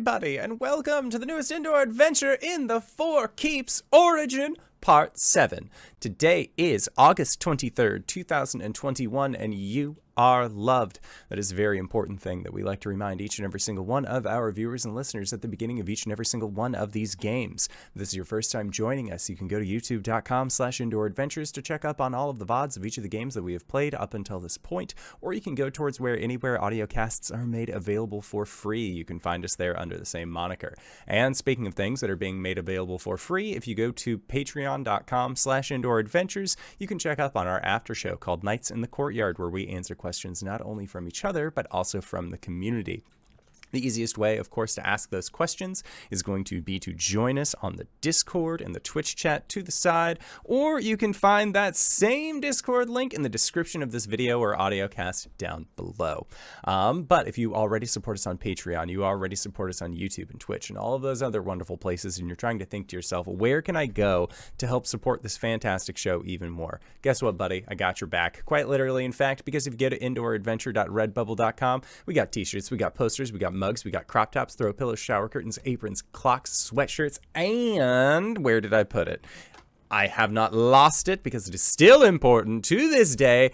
everybody, and welcome to the newest indoor adventure in the Four Keeps Origin, Part 7. Today is August 23rd, 2021, and you are loved. That is a very important thing that we like to remind each and every single one of our viewers and listeners at the beginning of each and every single one of these games. If this is your first time joining us, you can go to youtube.com/indooradventures to check up on all of the VODs of each of the games that we have played up until this point, or you can go towards anywhere audio casts are made available for free. You can find us there under the same moniker. And speaking of things that are being made available for free, if you go to patreon.com/indooradventures, you can check up on our after show called Nights in the Courtyard, where we answer questions not only from each other, but also from the community. The easiest way, of course, to ask those questions is going to be to join us on the Discord and the Twitch chat to the side, or you can find that same Discord link in the description of this video or audio cast down below. But if you already support us on Patreon, you already support us on YouTube and Twitch and all of those other wonderful places, and you're trying to think to yourself, where can I go to help support this fantastic show even more? Guess what, buddy? I got your back. Quite literally, in fact, because if you go to indooradventure.redbubble.com, we got t-shirts, we got posters, we got mugs, we got crop tops, throw pillows, shower curtains, aprons, clocks, sweatshirts, and where did I put it? I have not lost it because it is still important to this day.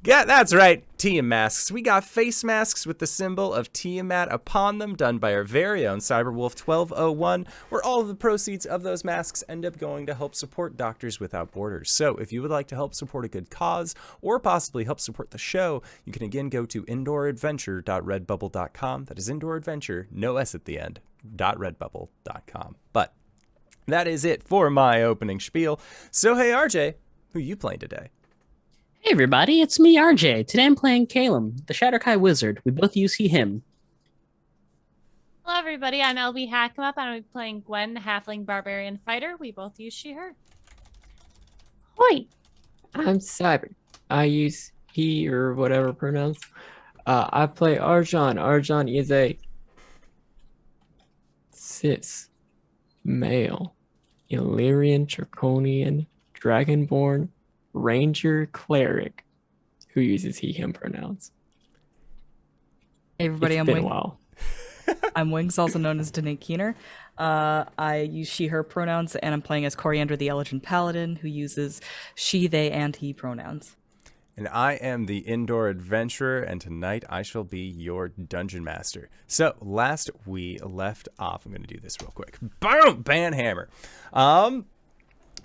Yeah, that's right, Tiamat masks. We got face masks with the symbol of Tiamat upon them, done by our very own Cyberwolf1201, where all of the proceeds of those masks end up going to help support Doctors Without Borders. So if you would like to help support a good cause, or possibly help support the show, you can again go to indooradventure.redbubble.com. That is indooradventure, no S at the end, .redbubble.com. But that is it for my opening spiel. So hey RJ, who you playing today? Hey everybody, it's me, RJ. Today I'm playing Caelum, the Shatterkai Wizard. We both use he, him. Hello everybody, I'm LBHackEmUp, and I'm playing Gwen, the Halfling Barbarian Fighter. We both use she, her. Hoi! I'm Cyber. I use he or whatever pronouns. I play Arjhan. Arjhan is a cis male Illyrian Draconian Dragonborn Ranger Cleric who uses he, him pronouns. Hey everybody, It's been a while. I'm Wings, also known as Danae Keener. I use she, her pronouns, and I'm playing as Cori, the Elegant Paladin, who uses she, they, and he pronouns. And I am the Indoor Adventurer, and tonight I shall be your Dungeon Master. So, last we left off, I'm going to do this real quick. Boom! Banhammer.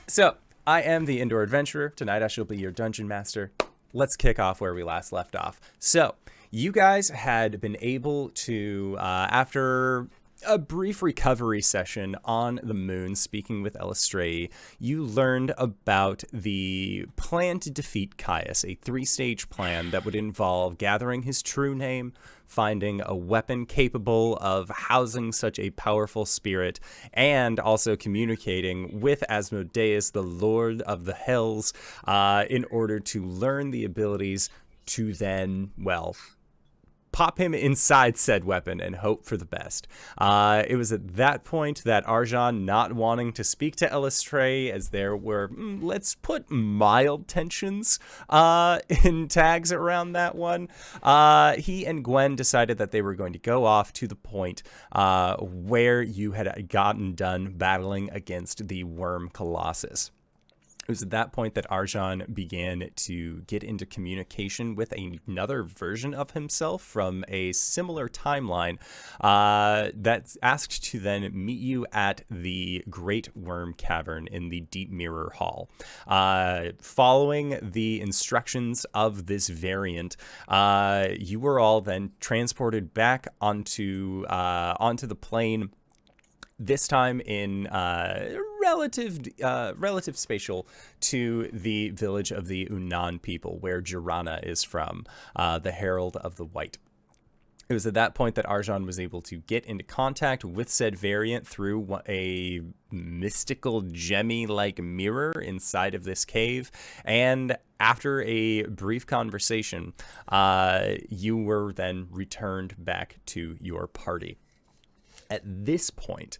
So, I am the Indoor Adventurer. Tonight I shall be your Dungeon Master. Let's kick off where we last left off. So, you guys had been able to, after a brief recovery session on the moon, speaking with Elistray, you learned about the plan to defeat Caius, a 3-stage plan that would involve gathering his true name, finding a weapon capable of housing such a powerful spirit, and also communicating with Asmodeus, the Lord of the Hells, in order to learn the abilities to then, well, pop him inside said weapon and hope for the best. It was at that point that Arjhan, not wanting to speak to Elistray, as there were, let's put mild tensions in tags around that one, he and Gwen decided that they were going to go off to the point where you had gotten done battling against the Worm Colossus. It was at that point that Arjhan began to get into communication with another version of himself from a similar timeline that's asked to then meet you at the Great Worm Cavern in the Deep Mirror Hall. Following the instructions of this variant, you were all then transported back onto the plane, this time in relative spatial to the village of the Unan people, where Jirana is from, the Herald of the White. It was at that point that Arjhan was able to get into contact with said variant through a mystical gemmy-like mirror inside of this cave, and after a brief conversation, you were then returned back to your party. At this point,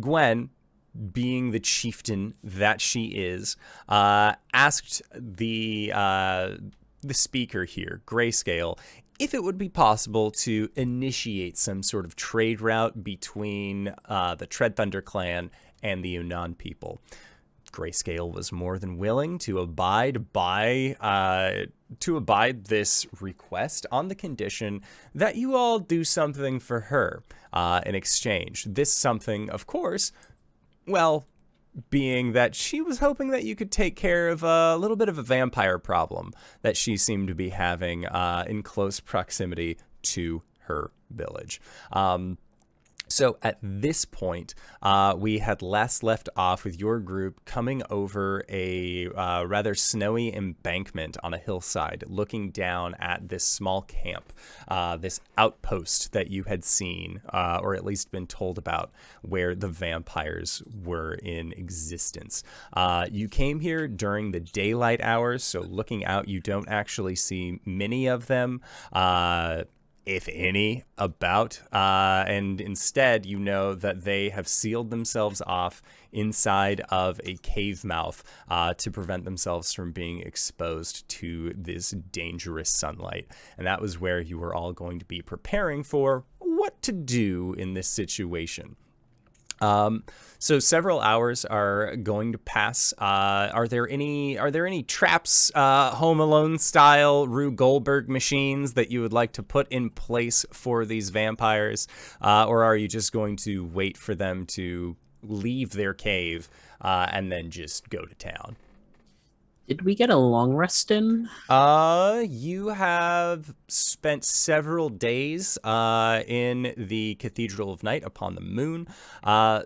Gwen, being the chieftain that she is, asked the speaker here, Grayscale, if it would be possible to initiate some sort of trade route between the Tread Thunder clan and the Yunnan people. Grayscale was more than willing to abide this request on the condition that you all do something for her in exchange. This something, of course, well, being that she was hoping that you could take care of a little bit of a vampire problem that she seemed to be having in close proximity to her village. So at this point, we had last left off with your group coming over a rather snowy embankment on a hillside, looking down at this small camp, this outpost that you had seen, or at least been told about, where the vampires were in existence. You came here during the daylight hours, so looking out, you don't actually see many of them. If any, about, and instead you know that they have sealed themselves off inside of a cave mouth to prevent themselves from being exposed to this dangerous sunlight. And that was where you were all going to be preparing for what to do in this situation. So several hours are going to pass. Are there any traps, Home Alone style Rue Goldberg machines that you would like to put in place for these vampires? Or are you just going to wait for them to leave their cave, and then just go to town? Did we get a long rest in? You have spent several days in the Cathedral of Night upon the moon.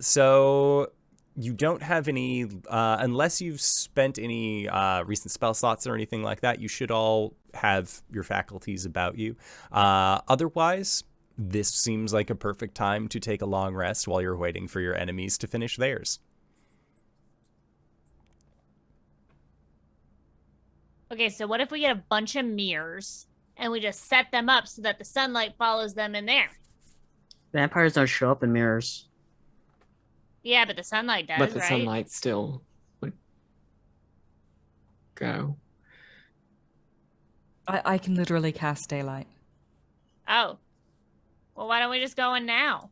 So you don't have any, unless you've spent any recent spell slots or anything like that, you should all have your faculties about you. Otherwise, this seems like a perfect time to take a long rest while you're waiting for your enemies to finish theirs. Okay, so what if we get a bunch of mirrors and we just set them up so that the sunlight follows them in there? Vampires don't show up in mirrors. Yeah, but the sunlight does, But the right? sunlight still would go. I can literally cast daylight. Oh. Well, why don't we just go in now?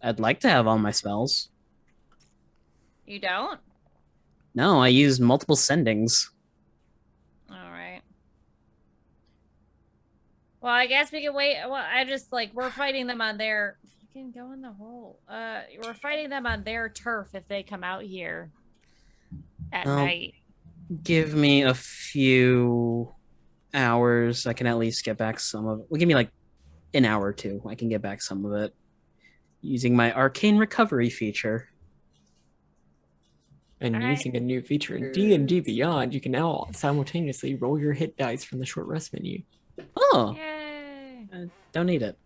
I'd like to have all my spells. You don't? No, I use multiple sendings. All right. Well, I guess we can wait. Well, we're fighting them on their... You can go in the hole. We're fighting them on their turf if they come out here at night. Give me a few hours. I can at least get back some of it. Well, give me like an hour or two. I can get back some of it using my arcane recovery feature. And All right. using a new feature in D&D Beyond, you can now simultaneously roll your hit dice from the short rest menu. Oh, Yay. don't need it.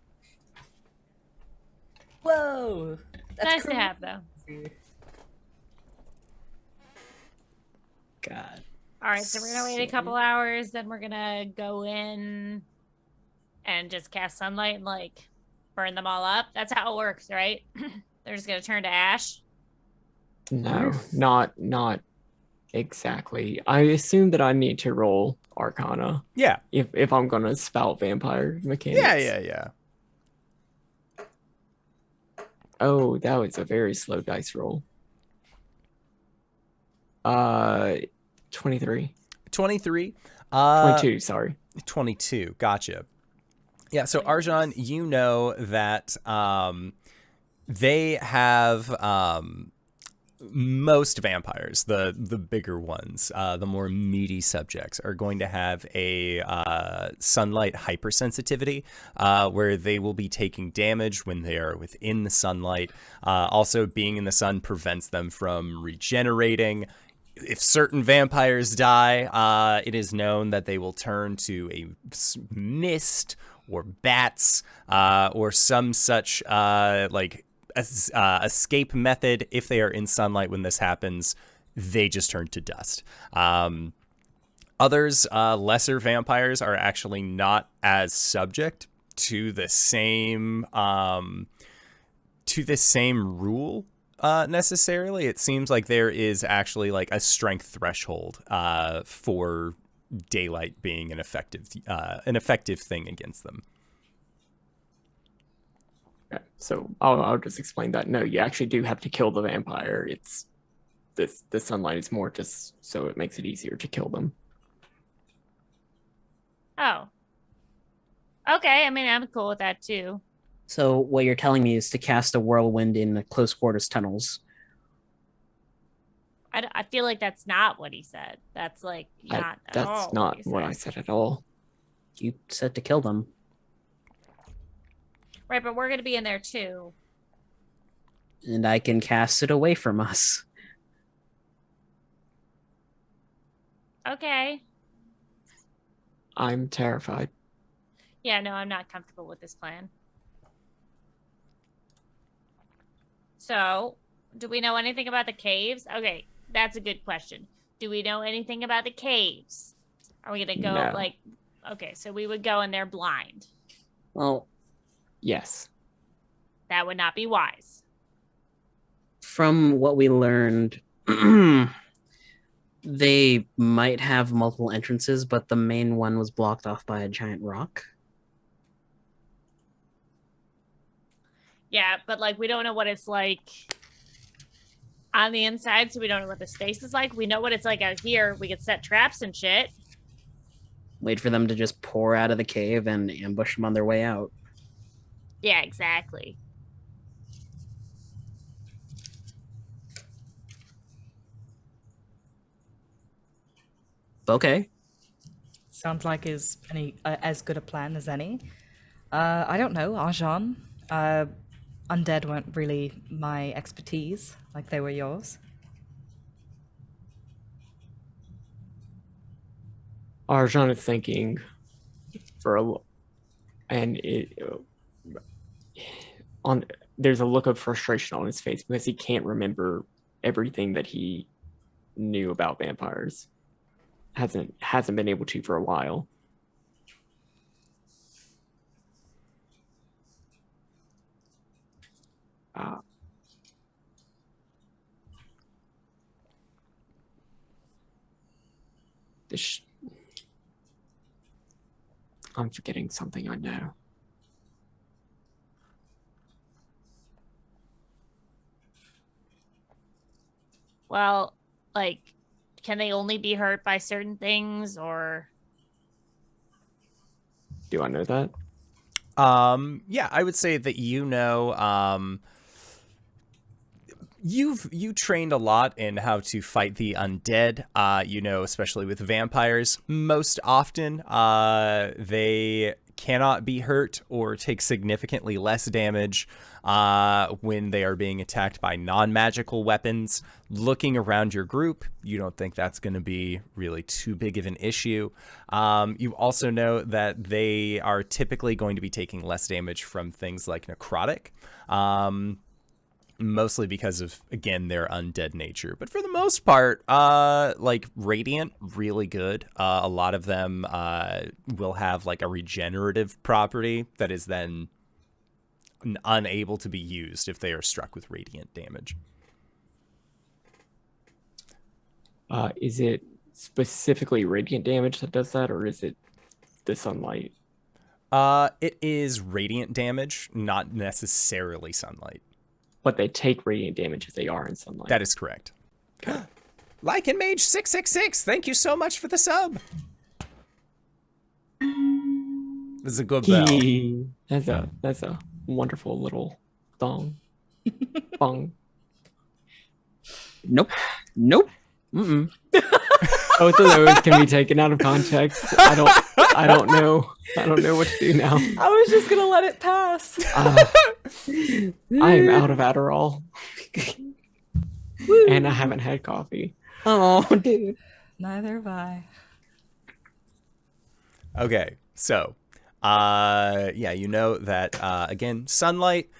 Whoa! Nice to have, though. God. All right, so we're going to wait a couple hours, then we're going to go in and just cast sunlight and, burn them all up. That's how it works, right? They're just going to turn to ash. No, not exactly. I assume that I need to roll Arcana Yeah. if I'm gonna spout vampire mechanics. Yeah. Oh, that was a very slow dice roll. 23. 23. 22, sorry. 22. Gotcha. Yeah, so Arjhan, you know that they have most vampires, the bigger ones, the more meaty subjects, are going to have a sunlight hypersensitivity, where they will be taking damage when they are within the sunlight. Also, being in the sun prevents them from regenerating. If certain vampires die, it is known that they will turn to a mist or bats, or some such escape method. If they are in sunlight when this happens, they just turn to dust. Others, lesser vampires, are actually not as subject to the same rule. necessarily. It seems like there is actually like a strength threshold for daylight being an effective thing against them. Okay, so I'll just explain that. No, you actually do have to kill the vampire. It's the sunlight is more just so it makes it easier to kill them. Oh. Okay, I mean, I'm cool with that too. So what you're telling me is to cast a whirlwind in the close quarters tunnels. I feel like that's not what he said. That's like not at all That's not he what I said. said at all. You said to kill them. Right, but we're going to be in there too. And I can cast it away from us. Okay. I'm terrified. Yeah, no, I'm not comfortable with this plan. So, do we know anything about the caves? Okay, that's a good question. Do we know anything about the caves? Are we going to go No. like... Okay, so we would go in there blind. Well, Yes. That would not be wise. from what we learned, they might have multiple entrances, but the main one was blocked off by a giant rock. Yeah, but like we don't know what it's like on the inside, so we don't know what the space is like. We know what it's like out here. We could set traps and shit. Wait for them to just pour out of the cave and ambush them on their way out. Yeah, exactly. Okay. Sounds like is as good a plan as any. I don't know, Arjhan. Undead weren't really my expertise, like they were yours. Arjhan is thinking there's a look of frustration on his face because he can't remember everything that he knew about vampires. Hasn't been able to for a while. I'm forgetting something I know. Well, like, can they only be hurt by certain things, or? Do I know that? Yeah, I would say that you trained a lot in how to fight the undead. Especially with vampires, most often they cannot be hurt or take significantly less damage when they are being attacked by non-magical weapons. Looking around your group, you don't think that's going to be really too big of an issue. You also know that they are typically going to be taking less damage from things like necrotic. Mostly because of, again, their undead nature. But for the most part, like Radiant, really good. A lot of them will have like a regenerative property that is then unable to be used if they are struck with Radiant damage. Is it specifically Radiant damage that does that, or is it the sunlight? It is Radiant damage, not necessarily sunlight. But they take Radiant damage if they are in sunlight. That is correct. Lycan Mage 666, thank you so much for the sub. This is a good bell. That's a wonderful little thong. Bong. Nope. Mm-mm. Both of those can be taken out of context. I don't know what to do now. I was just gonna let it pass. I am out of Adderall. And I haven't had coffee. Oh, dude. Neither have I. Okay, so, you know that, again, sunlight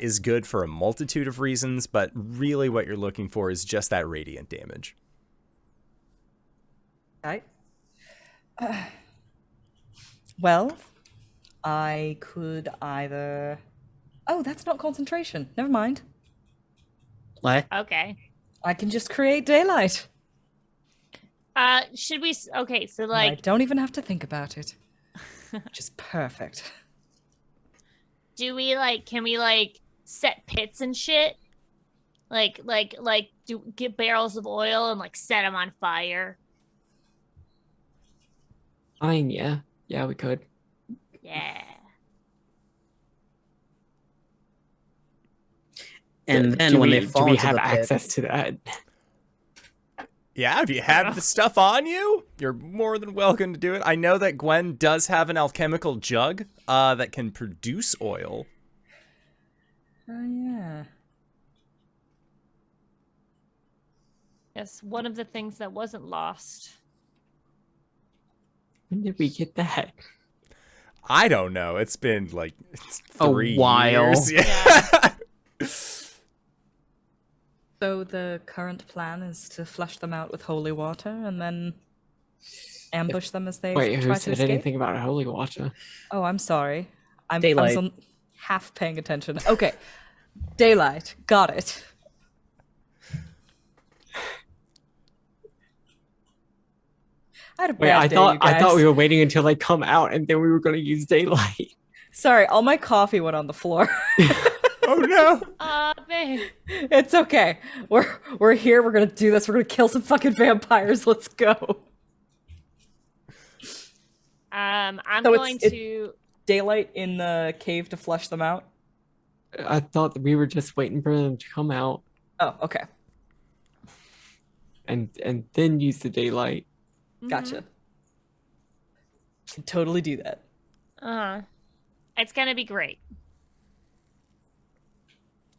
is good for a multitude of reasons, but really what you're looking for is just that radiant damage. Okay. Well, I could either... Oh, that's not concentration. Never mind. What? Okay. I can just create daylight. Should we? Okay, so And I like, don't even have to think about it. Just perfect. do we like? Can we like set pits and shit? Like, do get barrels of oil and like set them on fire? Fine, yeah. Yeah, we could. Yeah. And then Do when we, they fall do we into have the pit, access to that? Yeah, if you have the stuff on you, you're more than welcome to do it. I know that Gwen does have an alchemical jug that can produce oil. Oh, yeah. Yes, one of the things that wasn't lost. When did we get that? I don't know. It's been like A 3 while. years. Yeah. So the current plan is to flush them out with holy water and then ambush them as they Wait, who try to said escape? anything about holy water? Oh, I'm sorry. I was Daylight. on half paying attention. Okay. Daylight. Got it. I had a Wait, bad I day, thought you guys. I thought we were waiting until they come out and then we were going to use daylight. Sorry, all my coffee went on the floor. Oh no. Babe. It's okay. We're here. We're gonna do this. We're gonna kill some fucking vampires. Let's go. I'm So going to. Daylight in the cave to flush them out. I thought that we were just waiting for them to come out Oh, okay. and then use the daylight. Gotcha. Can totally do that. It's gonna be great.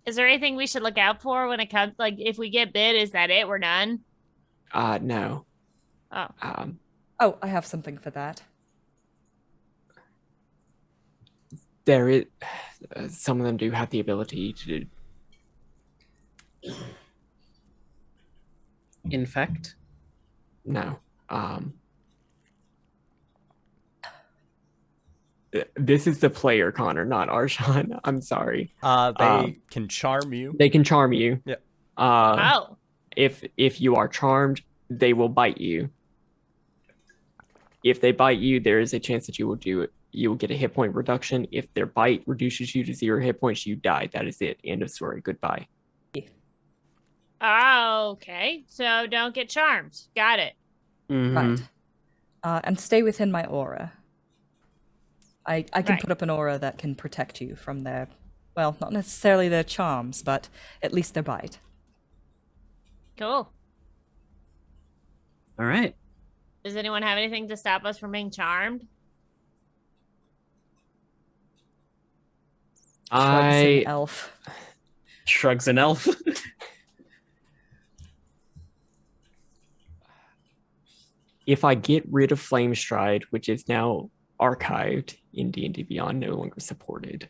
Is there anything we should look out for when it comes? Like, if we get bit, is that it? We're done. No. Oh. Oh, I have something for that. There is some of them do have the ability to do. infect. No. This is the player, Connor, not Arjhan. I'm sorry. They can charm you. They can charm you. Yeah. Oh. If you are charmed, they will bite you. If they bite you, there is a chance that you will get a hit point reduction. If their bite reduces you to 0 hit points, you die. That is it. End of story. Goodbye. Oh, okay. So don't get charmed. Got it. Mhm. Right. And stay within my aura. I can Right. put up an aura that can protect you from their, well, not necessarily their charms, but at least their bite. Cool. All right. Does anyone have anything to stop us from being charmed? Shrugs an elf. Shrugs an elf. If I get rid of Flame Stride, which is now archived in D&D Beyond, no longer supported,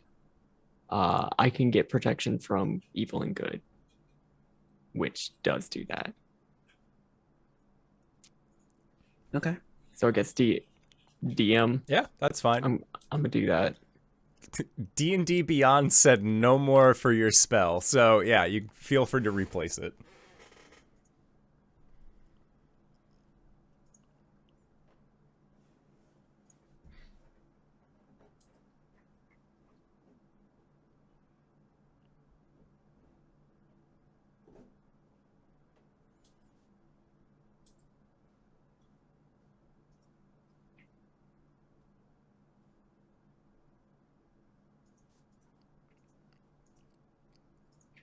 I can get protection from evil and good, which does do that. Okay. So I guess DM, Yeah, that's fine. I'm gonna do that. D&D Beyond said no more for your spell. So, yeah, you feel free to replace it.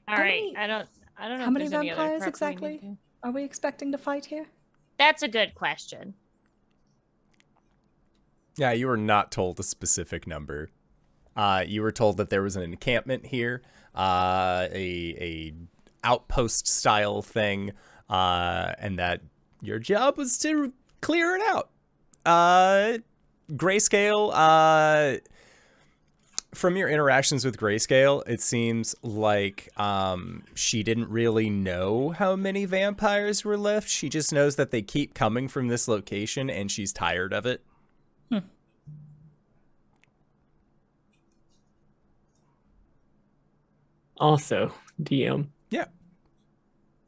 All How right. many- I don't know. How if many there's any other vampires prep we exactly need to- are we expecting to fight here? That's a good question. Yeah, you were not told a specific number. You were told that there was an encampment here, a outpost style thing, and that your job was to clear it out. Grayscale, from your interactions with Grayscale, it seems like she didn't really know how many vampires were left. She just knows that they keep coming from this location, and she's tired of it. Also, DM. Yeah.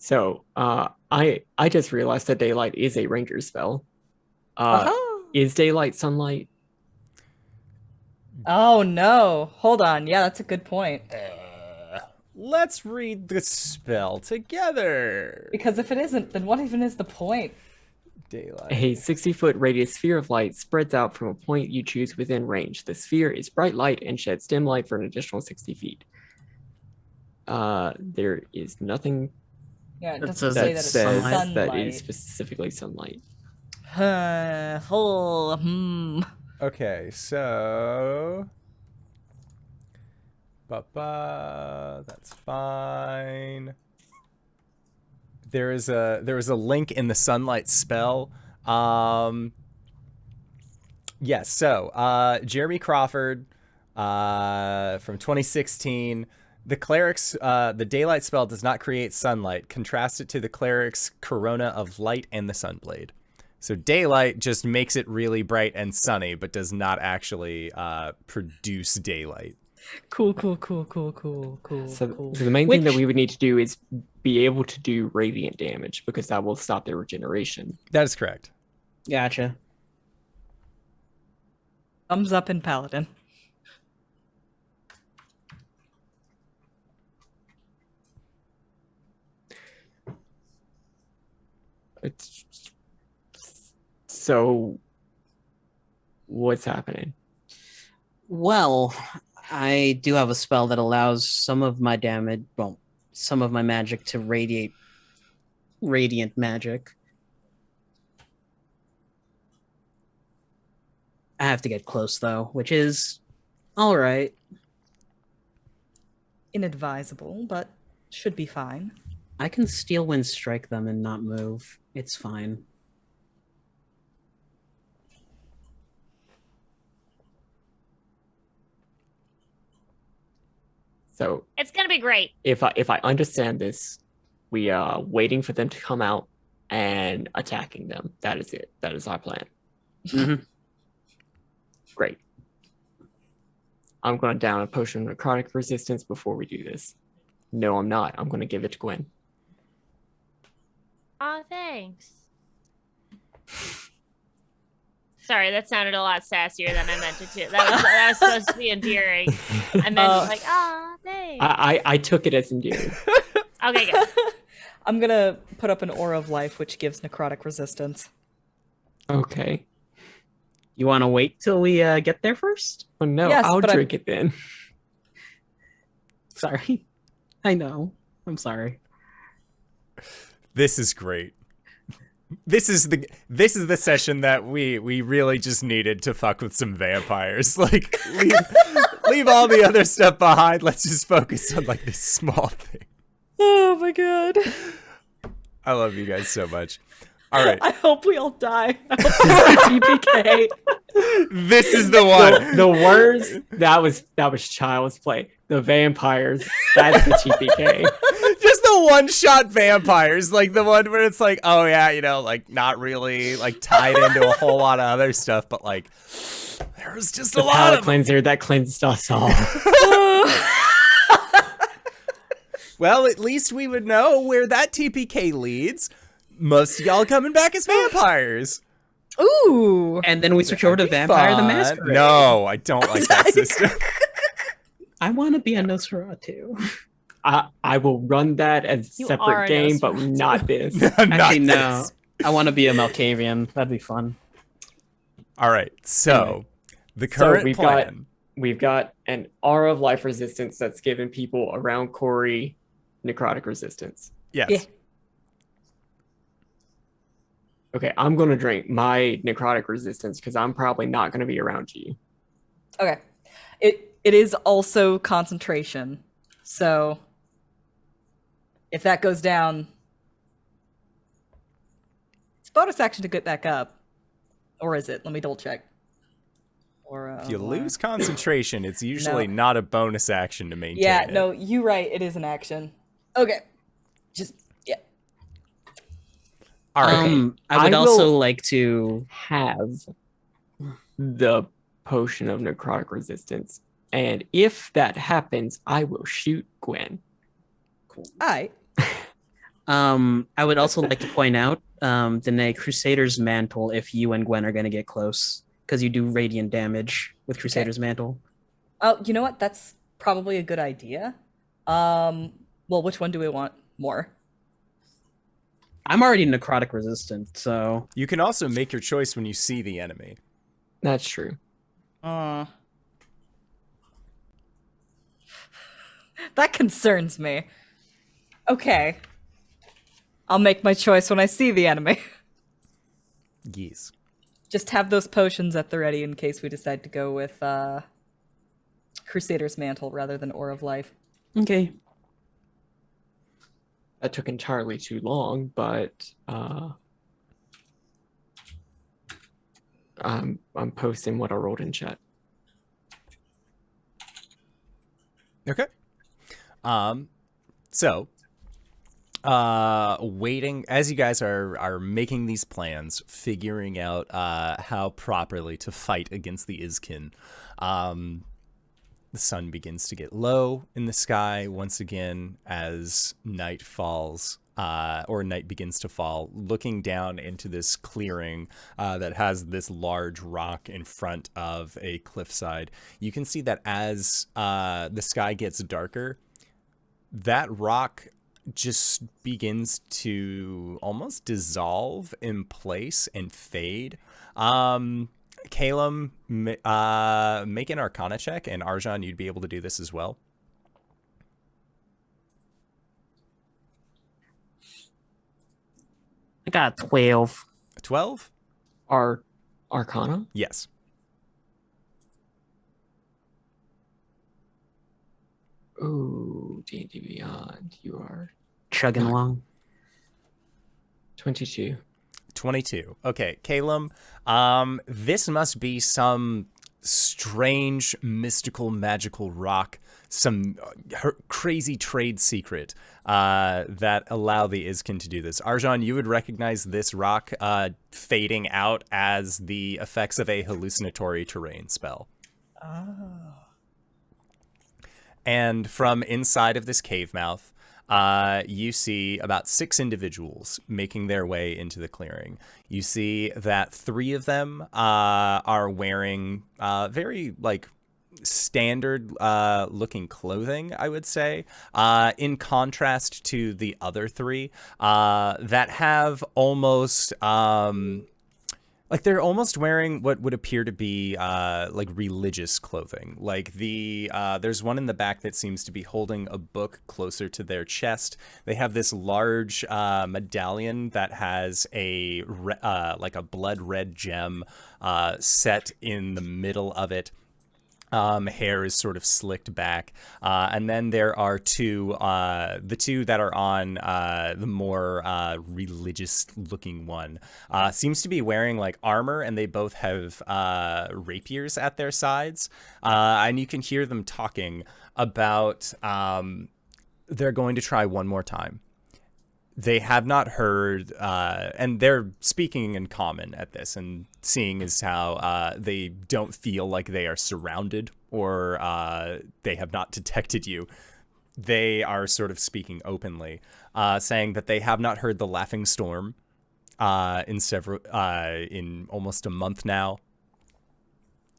So, I just realized that daylight is a ranger spell. Is daylight sunlight? Oh no! Hold on. Yeah, that's a good point. Let's read the spell together. Because if it isn't, then what even is the point? Daylight. A 60-foot radius sphere of light spreads out from a point you choose within range. The sphere is bright light and sheds dim light for an additional 60 feet. There is nothing Yeah, it That doesn't says say that that it's says sunlight. that is specifically sunlight. Okay, so that's fine. There is a link in the sunlight spell. Yes, so Jeremy Crawford from 2016. The cleric's the daylight spell does not create sunlight. Contrast it to the cleric's corona of light and the sunblade. So daylight just makes it really bright and sunny, but does not actually produce daylight. Cool. So the main thing that we would need to do is be able to do radiant damage, because that will stop their regeneration. That is correct. Gotcha. Thumbs up in Paladin. So what's happening? Well, I do have a spell that allows some of my damage, well, some of my magic to radiate radiant magic. I have to get close though, which is all right. Inadvisable, but should be fine. I can Steel Wind strike them and not move. It's fine. So It's gonna be great. if I understand this, we are waiting for them to come out and attacking them. That is it. That is our plan. Mhm. Great. I'm going to down a potion of necrotic resistance before we do this. No, I'm not. I'm going to give it to Gwen. Aw, thanks. Sorry, that sounded a lot sassier than I meant it to. That was supposed to be endearing. I meant like, aw, thanks. I took it as endearing. Okay, good. I'm gonna put up an Aura of Life, which gives necrotic resistance. Okay. You want to wait till we get there first? Oh no, Yes, I'll but drink it then. Sorry. I know. I'm sorry. This is great. This is the session that we really just needed to fuck with some vampires. Like leave all the other stuff behind. Let's just focus on like this small thing. Oh my god. I love you guys so much. All right. I hope we all die. I hope this is TPK. This is the one. The words that was child's play. The vampires, that's the TPK. Just the one-shot vampires, like the one where it's like, oh yeah, you know, like not really like tied into a whole lot of other stuff, but like there was just The a lot palate of cleanser that cleansed us all. Well, at least we would know where that TPK leads. Most of y'all coming back as vampires. Ooh. And then we switch over to Vampire the Fun. Masquerade. No, I don't like that system. I want to be a Nosferatu. I will run that as a You are separate a game, but Nosferatu. not this. Not Actually, no. this. I want to be a Malkavian. That'd be fun. All right, so Anyway. the current we've plan. We've got an aura of life resistance that's given people around Cori necrotic resistance. Yes. Yeah. Okay, I'm going to drink my necrotic resistance because I'm probably not going to be around you. Okay. It is also concentration. So if that goes down, it's bonus action to get back up. Or is it? Let me double check. Or If you lose concentration, it's usually not a bonus action to maintain Yeah, it. no, you're right. It is an action. Okay. Just yeah. All right. I would I also will- like to. Have the potion of necrotic resistance. And if that happens, I will shoot Gwen. All right. I would also like to point out, Danae, Crusader's Mantle, if you and Gwen are going to get close, because you do radiant damage with Crusader's Mantle. Oh, you know what? That's probably a good idea. Well, which one do we want more? I'm already necrotic resistant, so You can also make your choice when you see the enemy. That's true. That concerns me. Okay. I'll make my choice when I see the enemy. Yes. Just have those potions at the ready in case we decide to go with Crusader's Mantle rather than Ore of Life. okay. That took entirely too long, but I'm posting what I wrote in chat. Okay. So, waiting as you guys are making these plans, figuring out how properly to fight against the Izkin. The sun begins to get low in the sky once again as night falls, or night begins to fall. Looking down into this clearing that has this large rock in front of a cliffside, you can see that as the sky gets darker, that rock just begins to almost dissolve in place and fade. Caelum, make an Arcana check, and Arjhan, you'd be able to do this as well. I got a 12. 12? Arcana? Yes. Ooh, D&D Beyond. You are Chugging along. 22. 22. Okay, Caelum, this must be some strange, mystical, magical rock, some crazy trade secret that allow the Izkin to do this. Arjhan, you would recognize this rock fading out as the effects of a hallucinatory terrain spell. Oh. And from inside of this cave mouth, you see about 6 individuals making their way into the clearing. You see that 3 of them are wearing very standard looking clothing, I would say, in contrast to the other 3 that have almost they're almost wearing what would appear to be religious clothing. Like there's one in the back that seems to be holding a book closer to their chest. They have this large medallion that has a blood red gem set in the middle of it. Hair is sort of slicked back. And then there are the 2 that are on the more religious looking one. Seems to be wearing armor, and they both have rapiers at their sides. And you can hear them talking about they're going to try one more time. They have not heard, and they're speaking in common at this, and seeing as how they don't feel like they are surrounded or they have not detected you. They are sort of speaking openly, saying that they have not heard the Laughing Storm in almost a month now.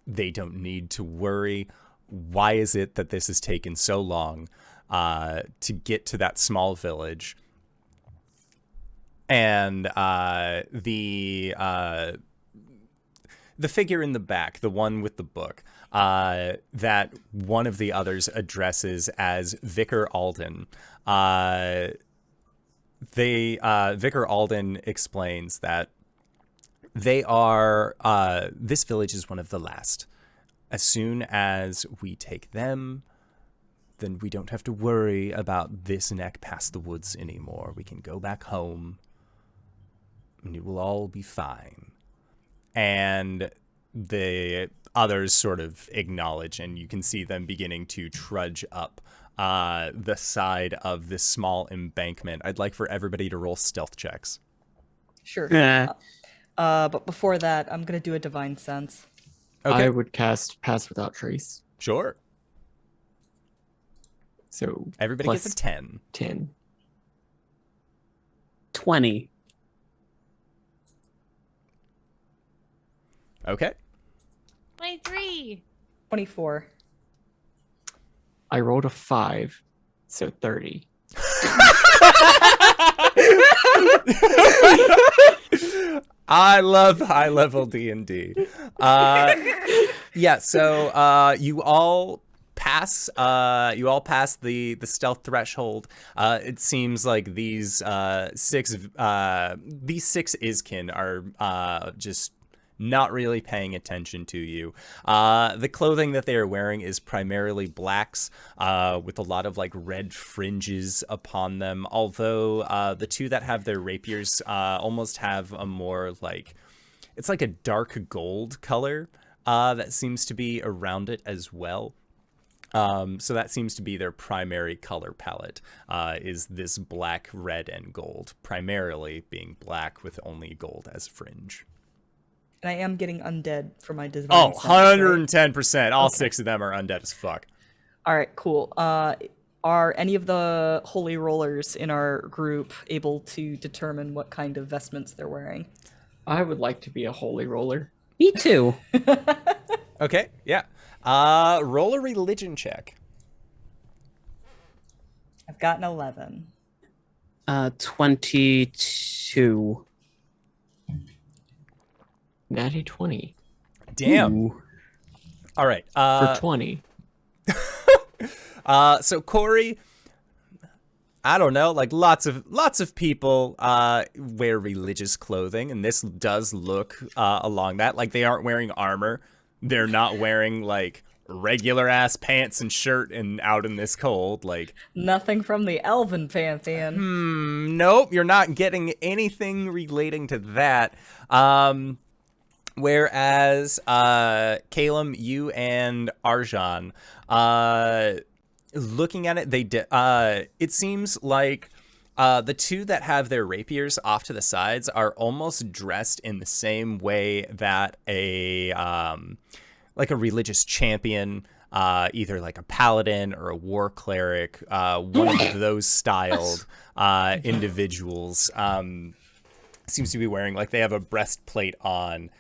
They don't need to worry. Why is it that this has taken so long to get to that small village? And the figure in the back, the one with the book, that one of the others addresses as Vicar Alden. Vicar Alden explains that they are this village is one of the last. As soon as we take them, then we don't have to worry about this neck past the woods anymore. We can go back home, and it will all be fine. And the others sort of acknowledge, and you can see them beginning to trudge up the side of this small embankment. I'd like for everybody to roll stealth checks. Sure. Yeah. But before that, I'm going to do a Divine Sense. Okay. I would cast Pass Without Trace. Sure. So Everybody plus gets a 10. 10. 20. Okay. 23. 24. I rolled a 5, so 30. I love high level D&D. Yeah, so you all pass the stealth threshold. It seems like these six Iskin are just not really paying attention to you. The clothing that they are wearing is primarily blacks, with a lot of like red fringes upon them. Although the two that have their rapiers almost have a more like, it's like a dark gold color that seems to be around it as well. So that seems to be their primary color palette, is this black, red, and gold, primarily being black with only gold as fringe. And I am getting undead for my divine Oh, sense, right? 110%. All Okay. 6 of them are undead as fuck. All right, cool. Are any of the holy rollers in our group able to determine what kind of vestments they're wearing? I would like to be a holy roller. Me too. Okay, yeah. Roll a religion check. I've got an 11. 22. Natty 20 Damn. Ooh. All right. for 20. So Cori, I don't know, like lots of people wear religious clothing, and this does look along that. Like they aren't wearing armor. They're not wearing like regular ass pants and shirt and out in this cold. Like Nothing from the Elven Pantheon. nope, you're not getting anything relating to that. Whereas Caelum, you and Arjhan, looking at it, it seems like the two that have their rapiers off to the sides are almost dressed in the same way that a religious champion, either like a paladin or a war cleric, one of those styled individuals seems to be wearing. Like they have a breastplate on.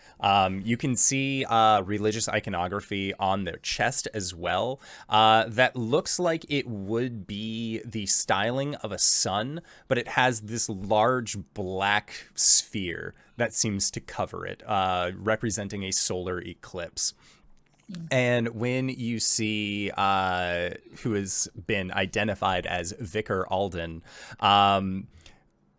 You can see religious iconography on their chest as well. That looks like it would be the styling of a sun, but it has this large black sphere that seems to cover it, representing a solar eclipse. And when you see who has been identified as Vicar Alden,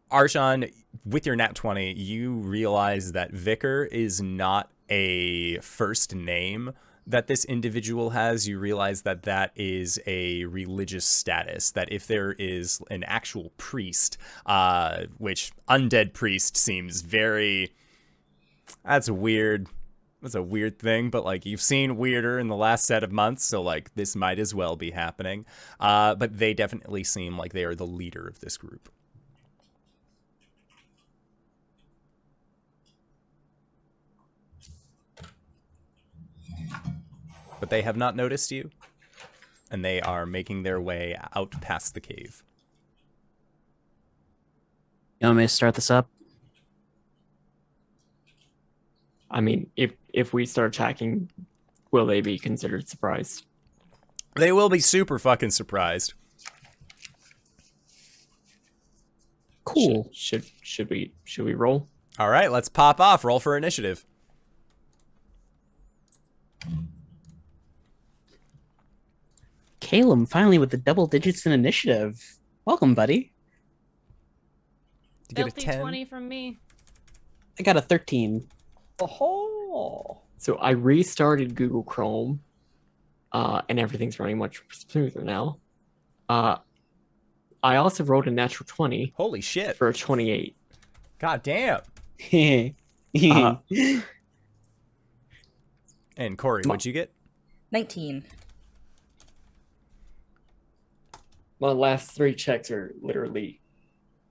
Arshan, with your nat 20, you realize that Vicar is not a first name that this individual has. You realize that that is a religious status, that if there is an actual priest, which undead priest seems very... That's a weird thing, but like you've seen weirder in the last set of months, so like this might as well be happening. But they definitely seem like they are the leader of this group. But they have not noticed you, and they are making their way out past the cave. You want me to start this up? I mean, if we start attacking, will they be considered surprised? They will be super fucking surprised. Cool. Should we roll? All right, let's pop off. Roll for initiative. Caelum finally with the double digits in initiative. Welcome, buddy. Did you get a Filthy 10? 20 from me. I got a 13. Oh, So I restarted Google Chrome, and everything's running much smoother now. I also rolled a natural 20 Holy shit. for a 28. God damn. Uh, And Cori, what'd you get? 19. My last 3 checks are literally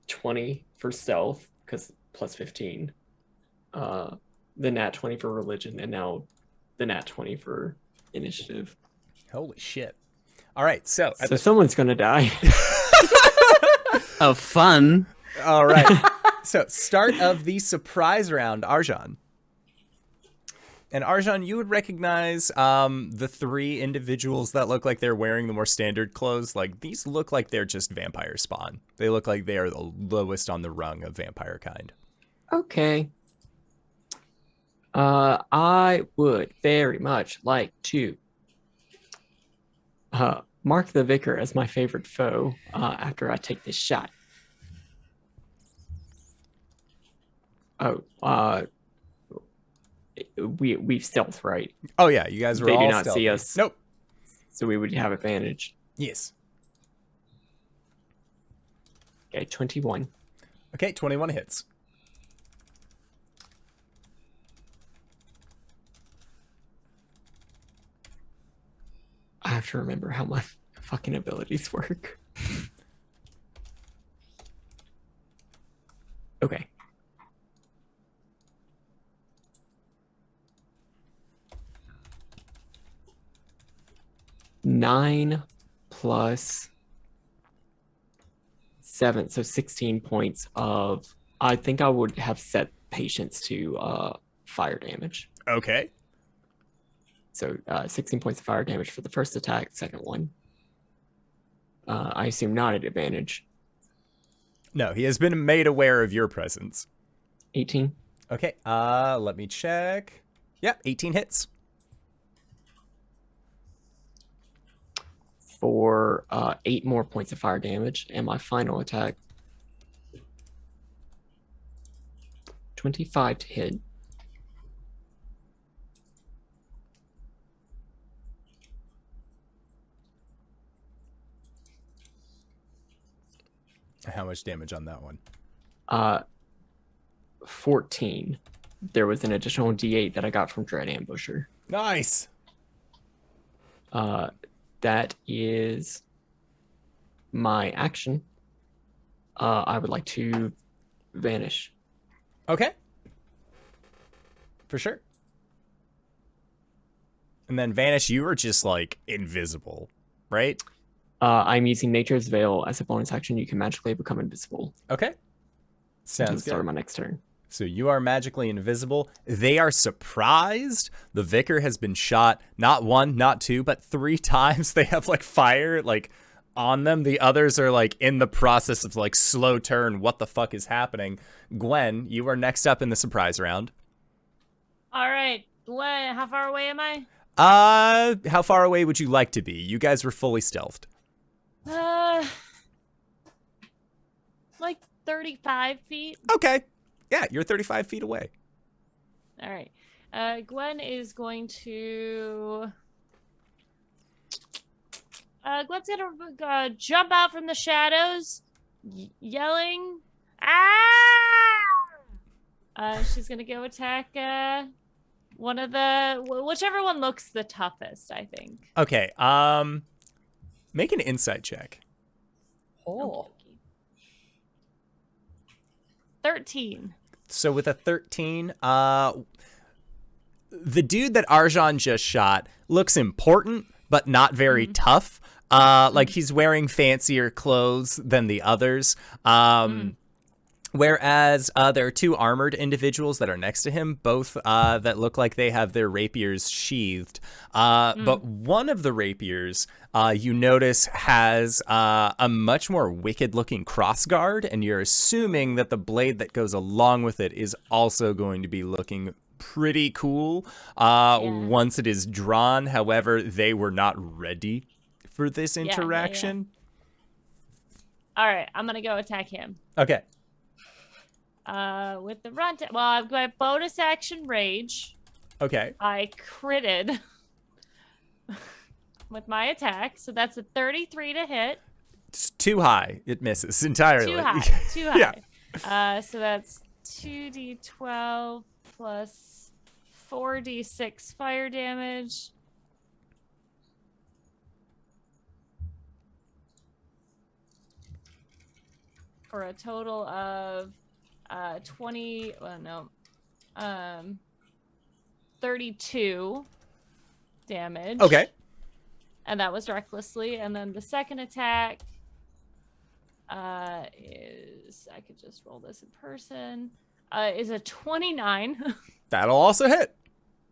20 for stealth, because plus 15. The nat 20 for religion, and now the nat 20 for initiative. Holy shit. All right, so... So someone's gonna die. Of fun. All right. So, start of the surprise round, Arjhan. And Arjhan, you would recognize the 3 individuals that look like they're wearing the more standard clothes. Like, these look like they're just vampire spawn. They look like they are the lowest on the rung of vampire kind. Okay. I would very much like to mark the Vicar as my favorite foe after I take this shot. Oh, we've stealth, right? Oh, yeah, you guys were They all do not stealthy. see us. Nope. So we would have advantage. Yes. Okay, 21. Okay, 21 hits. I have to remember how my fucking abilities work. Okay. Nine plus 7, so 16 points of. I think I would have set patience to fire damage. Okay. So 16 points of fire damage for the first attack, second one. I assume not at advantage. No, he has been made aware of your presence. 18. Okay, let me check. Yep, 18 hits. For 8 more points of fire damage, and my final attack, 25 to hit. How much damage on that one? 14. There was an additional D8 that I got from Dread Ambusher. Nice. That is my action. I would like to vanish. Okay. For sure. And then vanish, you are just like invisible, right? I'm using Nature's Veil as a bonus action. You can magically become invisible. Okay. Until Sounds the start good. of my next turn. So you are magically invisible. They are surprised. The Vicar has been shot not 1, not 2, but 3 times. They have like fire like on them. The others are like in the process of like slow turn. What the fuck is happening? Gwen, you are next up in the surprise round. All right, Gwen, how far away am I? How far away would you like to be? You guys were fully stealthed. Like 35 feet. Okay. Yeah, you're 35 feet away. All right. Gwen is going to. Gwen's gonna jump out from the shadows, yelling, "Ah!" She's gonna go attack one of whichever one looks the toughest, I think. Okay. Make an insight check. Oh. 13. So with a 13, the dude that Arjhan just shot looks important, but not very tough. Like he's wearing fancier clothes than the others. Whereas there are 2 armored individuals that are next to him, both that look like they have their rapiers sheathed. But one of the rapiers, you notice, has a much more wicked-looking crossguard, and you're assuming that the blade that goes along with it is also going to be looking pretty cool once it is drawn. However, they were not ready for this interaction. All right, I'm gonna go attack him. Okay. With the run. Well, I've got bonus action rage. Okay. I critted with my attack, so that's a 33 to hit. It's too high. It misses entirely. Too high. Too high. So that's 2d12 plus 4d6 fire damage. For a total of 32 damage. Okay. And that was recklessly. And then the second attack is I could just roll this in person. Is a 29. That'll also hit.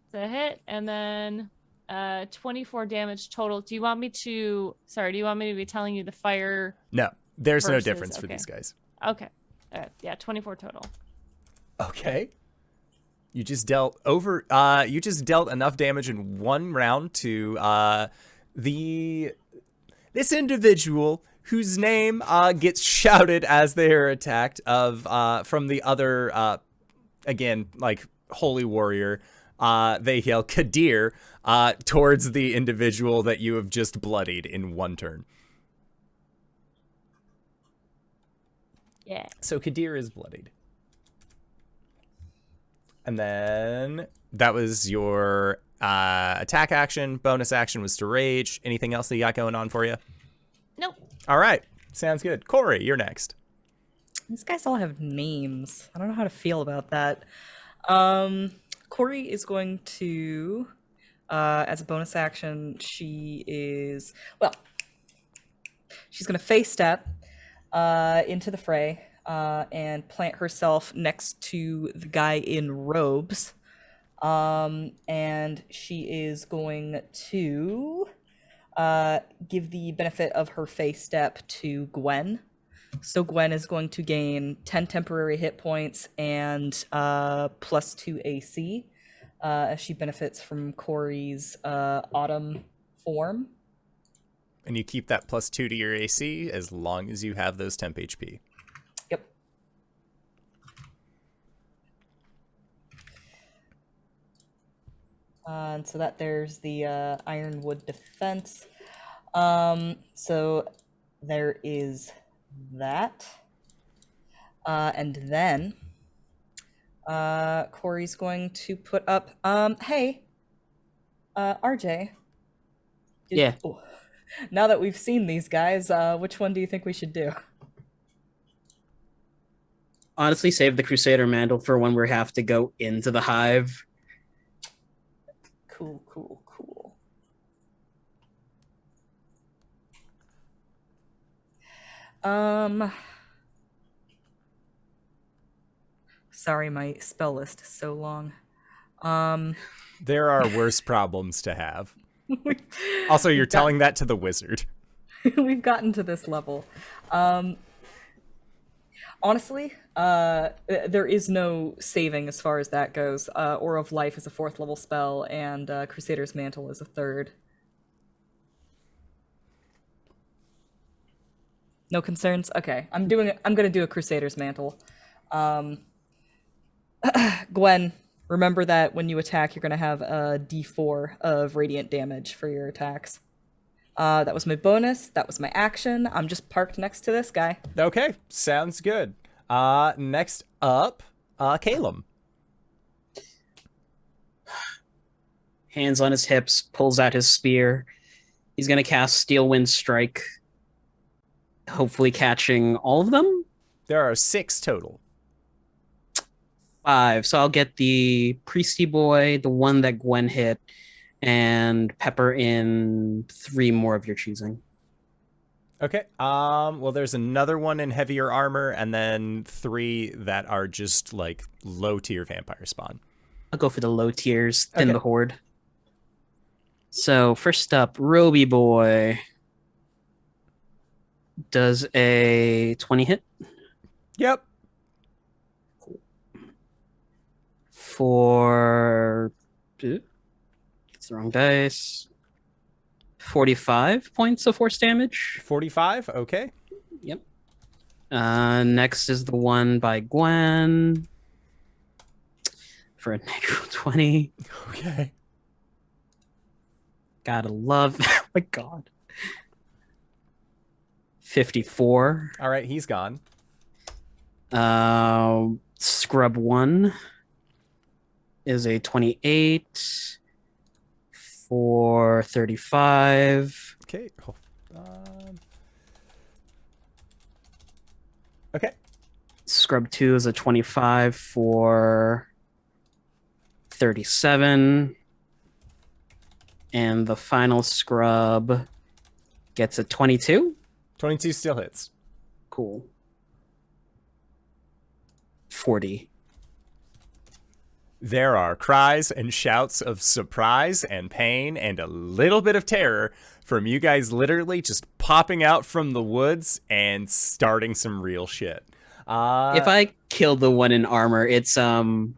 It's a hit, and then 24 damage total. Do you want me to be telling you the fire? No, there's no Versus, difference for okay. these guys. Okay. Yeah, 24 total. Okay. You just dealt enough damage in one round to this individual whose name gets shouted as they are attacked from the other again, like, holy warrior. They yell Kadir towards the individual that you have just bloodied in one turn. Yeah. So Kadir is bloodied. And then that was your attack action. Bonus action was to rage. Anything else that you got going on for you? Nope. All right. Sounds good. Cori, you're next. These guys all have names. I don't know how to feel about that. Cori is going to, as a bonus action, she's going to face step into the fray and plant herself next to the guy in robes. And she is going to give the benefit of her face step to Gwen. So Gwen is going to gain 10 temporary hit points and +2 AC as she benefits from Cori's autumn form. And you keep that +2 to your AC as long as you have those temp HP. Yep. And so that there's the Ironwood defense. So there is that. And then Cori's going to put up, hey, RJ. Yeah. Now that we've seen these guys, which one do you think we should do? Honestly, save the Crusader Mantle for when we have to go into the hive. Cool. Sorry, my spell list is so long. There are worse problems to have. Also, you're telling that to the wizard. We've gotten to this level. Honestly, there is no saving as far as that goes. Aura of Life is a 4th level spell, and Crusader's Mantle is a 3rd. No concerns? Okay, I'm gonna do a Crusader's Mantle. Gwen, remember that when you attack, you're gonna have a D4 of radiant damage for your attacks. That was my bonus. That was my action. I'm just parked next to this guy. Okay, sounds good. Next up, Caelum. Hands on his hips, pulls out his spear. He's going to cast Steel Wind Strike, hopefully catching all of them. There are 6 total. 5. So I'll get the Priesty Boy, the one that Gwen hit, and pepper in 3 more of your choosing. Okay. Well, there's another one in heavier armor, and then 3 that are just like low tier vampire spawn. I'll go for the low tiers, thin Okay. the horde. So first up, Roby Boy does a 20 hit Yep. for. It's the wrong dice. 45 points of force damage. 45. Okay. Yep. Next is the one by Gwen for a natural 20. Okay. Gotta love. Oh my god. 54. All right. He's gone. Scrub 1 is a 28 for 35. Okay. Hold on. Okay. Scrub 2 is a 25 for 37. And the final scrub gets a 22. 22 still hits. Cool. 40. There are cries and shouts of surprise and pain and a little bit of terror from you guys literally just popping out from the woods and starting some real shit. If I kill the one in armor, it's Caelum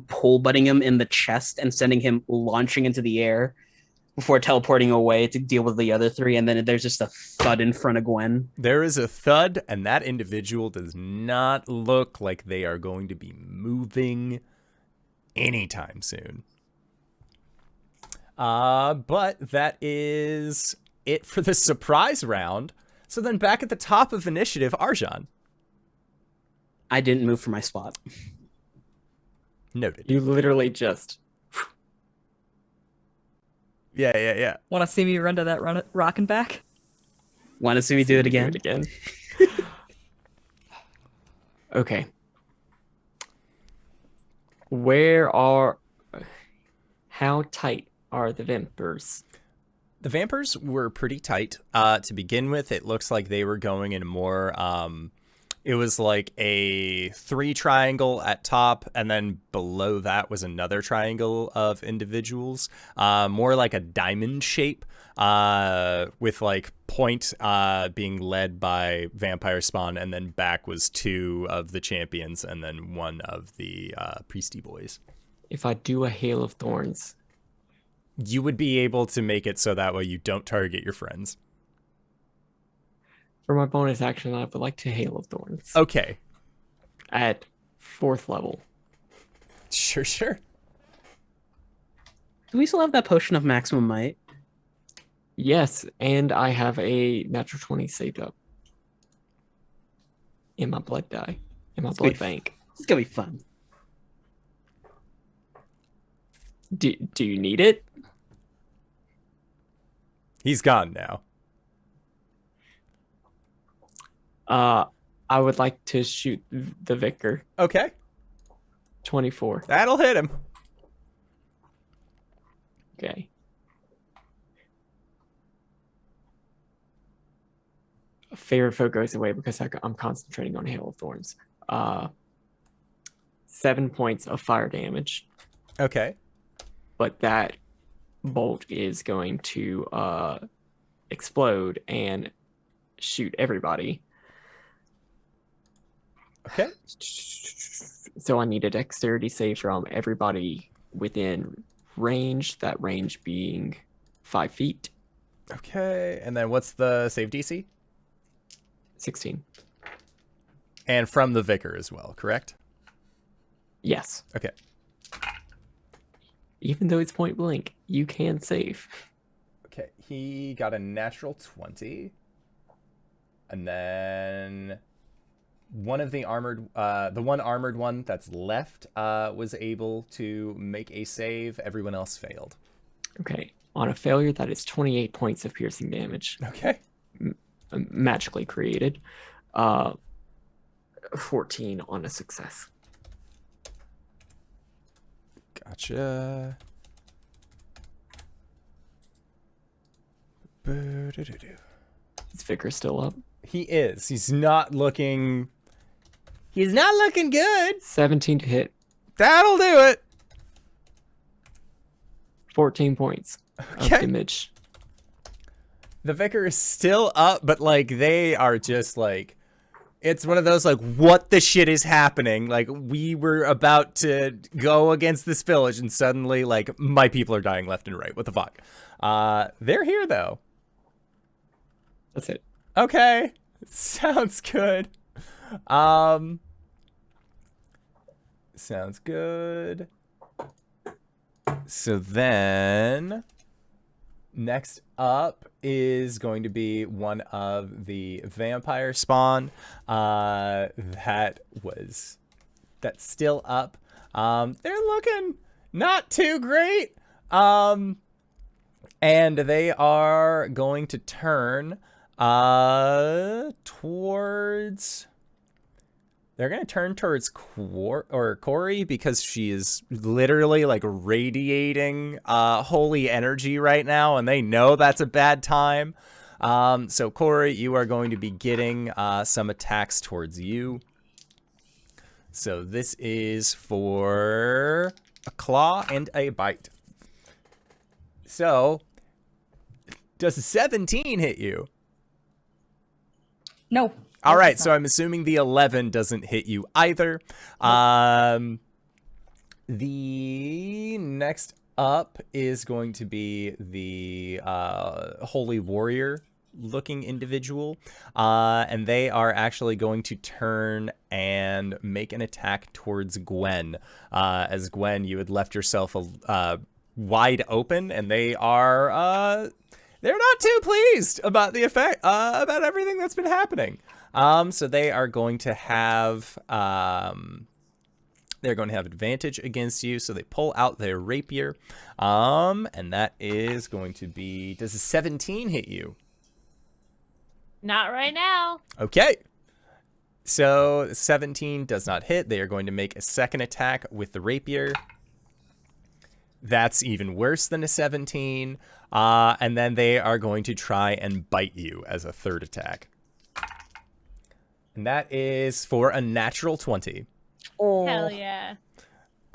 pole butting him in the chest and sending him launching into the air before teleporting away to deal with the other three, and then there's just a thud in front of Gwen. There is a thud, and that individual does not look like they are going to be moving anytime soon. But that is it for the surprise round. So then back at the top of initiative, Arjhan. I didn't move from my spot. Noted. You literally just. Yeah. Want to see me run to that rock and back? Want to see me do it again? Okay. How tight are the vampires? The vampires were pretty tight to begin with. It looks like they were going in more it was like a 3 triangle at top, and then below that was another triangle of individuals, more like a diamond shape, with like point being led by Vampire Spawn, and then back was 2 of the champions, and then 1 of the Priesty boys. If I do a Hail of Thorns, you would be able to make it so that way you don't target your friends. for my bonus action, I would like to Hail of Thorns. Okay. At 4th level. Sure. Do we still have that potion of maximum might? Yes, and I have a natural 20 saved up. In my blood die. In my blood bank. It's gonna be fun. Do you need it? He's gone now. I would like to shoot the Vicar. Okay. 24. That'll hit him. Okay. Favorite foe goes away because I'm concentrating on Hail of Thorns. 7 points of fire damage. Okay. But that bolt is going to explode and shoot everybody. Okay. So I need a dexterity save from everybody within range, that range being 5 feet. Okay. And then what's the save DC? 16. And from the Vicar as well, correct? Yes. Okay. Even though it's point blank, you can save. Okay. He got a natural 20. And then one of the one armored one that's left was able to make a save. Everyone else failed. Okay. On a failure, that is 28 points of piercing damage. Okay. Magically created. 14 on a success. Gotcha. Is Vicar still up? He is. He's not looking good. 17 to hit. That'll do it. 14 points of damage. The Vicar is still up, but like they are just like, it's one of those like, what the shit is happening? Like we were about to go against this village and suddenly like my people are dying left and right. What the fuck? They're here though. That's it. Okay. Sounds good. Sounds good. So then next up is going to be one of the vampire spawn. That's still up. They're looking not too great. And they are going to turn towards Cori because she is literally like radiating holy energy right now, and they know that's a bad time. So Cori, you are going to be getting some attacks towards you. So this is for a claw and a bite. So, does 17 hit you? No. All right, it's so not. I'm assuming the 11 doesn't hit you either. The next up is going to be the Holy Warrior looking individual. And they are actually going to turn and make an attack towards Gwen. As Gwen, you had left yourself wide open, and they are they're not too pleased about the effect about everything that's been happening. So they are going to have advantage against you. So they pull out their rapier, and that is going to be, does a 17 hit you? Not right now. Okay. So 17 does not hit. They are going to make a second attack with the rapier. That's even worse than a 17. And then they are going to try and bite you as a third attack. And that is for a natural 20. Oh. Hell yeah.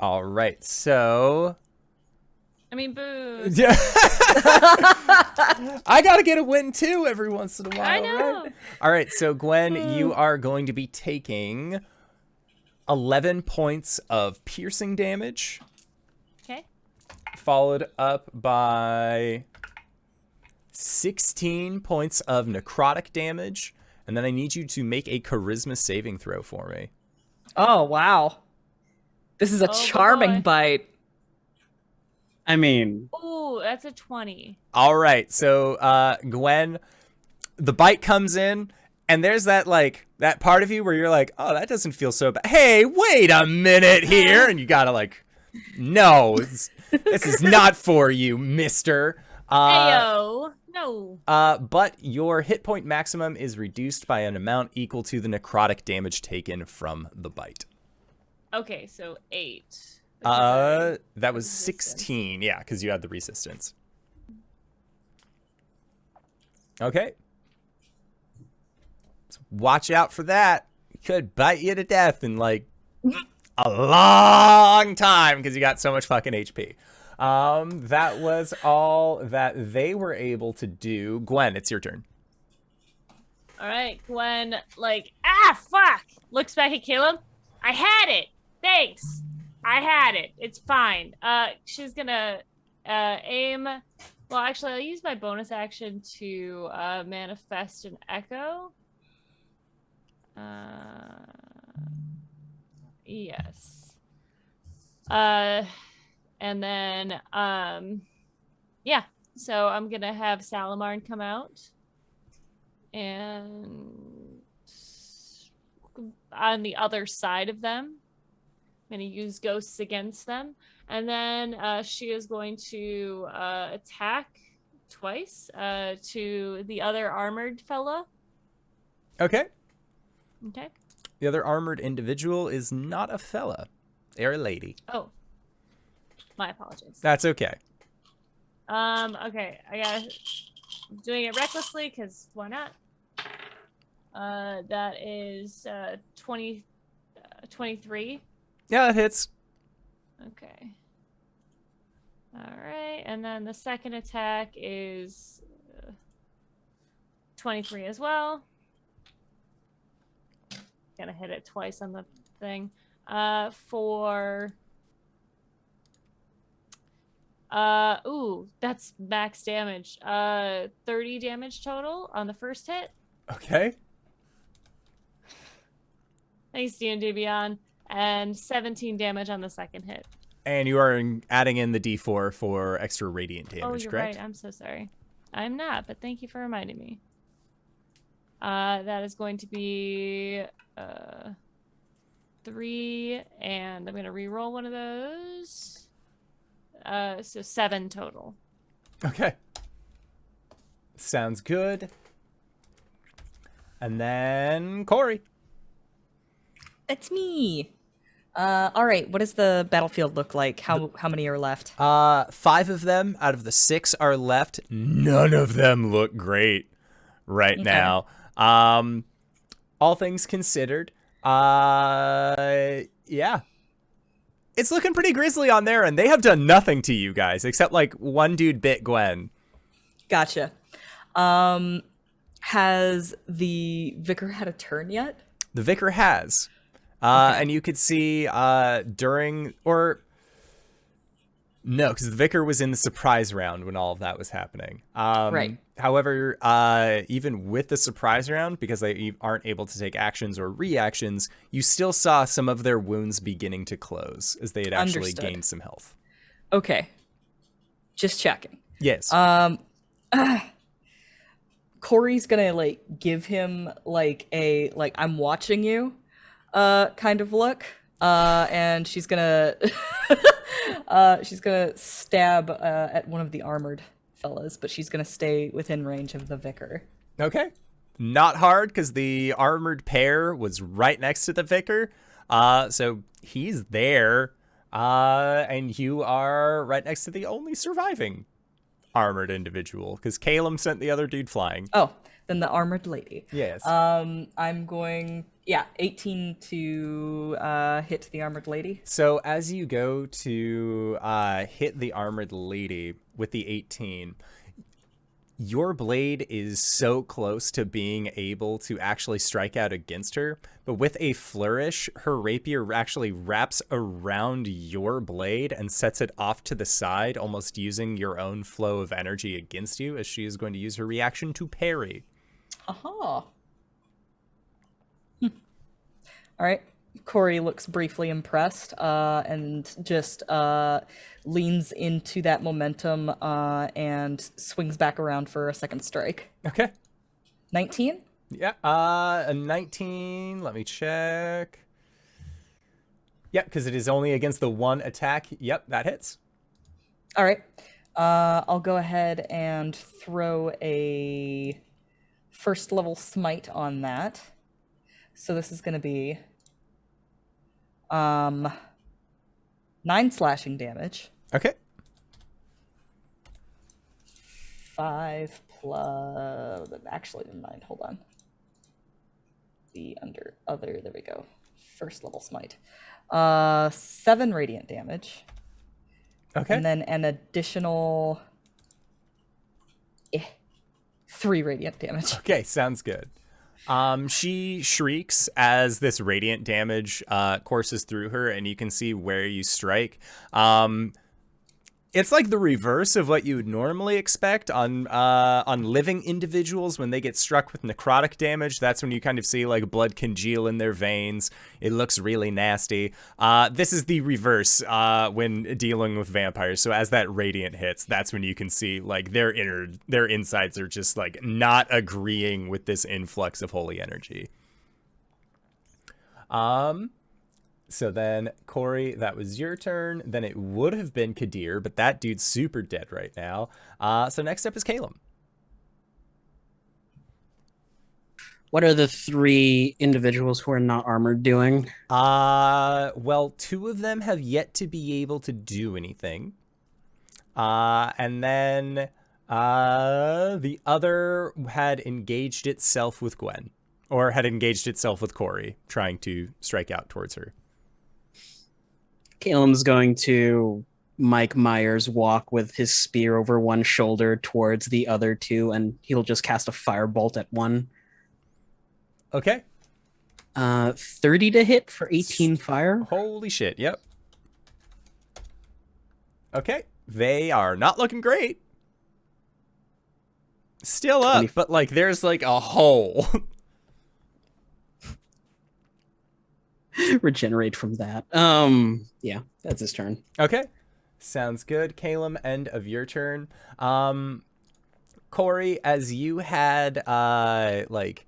All right. So I mean, boo. yeah. I got to get a win too every once in a while. I know. Right? All right. So Gwen, you are going to be taking 11 points of piercing damage. Okay. Followed up by 16 points of necrotic damage. And then I need you to make a charisma saving throw for me. Oh, wow. This is a Oh, charming boy. bite. I mean, Ooh, that's a 20. All right. So, Gwen, the bite comes in, and there's that part of you where you're like, oh, that doesn't feel so bad. Hey, wait a minute here. And you got to no, this is not for you, mister. Ayo. No. But your hit point maximum is reduced by an amount equal to the necrotic damage taken from the bite. Okay, so 8. That was Resistance. 16. Yeah, because you had the resistance. Okay. So watch out for that. It could bite you to death in a long time because you got so much fucking HP. That was all that they were able to do. Gwen, it's your turn. All right, Gwen, fuck! Looks back at Caelum. I had it! Thanks! I had it. It's fine. She's gonna aim. Well, actually, I'll use my bonus action to manifest an echo. Yes. And then, yeah. So I'm gonna have Salamarn come out, and on the other side of them, I'm gonna use ghosts against them, and then she is going to attack twice to the other armored fella. Okay. Okay. The other armored individual is not a fella. They're a lady. Oh, my apologies. That's okay. Okay, I'm doing it recklessly because why not? That is 23. Yeah, that hits. Okay. All right, and then the second attack is 23 as well. Gonna hit it twice on the thing. For ooh, that's max damage. 30 damage total on the first hit. Okay. Thanks, D&D Beyond. And 17 damage on the second hit. And you are adding in the D4 for extra radiant damage, Oh, you're correct? right. I'm so sorry. I'm not, but thank you for reminding me. That is going to be 3, and I'm going to re-roll one of those. So 7 total. Okay. Sounds good. And then Cori. It's me. All right. What does the battlefield look like? How many are left? 5 of them out of the 6 are left. None of them look great right Okay. now. All things considered, Yeah. It's looking pretty grisly on there, and they have done nothing to you guys except like one dude bit Gwen. Gotcha. Has the Vicar had a turn yet? The Vicar has. Okay. And you could see during, or no, because the Vicar was in the surprise round when all of that was happening. Right. However, even with the surprise round, because they aren't able to take actions or reactions, you still saw some of their wounds beginning to close as they had actually Understood. gained some health. Okay. Just checking. Yes. Cori's gonna like give him like a like I'm watching you kind of look. And she's gonna stab at one of the armored fellas, but she's gonna stay within range of the Vicar. Okay. Not hard, because the armored pair was right next to the Vicar. So he's there. And you are right next to the only surviving armored individual, because Caelum sent the other dude flying. Oh, then the armored lady. Yes. I'm going 18 to hit the armored lady. So as you go to hit the armored lady with the 18, your blade is so close to being able to actually strike out against her, but with a flourish, her rapier actually wraps around your blade and sets it off to the side, almost using your own flow of energy against you, as she is going to use her reaction to parry. Aha. All right. Cori looks briefly impressed and just leans into that momentum and swings back around for a second strike. Okay. 19? Yeah. A 19. Let me check. Yep, because it is only against the one attack. Yep, that hits. All right. I'll go ahead and throw a first level smite on that. So this is going to be 9 slashing damage. Okay. 5 plus... Actually, never mind. Hold on. The other... There we go. First level smite. 7 radiant damage. Okay. And then an additional... 3 radiant damage. Okay, sounds good. She shrieks as this radiant damage courses through her, and you can see where you strike. It's like the reverse of what you would normally expect on living individuals when they get struck with necrotic damage. That's when you kind of see like blood congeal in their veins. It looks really nasty. This is the reverse when dealing with vampires. So as that radiant hits, that's when you can see like their insides are just like not agreeing with this influx of holy energy. So then, Cori, that was your turn. Then it would have been Kadir, but that dude's super dead right now. So next up is Caelum. What are the 3 individuals who are not armored doing? Well, 2 of them have yet to be able to do anything. And then the other had engaged itself with Gwen, or had engaged itself with Cori, trying to strike out towards her. Caelum's going to Mike Myers walk with his spear over one shoulder towards the other 2, and he'll just cast a firebolt at one. Okay. 30 to hit for 18 fire. Holy shit, yep. Okay, they are not looking great. Still up, but like there's like a hole. Regenerate from that. Yeah, that's his turn. Okay. Sounds good. Caelum, end of your turn. Cori, as you had like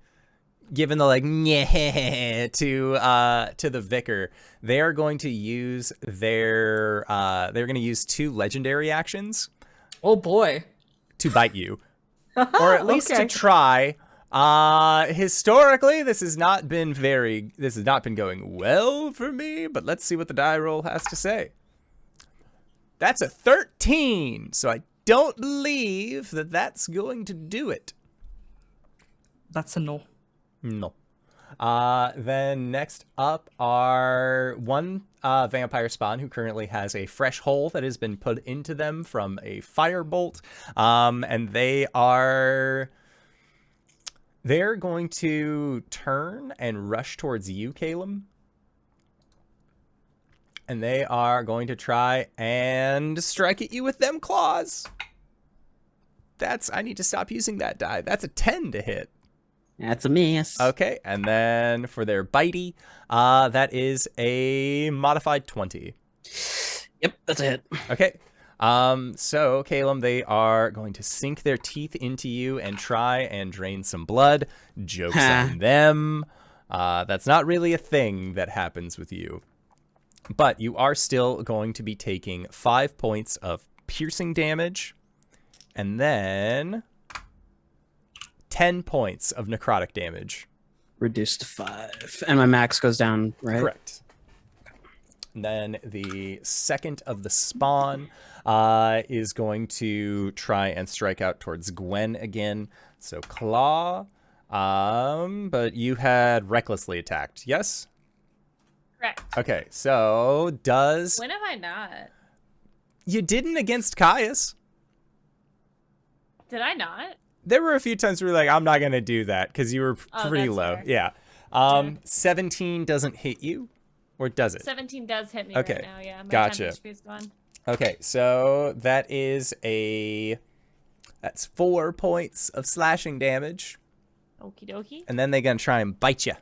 given the like to the Vicar, they are going to use they're going to use 2 legendary actions. Oh boy. To bite you. Or at least to try. Historically, this has not been going well for me, but let's see what the die roll has to say. That's a 13, so I don't believe that that's going to do it. That's a no. No. Then next up are one vampire spawn who currently has a fresh hole that has been put into them from a firebolt. And they're going to turn and rush towards you, Caelum. And they are going to try and strike at you with them claws. I need to stop using that die. That's a 10 to hit. That's a miss. Okay, and then for their bitey, that is a modified 20. Yep, that's a hit. Okay. So Caelum, they are going to sink their teeth into you and try and drain some blood. Joke's on them. That's not really a thing that happens with you. But you are still going to be taking 5 points of piercing damage, and then 10 points of necrotic damage. Reduced to 5. And my max goes down, right? Correct. And then the second of the spawn is going to try and strike out towards Gwen again. So claw. But you had recklessly attacked, yes? Correct. Okay, so does... When have I not? You didn't against Caius. Did I not? There were a few times where you were like, I'm not going to do that because you were pretty that's low. fair. Yeah. Fair. 17 doesn't hit you, or does it? 17 does hit me Okay, right now, yeah. My gotcha. time HP is gone. Okay, so that's 4 points of slashing damage, Okie dokie. and then they're going to try and bite you.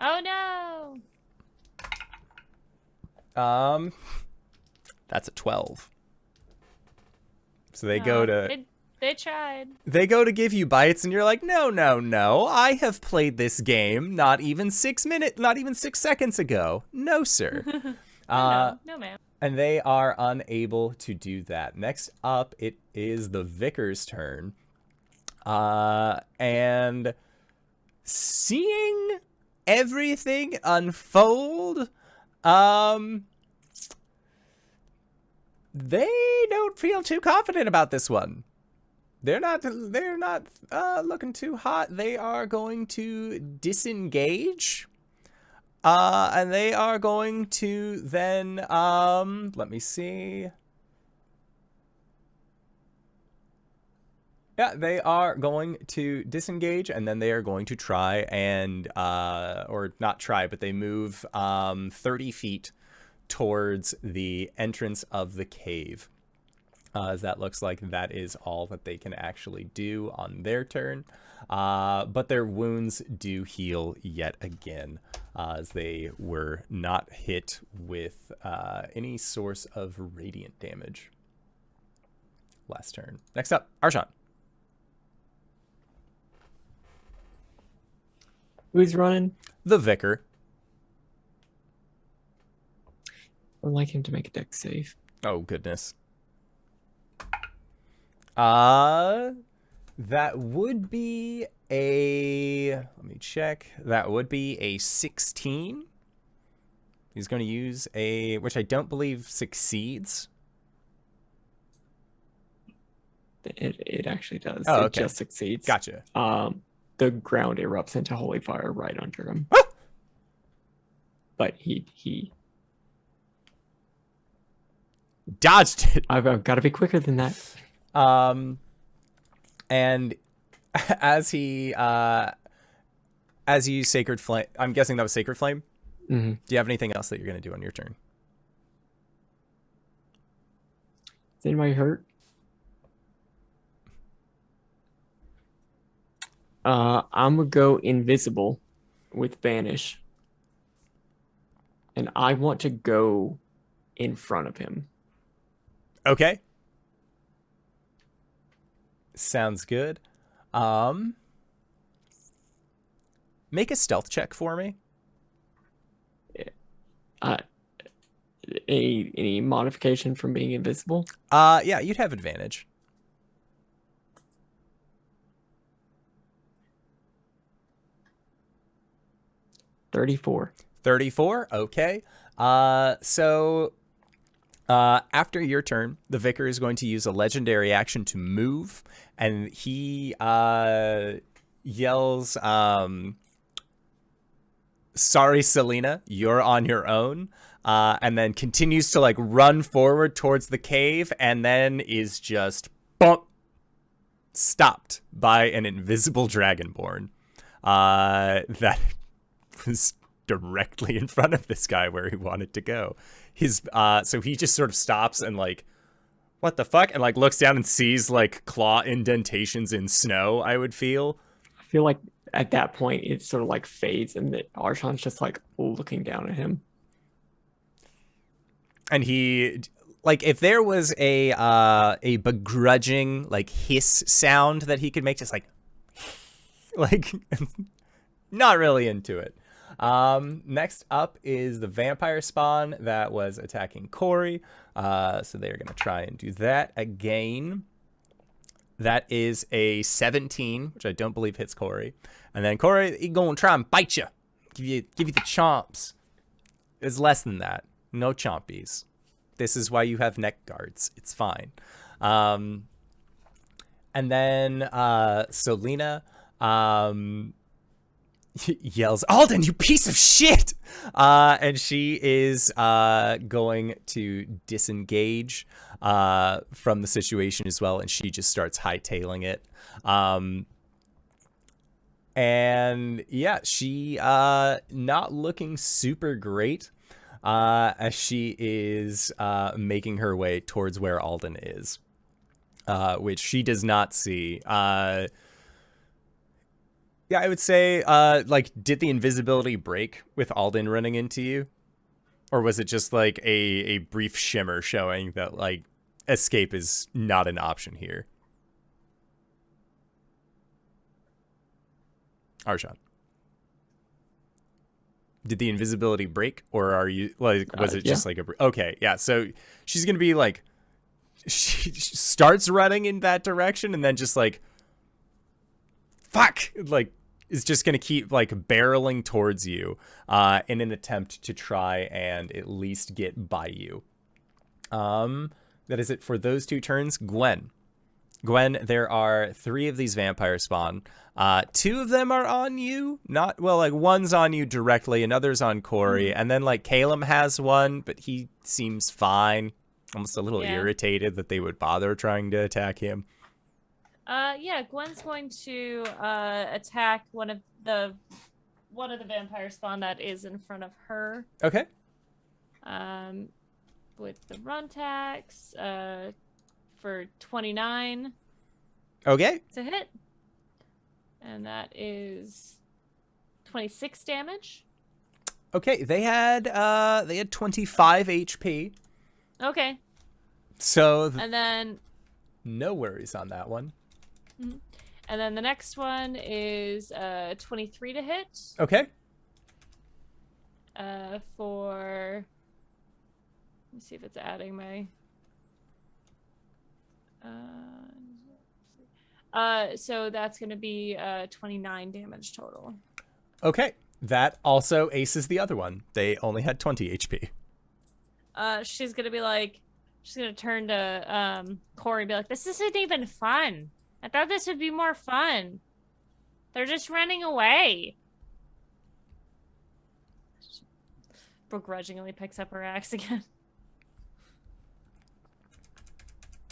Oh no! That's a 12. So they go to... They tried. They go to give you bites, and you're like, no. I have played this game not even 6 seconds ago. No, sir. No, ma'am. And they are unable to do that. Next up, it is the Vicar's turn. And seeing everything unfold, they don't feel too confident about this one. They're not looking too hot. They are going to disengage. And they are going to then, let me see. Yeah, they are going to disengage, and then they are going to try and, or not try, but they move 30 feet towards the entrance of the cave. As that looks like that is all that they can actually do on their turn. But their wounds do heal yet again, as they were not hit with any source of radiant damage last turn. Next up, Arshan. Who's running? The Vicar. I would like him to make a dex save. Oh, goodness. That would be let me check. That would be a 16. He's going to use which I don't believe succeeds. It actually does. Oh, It okay. just succeeds. Gotcha. The ground erupts into holy fire right under him. But he Dodged it. I've got to be quicker than that. And as he, as you use Sacred Flame, I'm guessing that was Sacred Flame. Mm-hmm. Do you have anything else that you're going to do on your turn? Is anybody hurt? I'm gonna go invisible with Vanish. And I want to go in front of him. Okay. Sounds good. Make a stealth check for me. Any modification from being invisible? Yeah, you'd have advantage. 34. 34. Okay. So after your turn, the Vicar is going to use a legendary action to move, and he yells, sorry, Selena, you're on your own. And then continues to like run forward towards the cave, and then is just bump stopped by an invisible dragonborn that was directly in front of this guy where he wanted to go. So he just sort of stops and like, what the fuck? And like looks down and sees like claw indentations in snow, I would feel. I feel like at that point it sort of like fades and that Arjhan's just like looking down at him. And he, like, if there was a begrudging like hiss sound that he could make, just like not really into it. Next up is the vampire spawn that was attacking Cori. So they're gonna try and do that again. That is a 17, which I don't believe hits Cori. And then Cori, he gonna try and bite you, give you the chomps. It's less than that. No chompies. This is why you have neck guards. It's fine. And then Selena yells, "Alden, you piece of shit!" And she is going to disengage from the situation as well, and she just starts hightailing it. And yeah, she not looking super great as she is making her way towards where Alden is, which she does not see. Yeah, I would say, like, did the invisibility break with Alden running into you? Or was it just, like, a brief shimmer showing that, like, escape is not an option here? Arjhan. Did the invisibility break? Or are you, like, was it just, like, okay, yeah, so she's gonna be, like, she starts running in that direction and then just, like, fuck! Like, is just going to keep like barreling towards you in an attempt to try and at least get by you. That is it for those two turns. Gwen, there are 3 of these vampire spawn. 2 of them are on you. Not, well, like one's on you directly, another's on Cori. And then like Caelum has one, but he seems fine. Almost a little irritated that they would bother trying to attack him. Yeah, Gwen's going to attack one of the vampire spawn that is in front of her. Okay. With the run tax, for 29. Okay. To hit. And that is 26 damage. Okay, they had 25 HP. Okay. So and then no worries on that one. And then the next one is 23 to hit. Okay. For, let me see if it's adding my so that's going to be 29 damage total. Okay. That also aces the other one. They only had 20 HP. She's going to be like, she's going to turn to Cori and be like, this isn't even fun. I thought this would be more fun. They're just running away. She begrudgingly picks up her axe again.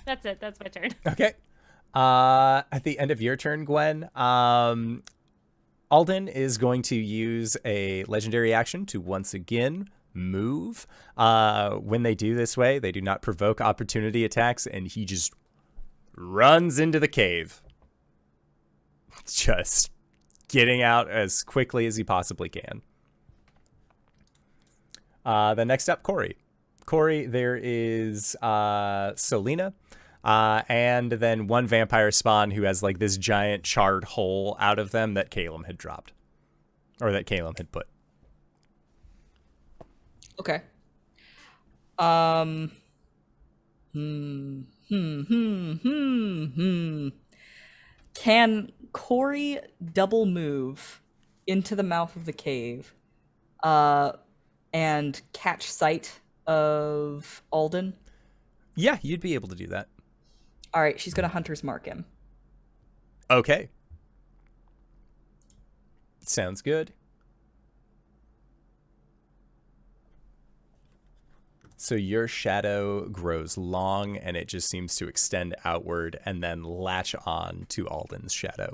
That's it. That's my turn. Okay. At the end of your turn, Gwen, Alden is going to use a legendary action to once again move. When they do this way, they do not provoke opportunity attacks, and he just runs into the cave. Just getting out as quickly as he possibly can. Then next up, Cori. Cori, there is Selena, and then one vampire spawn who has like this giant charred hole out of them that Caelum had dropped. Or that Caelum had put. Okay. Can Cori double move into the mouth of the cave and catch sight of Alden? Yeah, you'd be able to do that. All right, she's going to Hunter's Mark him. Okay. Sounds good. So your shadow grows long, and it just seems to extend outward and then latch on to Alden's shadow.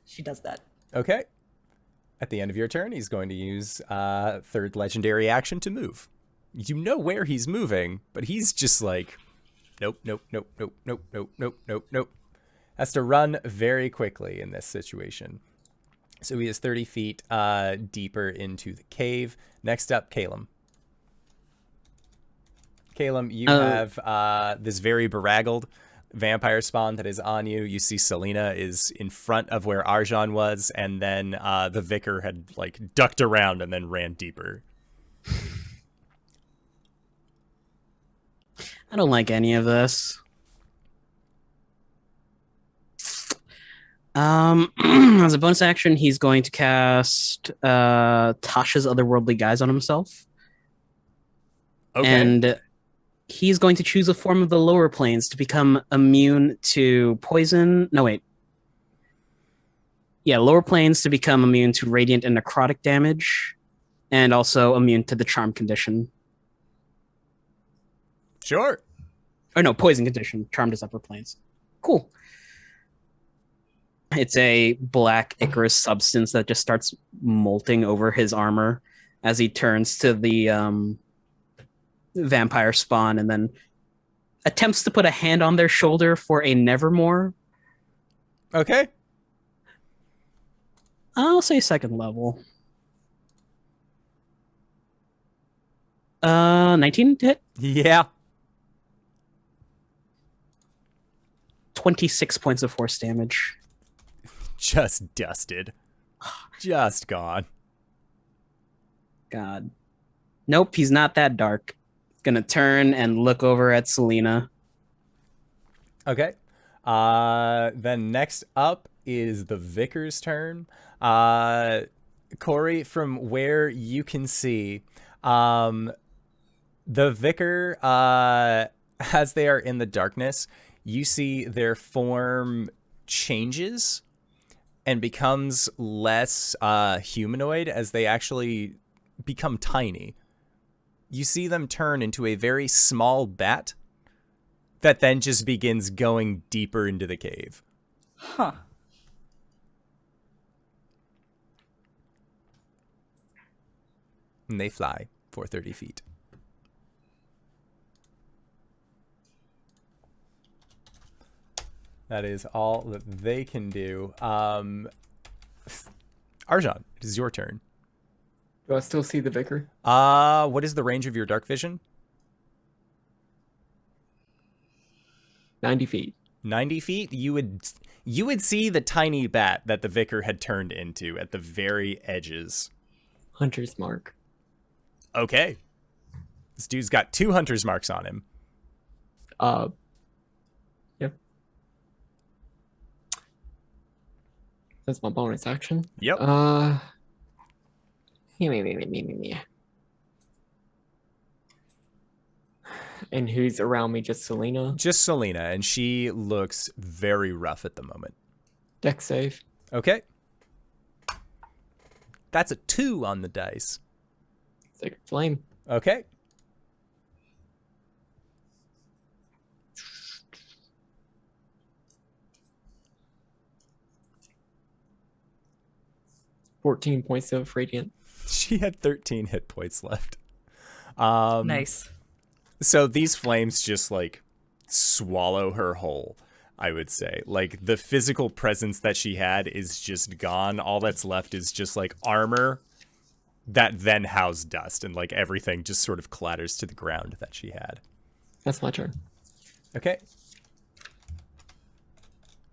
She does that. Okay. At the end of your turn, he's going to use third legendary action to move. You know where he's moving, but he's just like, nope, nope, nope, nope, nope, nope, nope, nope, nope. Has to run very quickly in this situation. So he is 30 feet deeper into the cave. Next up, Caelum. Caelum, you have this very beraggled vampire spawn that is on you. You see Selena is in front of where Arjhan was, and then the Vicar had like ducked around and then ran deeper. I don't like any of this. As a bonus action, he's going to cast Tasha's Otherworldly Guise on himself. Okay. And he's going to choose a form of the lower planes to become immune to poison. No, wait. Yeah, lower planes to become immune to radiant and necrotic damage, and also immune to the charm condition. Sure. Or no, poison condition. Charmed is upper planes. Cool. It's a black ichorous substance that just starts molting over his armor as he turns to the vampire spawn and then attempts to put a hand on their shoulder for a nevermore. Okay. I'll say second level. 19 to hit. Yeah. 26 points of force damage. Just dusted. Just gone. God. Nope, he's not that dark. Gonna turn and look over at Selena. Okay. Then next up is the Vicar's turn. Cori, from where you can see, the Vicar, as they are in the darkness, you see their form changes and becomes less humanoid as they actually become tiny. You see them turn into a very small bat that then just begins going deeper into the cave. Huh. And they fly for 30 feet. That is all that they can do. Arjhan, it is your turn. Do I still see the Vicar? What is the range of your dark vision? 90 feet. 90 feet? You would see the tiny bat that the Vicar had turned into at the very edges. Hunter's mark. Okay. This dude's got 2 hunter's marks on him. Yep. That's my bonus action. Yep. And who's around me? Just Selena? Just Selena, and she looks very rough at the moment. Dex save. Okay. That's a 2 on the dice. Sacred Flame. Okay. $14 points of radiant. She had 13 hit points left. Nice. So these flames just like swallow her whole, I would say. Like the physical presence that she had is just gone. All that's left is just like armor that then housed dust, and like everything just sort of clatters to the ground that she had. That's my turn. Okay.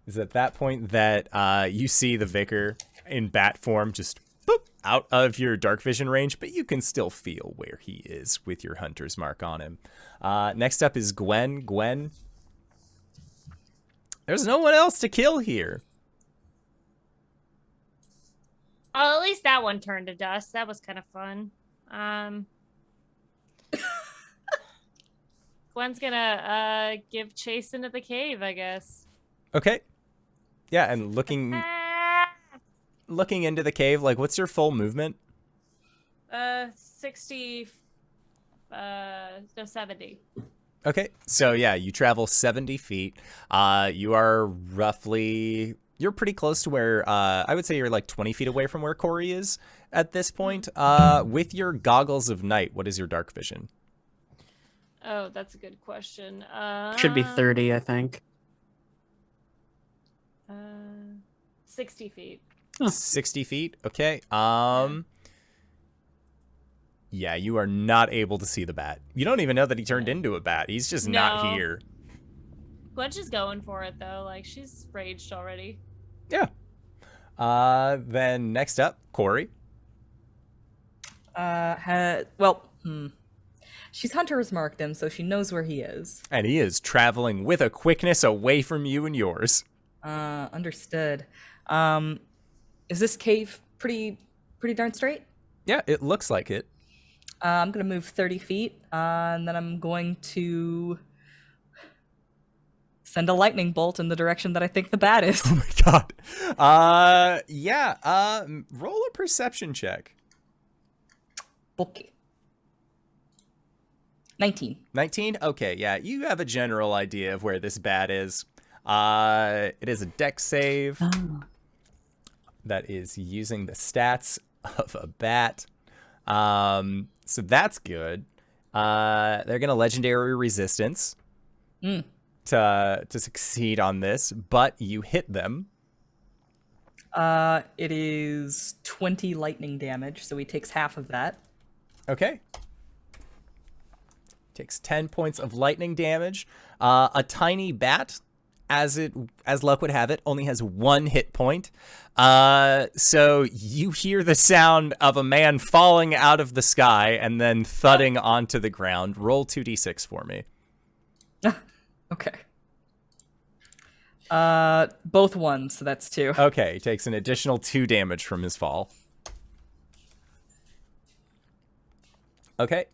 Is at that point that you see the Vicar in bat form just boop, out of your dark vision range, but you can still feel where he is with your hunter's mark on him. Next up is Gwen. Gwen, there's no one else to kill here. Oh, at least that one turned to dust. That was kind of fun. Gwen's gonna give chase into the cave, I guess. Okay. Yeah, and looking into the cave, like, what's your full movement? 60. No, 70. Okay, so yeah, you travel 70 feet. You are roughly, you're pretty close to where, I would say you're like 20 feet away from where Cori is at this point. With your goggles of night, what is your dark vision? Oh, that's a good question. Should be 30, I think. 60 feet. Huh. 60 feet, okay. Yeah, you are not able to see the bat. You don't even know that he turned into a bat. He's just not No. here. Gwen's just going for it though. Like she's raged already. Yeah. Then next up, Cori. She's Hunter's marked him, so she knows where he is. And he is traveling with a quickness away from you and yours. Understood. Is this cave pretty darn straight? Yeah, it looks like it. I'm gonna move 30 feet, and then I'm going to send a lightning bolt in the direction that I think the bat is. Oh my god. Roll a perception check. Okay. 19. 19? Okay, yeah, you have a general idea of where this bat is. It is a dex save that is using the stats of a bat. So that's good. They're gonna legendary resistance to succeed on this, but you hit them. It is 20 lightning damage, so he takes half of that. Okay. Takes 10 points of lightning damage. A tiny bat, as luck would have it, only has 1 hit point. So you hear the sound of a man falling out of the sky and then thudding onto the ground. Roll 2d6 for me. Okay. Both ones, so that's 2. Okay, takes an additional 2 damage from his fall. Okay,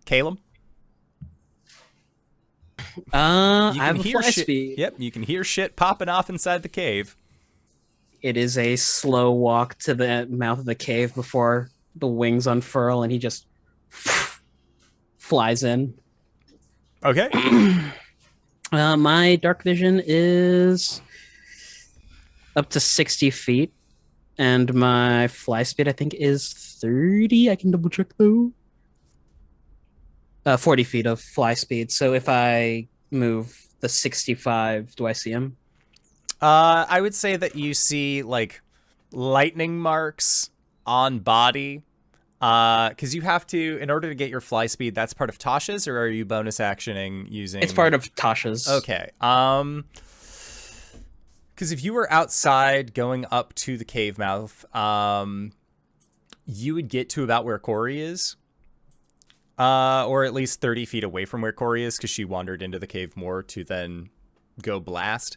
Caelum. I You have can a hear fly shit. speed. Yep, you can hear shit popping off inside the cave. It is a slow walk to the mouth of the cave before the wings unfurl and he just flies in. Okay. My dark vision is up to 60 feet, and my fly speed, I think, is 30. I can double check though. 40 feet of fly speed. So if I move the 65, do I see him? I would say that you see like lightning marks on body. Because you have to, in order to get your fly speed, that's part of Tasha's, or are you bonus actioning using? It's part of Tasha's. Okay. Because if you were outside going up to the cave mouth, you would get to about where Cori is. Or at least 30 feet away from where Cori is, because she wandered into the cave more to then go blast.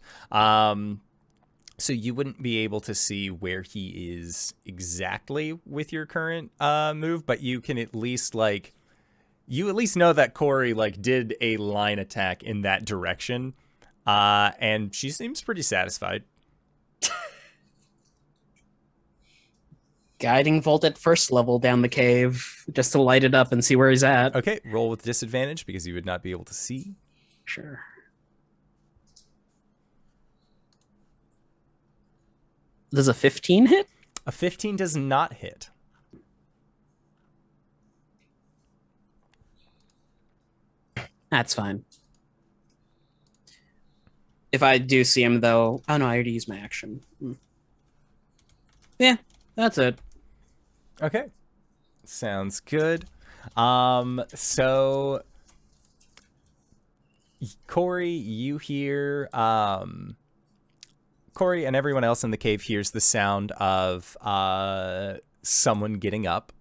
So you wouldn't be able to see where he is exactly with your current move, but you can at least know that Cori did a line attack in that direction, and she seems pretty satisfied. Guiding Volt at first level down the cave just to light it up and see where he's at. Okay, roll with disadvantage because you would not be able to see. Sure. Does a 15 hit? A 15 does not hit. That's fine. If I do see him, though... Oh, no, I already used my action. Yeah, that's it. Okay. Sounds good. So... Cori, you hear... Cori and everyone else in the cave hears the sound of someone getting up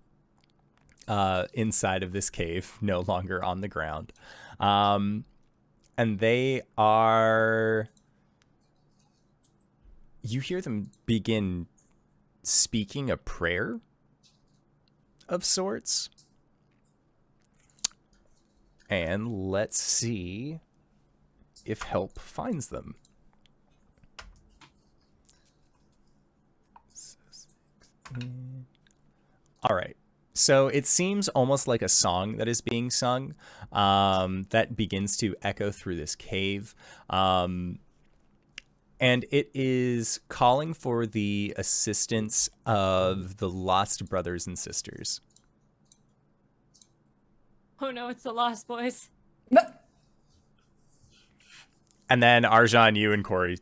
inside of this cave, no longer on the ground. And they are... You hear them begin speaking a prayer of sorts. And let's see if help finds them. All right. So it seems almost like a song that is being sung that begins to echo through this cave. And it is calling for the assistance of the lost brothers and sisters. Oh no, it's the Lost Boys. No. And then Arjhan, you and Cori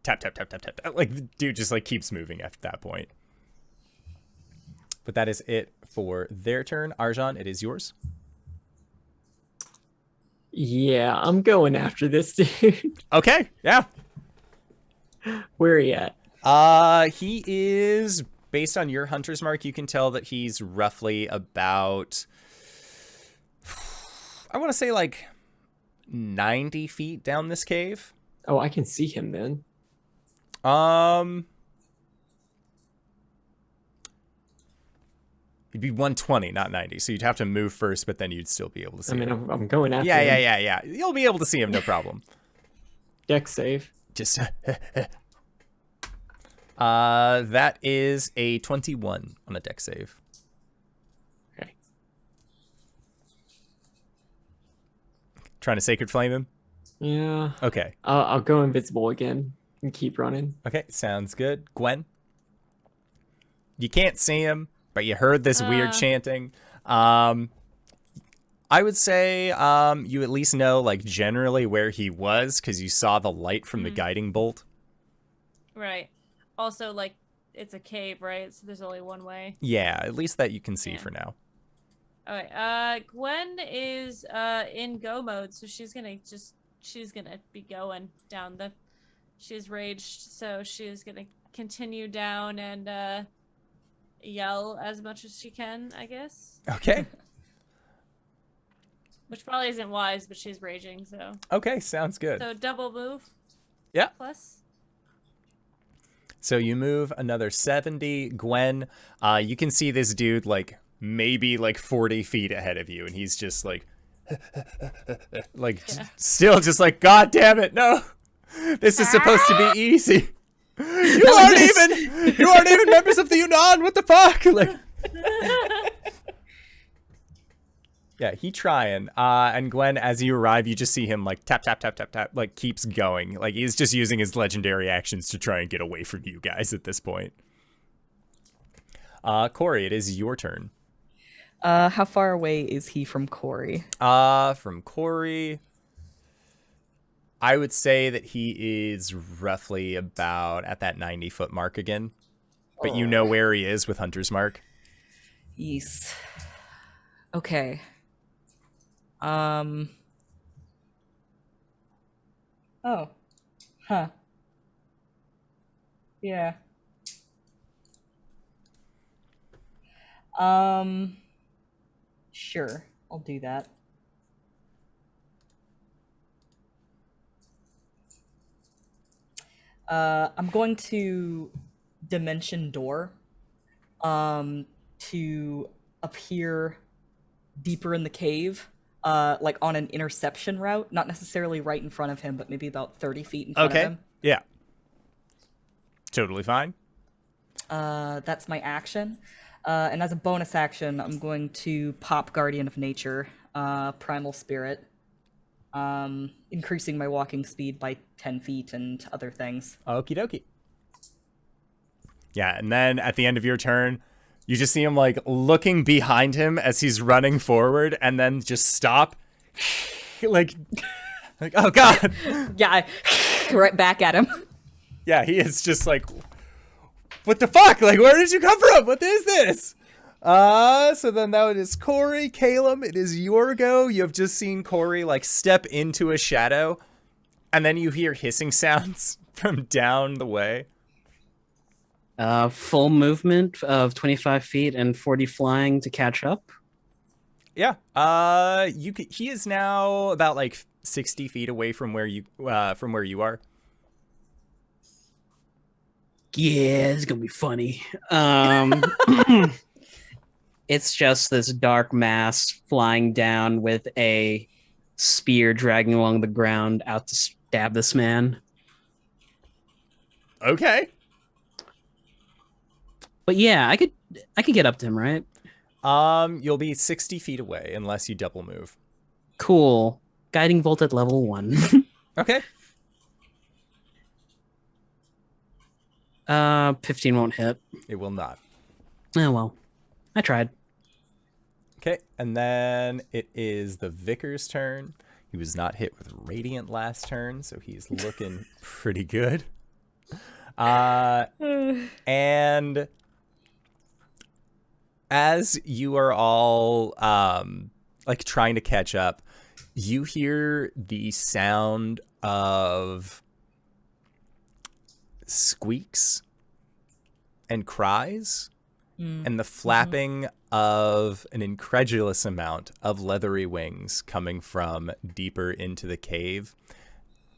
tap, tap, tap, tap, tap, tap. Like, the dude just like keeps moving at that point. But that is it for their turn. Arjhan, it is yours. Yeah, I'm going after this dude. Okay, yeah. Where are you at? He is, based on your hunter's mark, you can tell that he's roughly about, I want to say like 90 feet down this cave. Oh, I can see him then. He'd be 120, not 90. So you'd have to move first, but then you'd still be able to see I mean, him. I'm going after him. Yeah. You'll be able to see him, no problem. Dex save. Just that is a 21 on a dex save. Okay. Trying to sacred flame him? Yeah. Okay. I'll go invisible again and keep running. Okay, sounds good. Gwen? You can't see him, but you heard this weird chanting. I would say you at least know like generally where he was because you saw the light from the guiding bolt. Right. Also, like, it's a cave, right? So there's only one way. Yeah, at least that you can see for now. Okay. Gwen is in go mode, so she's gonna be going down the. She's raged, so she's gonna continue down and yell as much as she can, I guess. Okay. Which probably isn't wise, but she's raging, so. Okay, sounds good. So double move. Yeah. Plus. So you move another 70. Gwen, you can see this dude like maybe like 40 feet ahead of you, and he's just like, still just like, God damn it, no! This is supposed to be easy. You aren't even members of the Yunnan. What the fuck? Like, yeah, he trying. And Gwen, as you arrive, you just see him like tap, tap, tap, tap, tap, like keeps going. Like he's just using his legendary actions to try and get away from you guys at this point. Cori, it is your turn. How far away is he from Cori? From Cori, I would say that he is roughly about at that 90-foot mark again. But you know where he is with Hunter's Mark. Yes. Okay. Oh. Huh. Yeah. Sure. I'll do that. I'm going to Dimension Door to appear deeper in the cave, like on an interception route, not necessarily right in front of him, but maybe about 30 feet in front of him. Yeah. Totally fine. That's my action. And as a bonus action, I'm going to pop Guardian of Nature, Primal Spirit, increasing my walking speed by 10 feet and other things. Okie dokie. Yeah, and then at the end of your turn, you just see him like looking behind him as he's running forward and then just stop. like, oh God. Yeah, right back at him. Yeah, he is just like, what the fuck? Like, where did you come from? What is this? So then that is Cori. Caelum, it is your go. You have just seen Cori like step into a shadow, and then you hear hissing sounds from down the way. Full movement of 25 feet and 40 flying to catch up. Yeah. He is now about like 60 feet away from where you are. Yeah, it's gonna be funny. It's just this dark mass flying down with a spear dragging along the ground out to stab this man. Okay. But yeah, I could get up to him, right? You'll be 60 feet away unless you double move. Cool. Guiding Bolt at level 1. Okay. 15 won't hit. It will not. Oh, well. I tried. Okay, and then it is the Vicar's turn. He was not hit with Radiant last turn, so he's looking pretty good. And as you are all like trying to catch up, you hear the sound of squeaks and cries and the flapping of an incredulous amount of leathery wings coming from deeper into the cave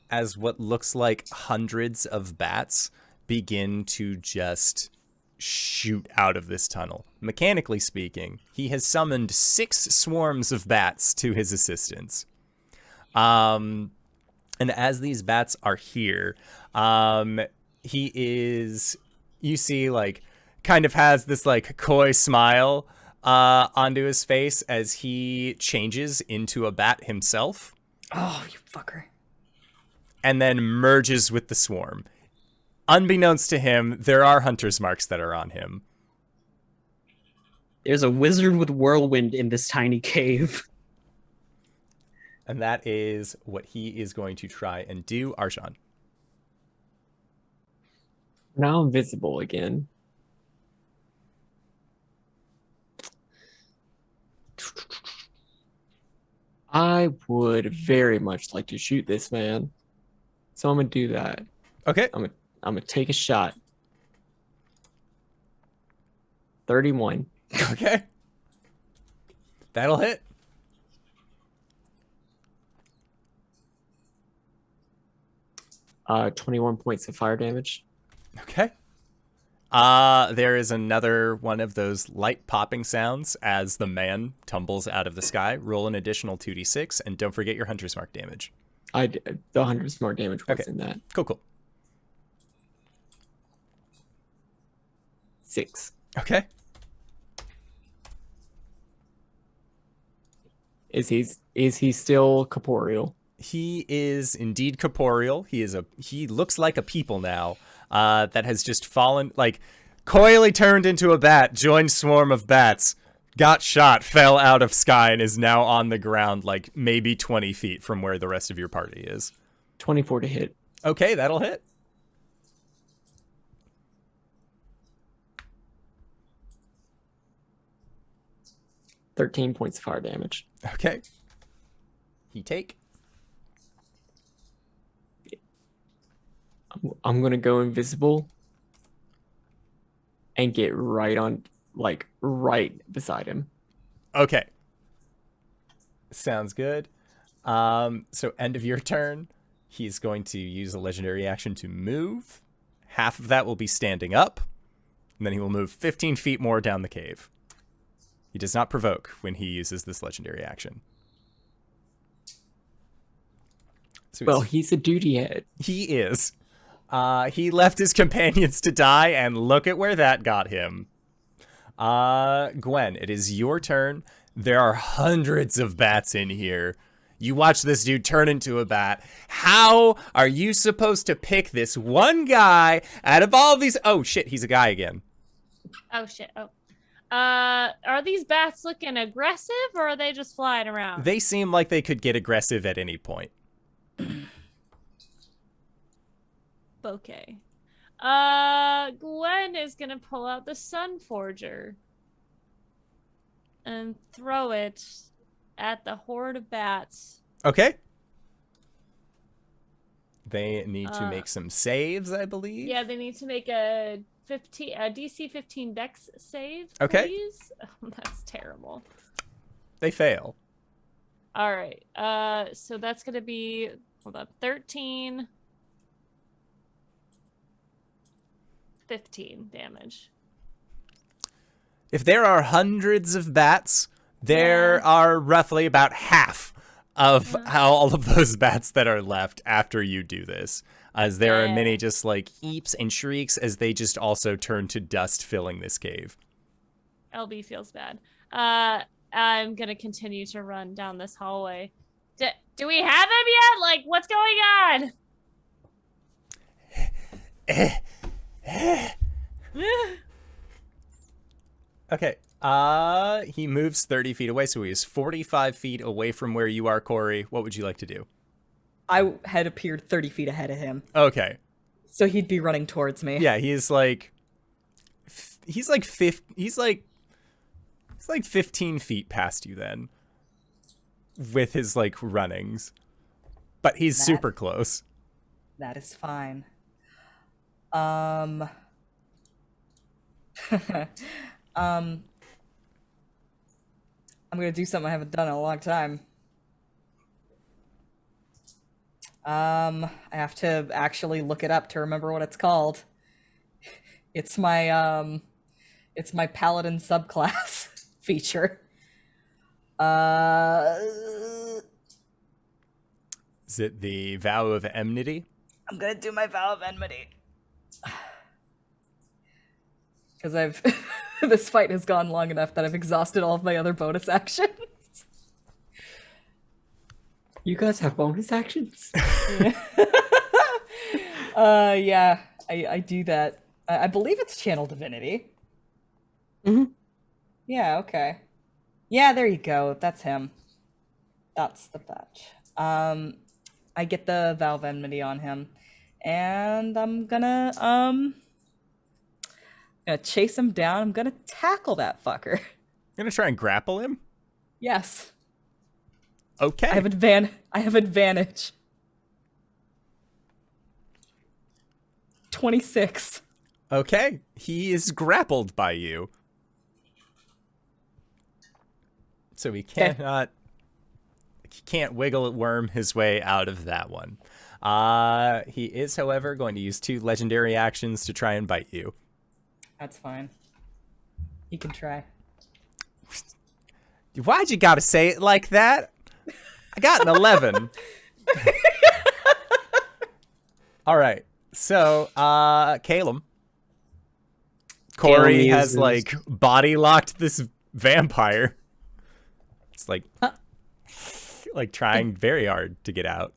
as what looks like hundreds of bats begin to just shoot out of this tunnel. Mechanically speaking, he has summoned 6 swarms of bats to his assistance. And as these bats are here, he is, you see, like, kind of has this, like, coy smile onto his face as he changes into a bat himself. Oh, you fucker. And then merges with the swarm. Unbeknownst to him, there are hunter's marks that are on him. There's a wizard with whirlwind in this tiny cave. And that is what he is going to try and do. Arjhan. Now I'm visible again. I would very much like to shoot this man. So I'm going to do that. Okay. I'm gonna take a shot. 31. Okay. That'll hit. Uh, 21 points of fire damage. Okay. There is another one of those light popping sounds as the man tumbles out of the sky. Roll an additional 2d6, and don't forget your hunter's mark damage. The 100 smart damage was Okay. in that. Cool. 6. Okay. Is he still corporeal? He is indeed corporeal. He looks like a people now, that has just fallen, like, coyly turned into a bat, joined swarm of bats, got shot, fell out of sky, and is now on the ground, like, maybe 20 feet from where the rest of your party is. 24 to hit. Okay, that'll hit. $13 points of fire damage. Okay. He take. I'm gonna go invisible and get right beside him. Okay. Sounds good. So end of your turn, he's going to use a legendary action to move. Half of that will be standing up, and then he will move 15 feet more down the cave. He does not provoke when he uses this legendary action. So Well, he's a duty head. he is. He left his companions to die, and look at where that got him. Gwen, it is your turn. There are hundreds of bats in here. You watch this dude turn into a bat. How are you supposed to pick this one guy out of all these? Oh, shit, he's a guy again. Oh shit. Oh. Are these bats looking aggressive or are they just flying around? They seem like they could get aggressive at any point. Okay. Gwen is gonna pull out the Sun Forger and throw it at the horde of bats. Okay. They need to make some saves, I believe. Yeah, they need to make a DC 15 Dex save. Okay. Please. Oh, that's terrible. They fail. All right. So that's gonna be 13, 15 damage. If there are hundreds of bats, there are roughly about half of all of those bats that are left after you do this. As there are many just like heaps and shrieks as they just also turn to dust filling this cave. LB feels bad. I'm gonna continue to run down this hallway. Do we have him yet? Like, what's going on? Okay. He moves 30 feet away, so he is 45 feet away from where you are, Cori. What would you like to do? I had appeared 30 feet ahead of him, Okay. so he'd be running towards me. Yeah, he's like 15 feet past you then, with his like runnings, but he's super close. That is fine. I'm gonna do something I haven't done in a long time. I have to actually look it up to remember what it's called. It's my paladin subclass feature. Is it the Vow of Enmity? I'm gonna do my Vow of Enmity. Because I've this fight has gone long enough that I've exhausted all of my other bonus actions. You guys have bonus actions? Yeah, I do that. I believe it's Channel Divinity. Mhm. Yeah, okay. Yeah, there you go. That's him. That's the patch. I get the Vow of Enmity on him. And I'm gonna chase him down. I'm gonna tackle that fucker. You're gonna try and grapple him? Yes. Okay. I have advantage. 26. Okay. He is grappled by you. So he can't wiggle worm his way out of that one. He is, however, going to use 2 legendary actions to try and bite you. That's fine. He can try. Why'd you gotta say it like that? I got an 11. All right. So, Caelum. Cori Caelum has uses- like body locked this vampire. It's like trying very hard to get out.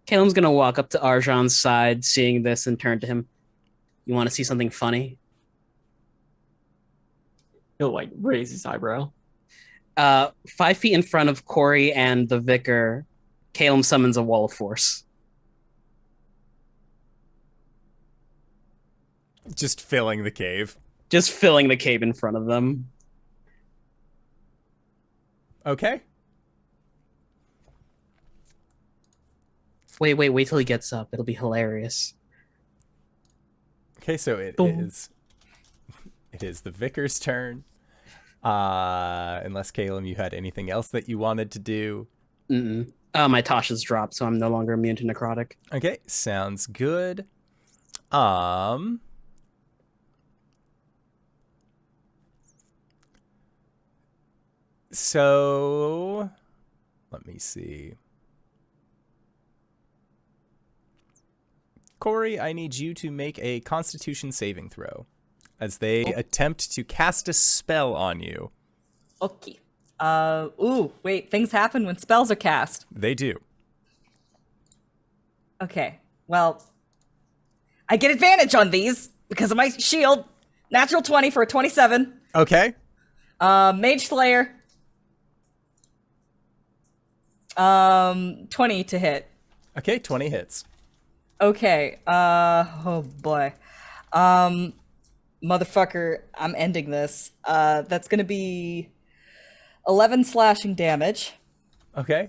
Caelum's gonna walk up to Arjhan's side, seeing this, and turn to him. You want to see something funny? He'll like raise his eyebrow. 5 feet in front of Cori and the Vicar, Caelum summons a wall of force. Just filling the cave. Just filling the cave in front of them. Okay. Wait till he gets up. It'll be hilarious. Okay, so it Boom. is the Vicar's turn. Unless Caelum, you had anything else that you wanted to do. Mm-mm. My Tasha's dropped, so I'm no longer immune to necrotic. Okay, sounds good. So let me see. Cori, I need you to make a Constitution saving throw as they attempt to cast a spell on you. Okay. Ooh, wait, things happen when spells are cast. They do. Okay, well, I get advantage on these because of my shield. Natural 20 for a 27. Okay. Mage Slayer. 20 to hit. Okay, 20 hits. Okay, oh boy. Motherfucker, I'm ending this. That's gonna be 11 slashing damage. Okay.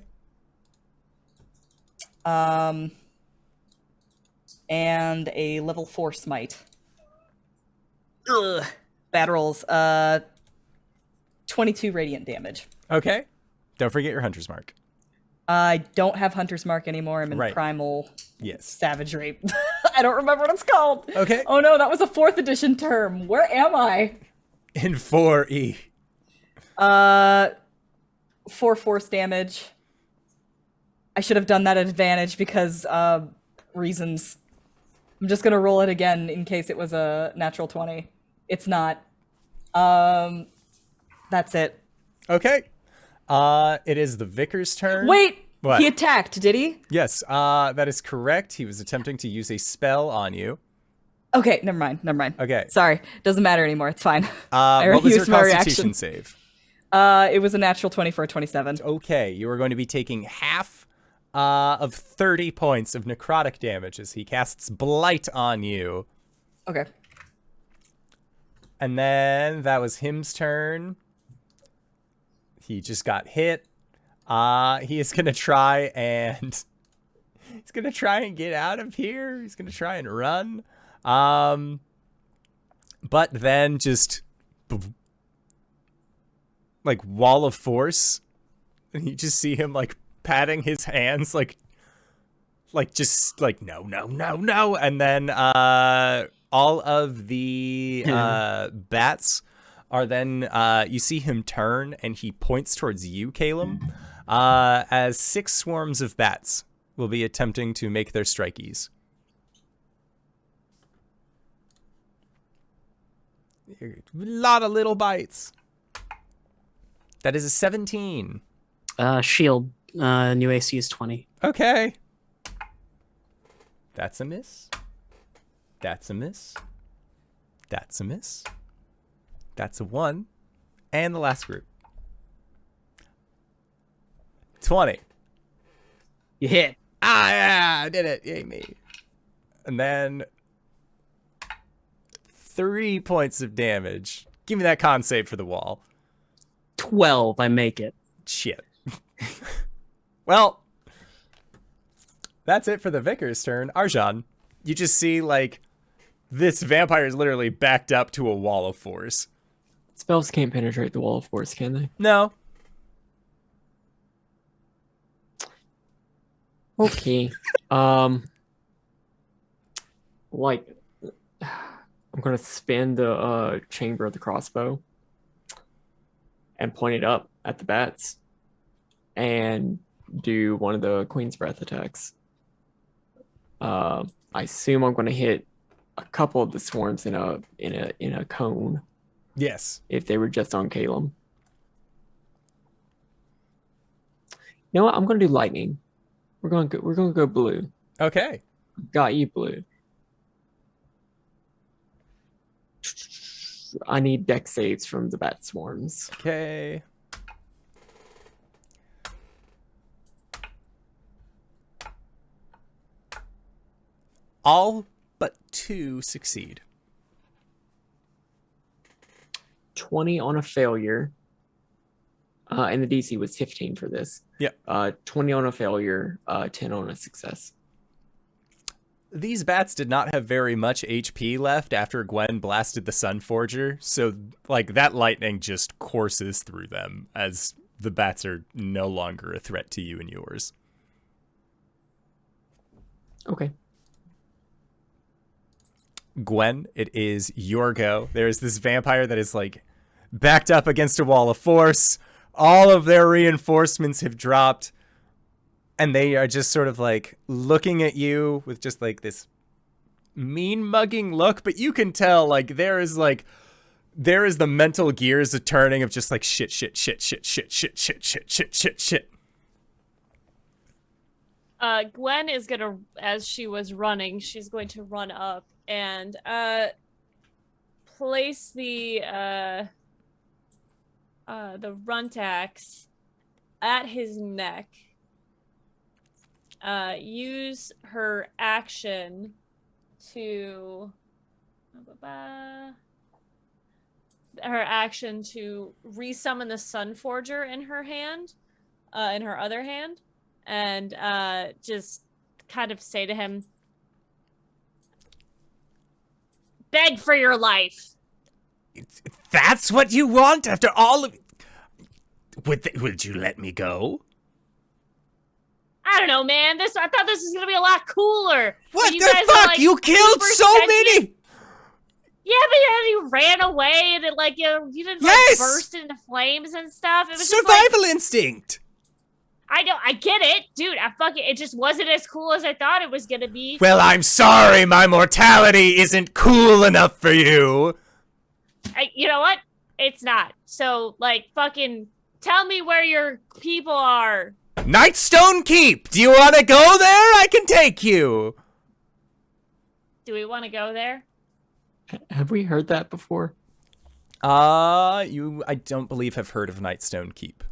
And a level 4 smite. Ugh. Bad rolls. 22 radiant damage. Okay. Don't forget your hunter's mark. I don't have Hunter's Mark anymore. I'm in Right. Primal Yes. Savagery. I don't remember what it's called. Okay. Oh no, that was a 4th edition term. Where am I? In 4E. 4 force damage. I should have done that at advantage because reasons. I'm just gonna roll it again in case it was a natural 20. It's not. That's it. Okay. It is the Vicar's turn. Wait! What? He attacked, did he? Yes, that is correct. He was attempting to use a spell on you. Okay, never mind. Okay. Sorry, doesn't matter anymore. It's fine. I What was your used my Constitution reaction. save? It was a natural 20 for a 27. Okay, you are going to be taking half of 30 points of necrotic damage as he casts Blight on you. Okay. And then that was him's turn. He just got hit. He is going to try and... He's going to try and get out of here. He's going to try and run. But then just... like, wall of force. And you just see him, like, patting his hands, like just, like, no. And then all of the bats are then... you see him turn, and he points towards you, Caelum, as 6 swarms of bats will be attempting to make their strikeys. A lot of little bites. That is a 17. Shield. New AC is 20. Okay. That's a miss. That's a miss. That's a miss. That's a 1. And the last group. 20. You hit. Yeah, I did it. Yay, me. And then 3 points of damage. Give me that con save for the wall. 12. I make it. Shit. Well, that's it for the Vicar's turn. Arjhan, you just see, like, this vampire is literally backed up to a wall of force. Spells can't penetrate the wall of force, can they? No. Okay. Like, I'm gonna spin the chamber of the crossbow and point it up at the bats and do one of the Queen's Breath attacks. I assume I'm gonna hit a couple of the swarms in a cone Yes. if they were just on Caelum. You know what? I'm gonna do lightning. We're gonna go blue. Okay. Got you, blue. I need deck saves from the bat swarms. Okay. All but 2 succeed. 20 on a failure. And the DC was 15 for this. Yeah. 20 on a failure, 10 on a success. These bats did not have very much HP left after Gwen blasted the Sun Forger, so, like, that lightning just courses through them as the bats are no longer a threat to you and yours. Okay. Gwen, it is your go. There's this vampire that is, like, backed up against a wall of force. All of their reinforcements have dropped. And they are just sort of, like, looking at you with just, like, this mean mugging look. But you can tell, like, there is the mental gears of turning of just, like, shit. Gwen is gonna, as she was running, she's going to run up and place the runt axe at his neck. Use her action to resummon the Sun Forger in her hand, in her other hand, and just kind of say to him, "Beg for your life." That's what you want after all of... Would you let me go? I don't know, man. I thought this was gonna be a lot cooler. What you the guys are, fuck? like, You killed super so sentient. many! Yeah, but then you ran away and it, like, you didn't, like, Yes! burst into flames and stuff. It was just, like, Survival instinct! I know, I get it, dude. It just wasn't as cool as I thought it was gonna be. Well, I'm sorry my mortality isn't cool enough for you. You know what? It's not. So, like, fucking tell me where your people are. Nightstone Keep! Do you want to go there? I can take you! Do we want to go there? Have we heard that before? I don't believe have heard of Nightstone Keep.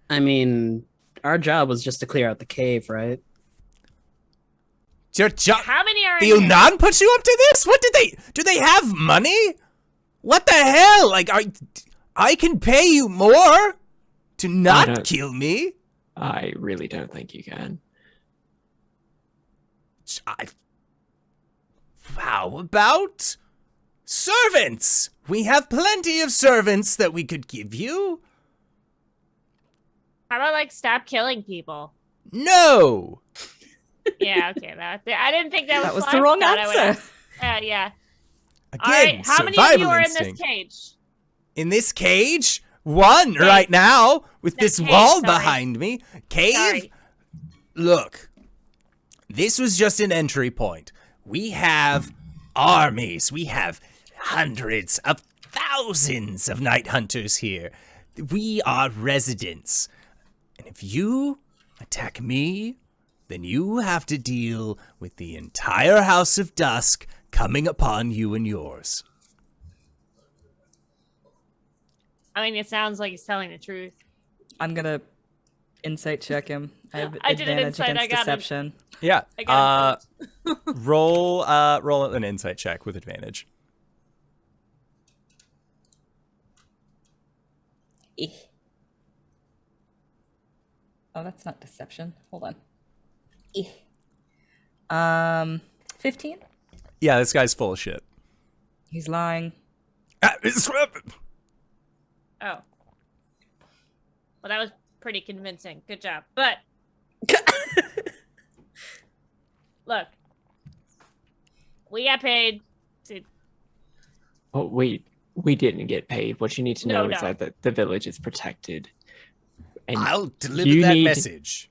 I mean, our job was just to clear out the cave, right? Your job. How many are The in here? Unan put you up to this? What did they? Do they have money? What the hell? Like, I can pay you more to not kill me. I really don't think you can. How about servants? We have plenty of servants that we could give you. How about, like, stop killing people? No. Yeah, okay. I didn't think that was the wrong answer. Yeah. Again, All right, how many of you are in this cage? In this cage? One right now, with this cave, wall sorry. behind me. Cave? Sorry. Look, this was just an entry point. We have armies. We have hundreds of thousands of night hunters here. We are residents. And if you attack me, then you have to deal with the entire House of Dusk coming upon you and yours. I mean, it sounds like he's telling the truth. I'm gonna insight check him. I have I did an advantage insight, I against got it. deception. Yeah. I got Roll an insight check with advantage. Oh, that's not deception. Hold on. 15? Yeah, this guy's full of shit. He's lying. Oh. Well, that was pretty convincing. Good job. But look, we got paid to. Oh, we didn't get paid. What you need to know No. is that the village is protected. And I'll deliver you that need- message.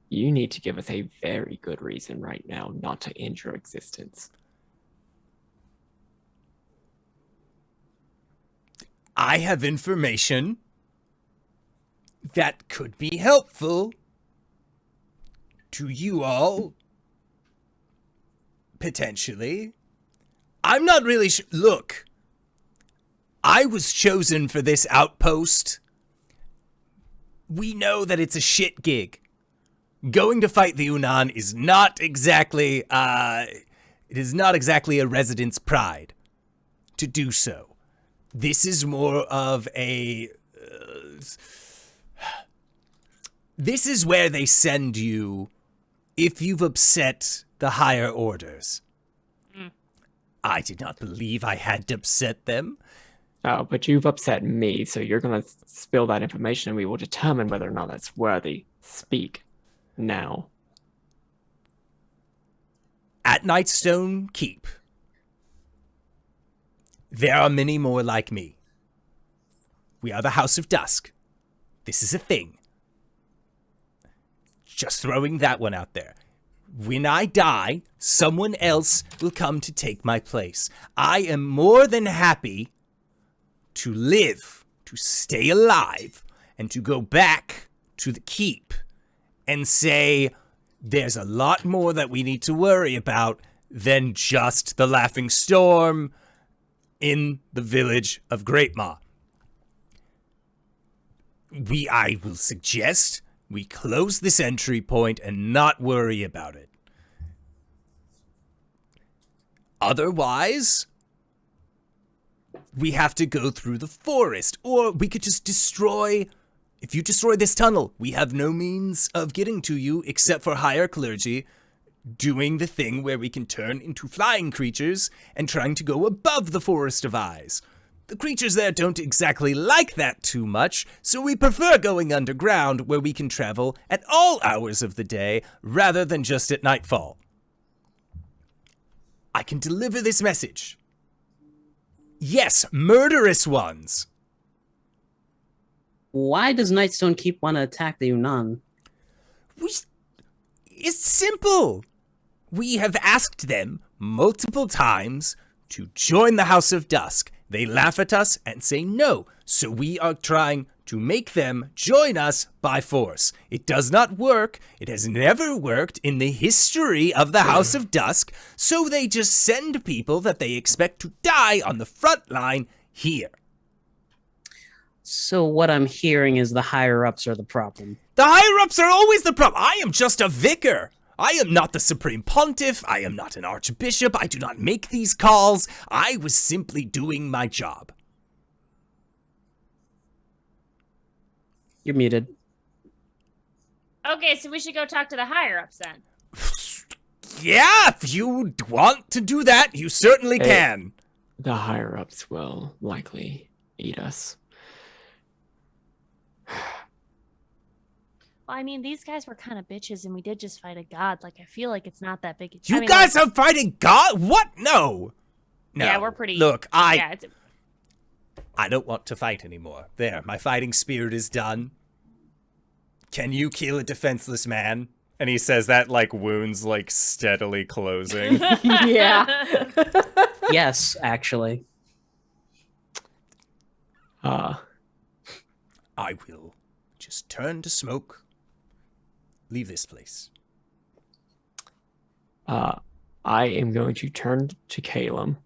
You need to give us a very good reason right now not to end your existence. I have information that could be helpful to you all. Potentially. I'm not really sure. Look, I was chosen for this outpost. We know that it's a shit gig. Going to fight the Unan is not exactly, it is not exactly a resident's pride to do so. This is more of a, this is where they send you if you've upset the higher orders. I did not believe I had to upset them. Oh, but you've upset me, so you're going to spill that information and we will determine whether or not that's worthy. Speak now. At Nightstone Keep, there are many more like me. We are the House of Dusk. This is a thing. Just throwing that one out there. When I die, someone else will come to take my place. I am more than happy to live, to stay alive, and to go back to the keep and say, there's a lot more that we need to worry about than just the Laughing Storm in the village of Greatmaw. I will suggest we close this entry point and not worry about it. Otherwise, we have to go through the forest, or we could just destroy. If you destroy this tunnel, we have no means of getting to you except for higher clergy doing the thing where we can turn into flying creatures and trying to go above the Forest of Eyes. The creatures there don't exactly like that too much, so we prefer going underground where we can travel at all hours of the day rather than just at nightfall. I can deliver this message. Yes, murderous ones. Why does Nightstone Keep want to attack the Unan? It's simple. We have asked them multiple times to join the House of Dusk. They laugh at us and say no, so we are trying to make them join us by force. It does not work. It has never worked in the history of the House of Dusk, so they just send people that they expect to die on the front line here. So what I'm hearing is the higher-ups are the problem. The higher-ups are always the problem. I am just a vicar. I am not the supreme pontiff. I am not an archbishop. I do not make these calls. I was simply doing my job. You're muted. Okay, so we should go talk to the higher-ups then. Yeah, if you want to do that, you certainly can. The higher-ups will likely eat us. Well, I mean, these guys were kind of bitches, and we did just fight a god. Like, I feel like it's not that big a You guys are fighting God? What? No. No. Yeah, we're pretty... Look, Yeah, I don't want to fight anymore. There, my fighting spirit is done. Can you kill a defenseless man? And he says that like wounds like steadily closing. Yeah. Yes, actually. I will just turn to smoke. Leave this place. I am going to turn to Caelum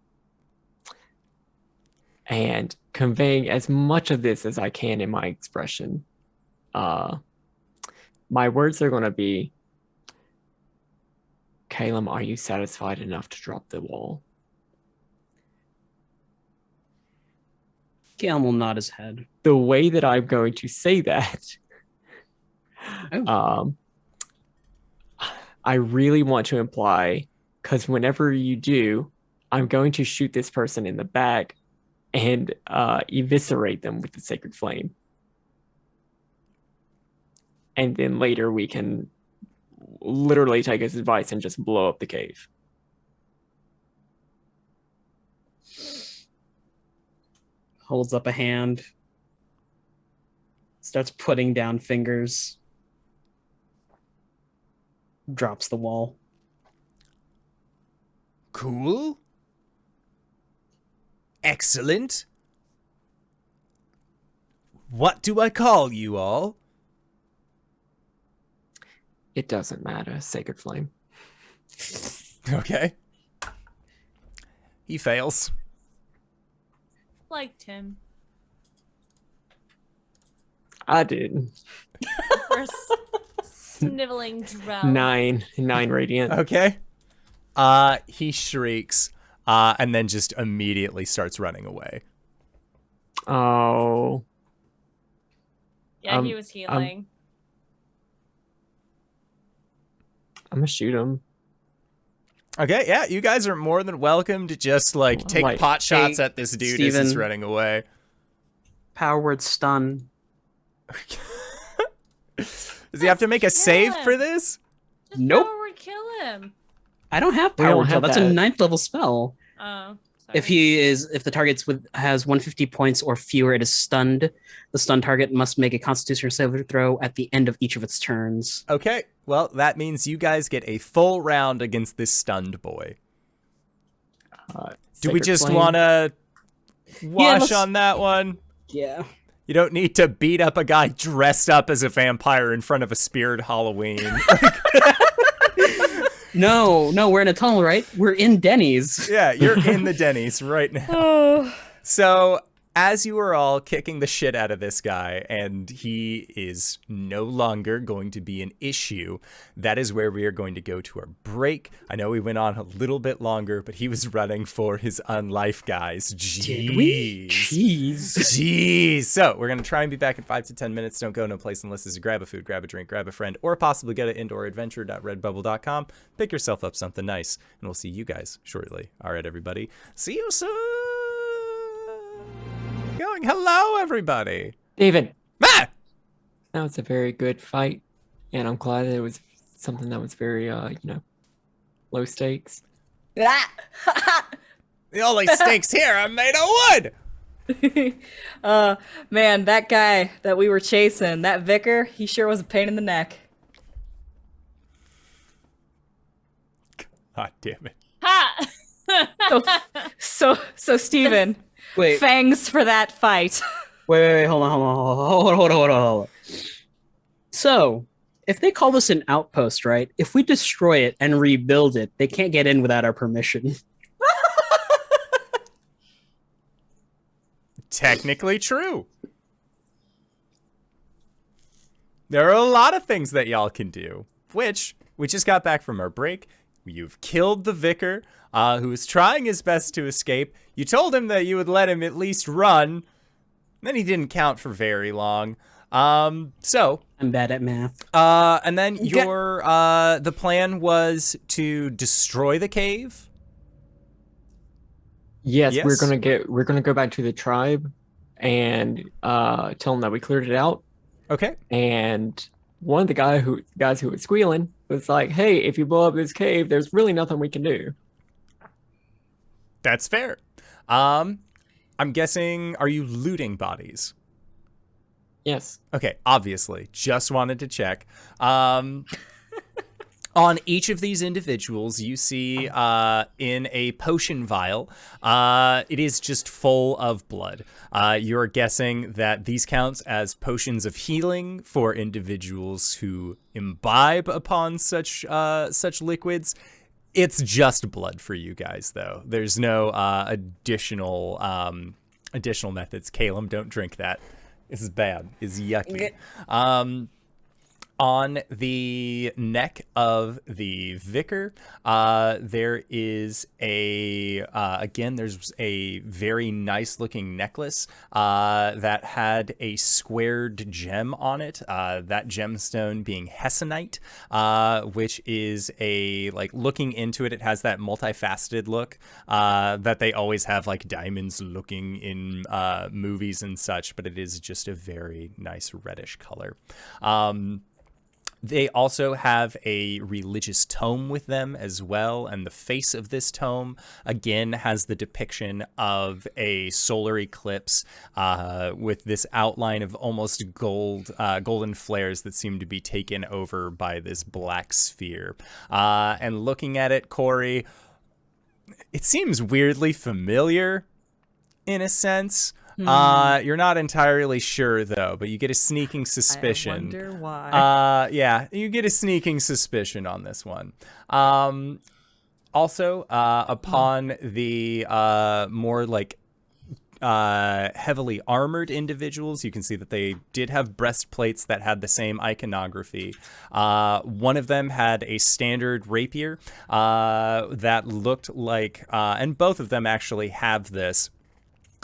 and conveying as much of this as I can in my expression. My words are going to be, Caelum, are you satisfied enough to drop the wall? Caelum will nod his head. The way that I'm going to say that, I really want to imply, because whenever you do, I'm going to shoot this person in the back and eviscerate them with the sacred flame. And then later we can literally take his advice and just blow up the cave. Holds up a hand. Starts putting down fingers. Drops the wall. Cool. Excellent. What do I call you all? It doesn't matter, sacred flame. Okay. He fails. liked him. I did. For sniveling drow. 9 radiant. Okay. He shrieks, and then just immediately starts running away. Oh. Yeah, he was healing. I'm gonna shoot him. Okay, yeah, you guys are more than welcome to just take pot shots at this dude as he's running away. Power word stun. Does he have to make a save for this? Just Nope. forward kill him. I don't have We power don't word kill. have That's a that. 9th level spell. Oh. If the target has 150 points or fewer, it is stunned. The stunned target must make a Constitution saving throw at the end of each of its turns. Okay, well, that means you guys get a full round against this stunned boy. Do we Sacred just Flame. want to wash let's- on that one? Yeah. You don't need to beat up a guy dressed up as a vampire in front of a spirit Halloween. No, we're in a tunnel, right? We're in Denny's. Yeah, you're in the Denny's right now. Oh. So, as you are all kicking the shit out of this guy, and he is no longer going to be an issue, that is where we are going to go to our break. I know we went on a little bit longer, but he was running for his unlife, guys. Jeez. Did we? Jeez. Jeez. So, we're going to try and be back in 5 to 10 minutes. Don't go no place unless it's grab a food, grab a drink, grab a friend, or possibly go to indooradventure.redbubble.com. Pick yourself up something nice, and we'll see you guys shortly. All right, everybody. See you soon. Going. Hello, everybody. David, Ah! that was a very good fight, and I'm glad that it was something that was very, low stakes. The only stakes here are made of wood. Man, that guy that we were chasing, that vicar, he sure was a pain in the neck. God damn it. Ha! So Steven, Wait, fangs for that fight. wait, hold on. So, if they call this an outpost, right? If we destroy it and rebuild it, they can't get in without our permission. Technically true. There are a lot of things that y'all can do, which we just got back from our break. You've killed the Vicar, who was trying his best to escape. You told him that you would let him at least run. Then he didn't count for very long. So I'm bad at math. and then your the plan was to destroy the cave. Yes, Yes? we're gonna go back to the tribe and tell them that we cleared it out. Okay. And one of the guys who was squealing was like, "Hey, if you blow up this cave, there's really nothing we can do." That's fair. I'm guessing, are you looting bodies? Yes. Okay, obviously. Just wanted to check. On each of these individuals, you see in a potion vial, it is just full of blood. You're guessing that these counts as potions of healing for individuals who imbibe upon such liquids. It's just blood for you guys, though. There's no additional methods. Caelum, don't drink that. This is bad. It's yucky. On the neck of the Vicar, there is there's a very nice looking necklace that had a squared gem on it. That gemstone being Hessonite, which is looking into it, it has that multifaceted look that they always have, like diamonds looking in movies and such, but it is just a very nice reddish color. They also have a religious tome with them as well, and the face of this tome, again, has the depiction of a solar eclipse with this outline of almost golden flares that seem to be taken over by this black sphere. And looking at it, Cori, it seems weirdly familiar in a sense. You're not entirely sure, though, but you get a sneaking suspicion. I wonder why. Yeah, you get a sneaking suspicion on this one. Also, upon the more heavily armored individuals, you can see that they did have breastplates that had the same iconography. One of them had a standard rapier that looked like, and both of them actually have this,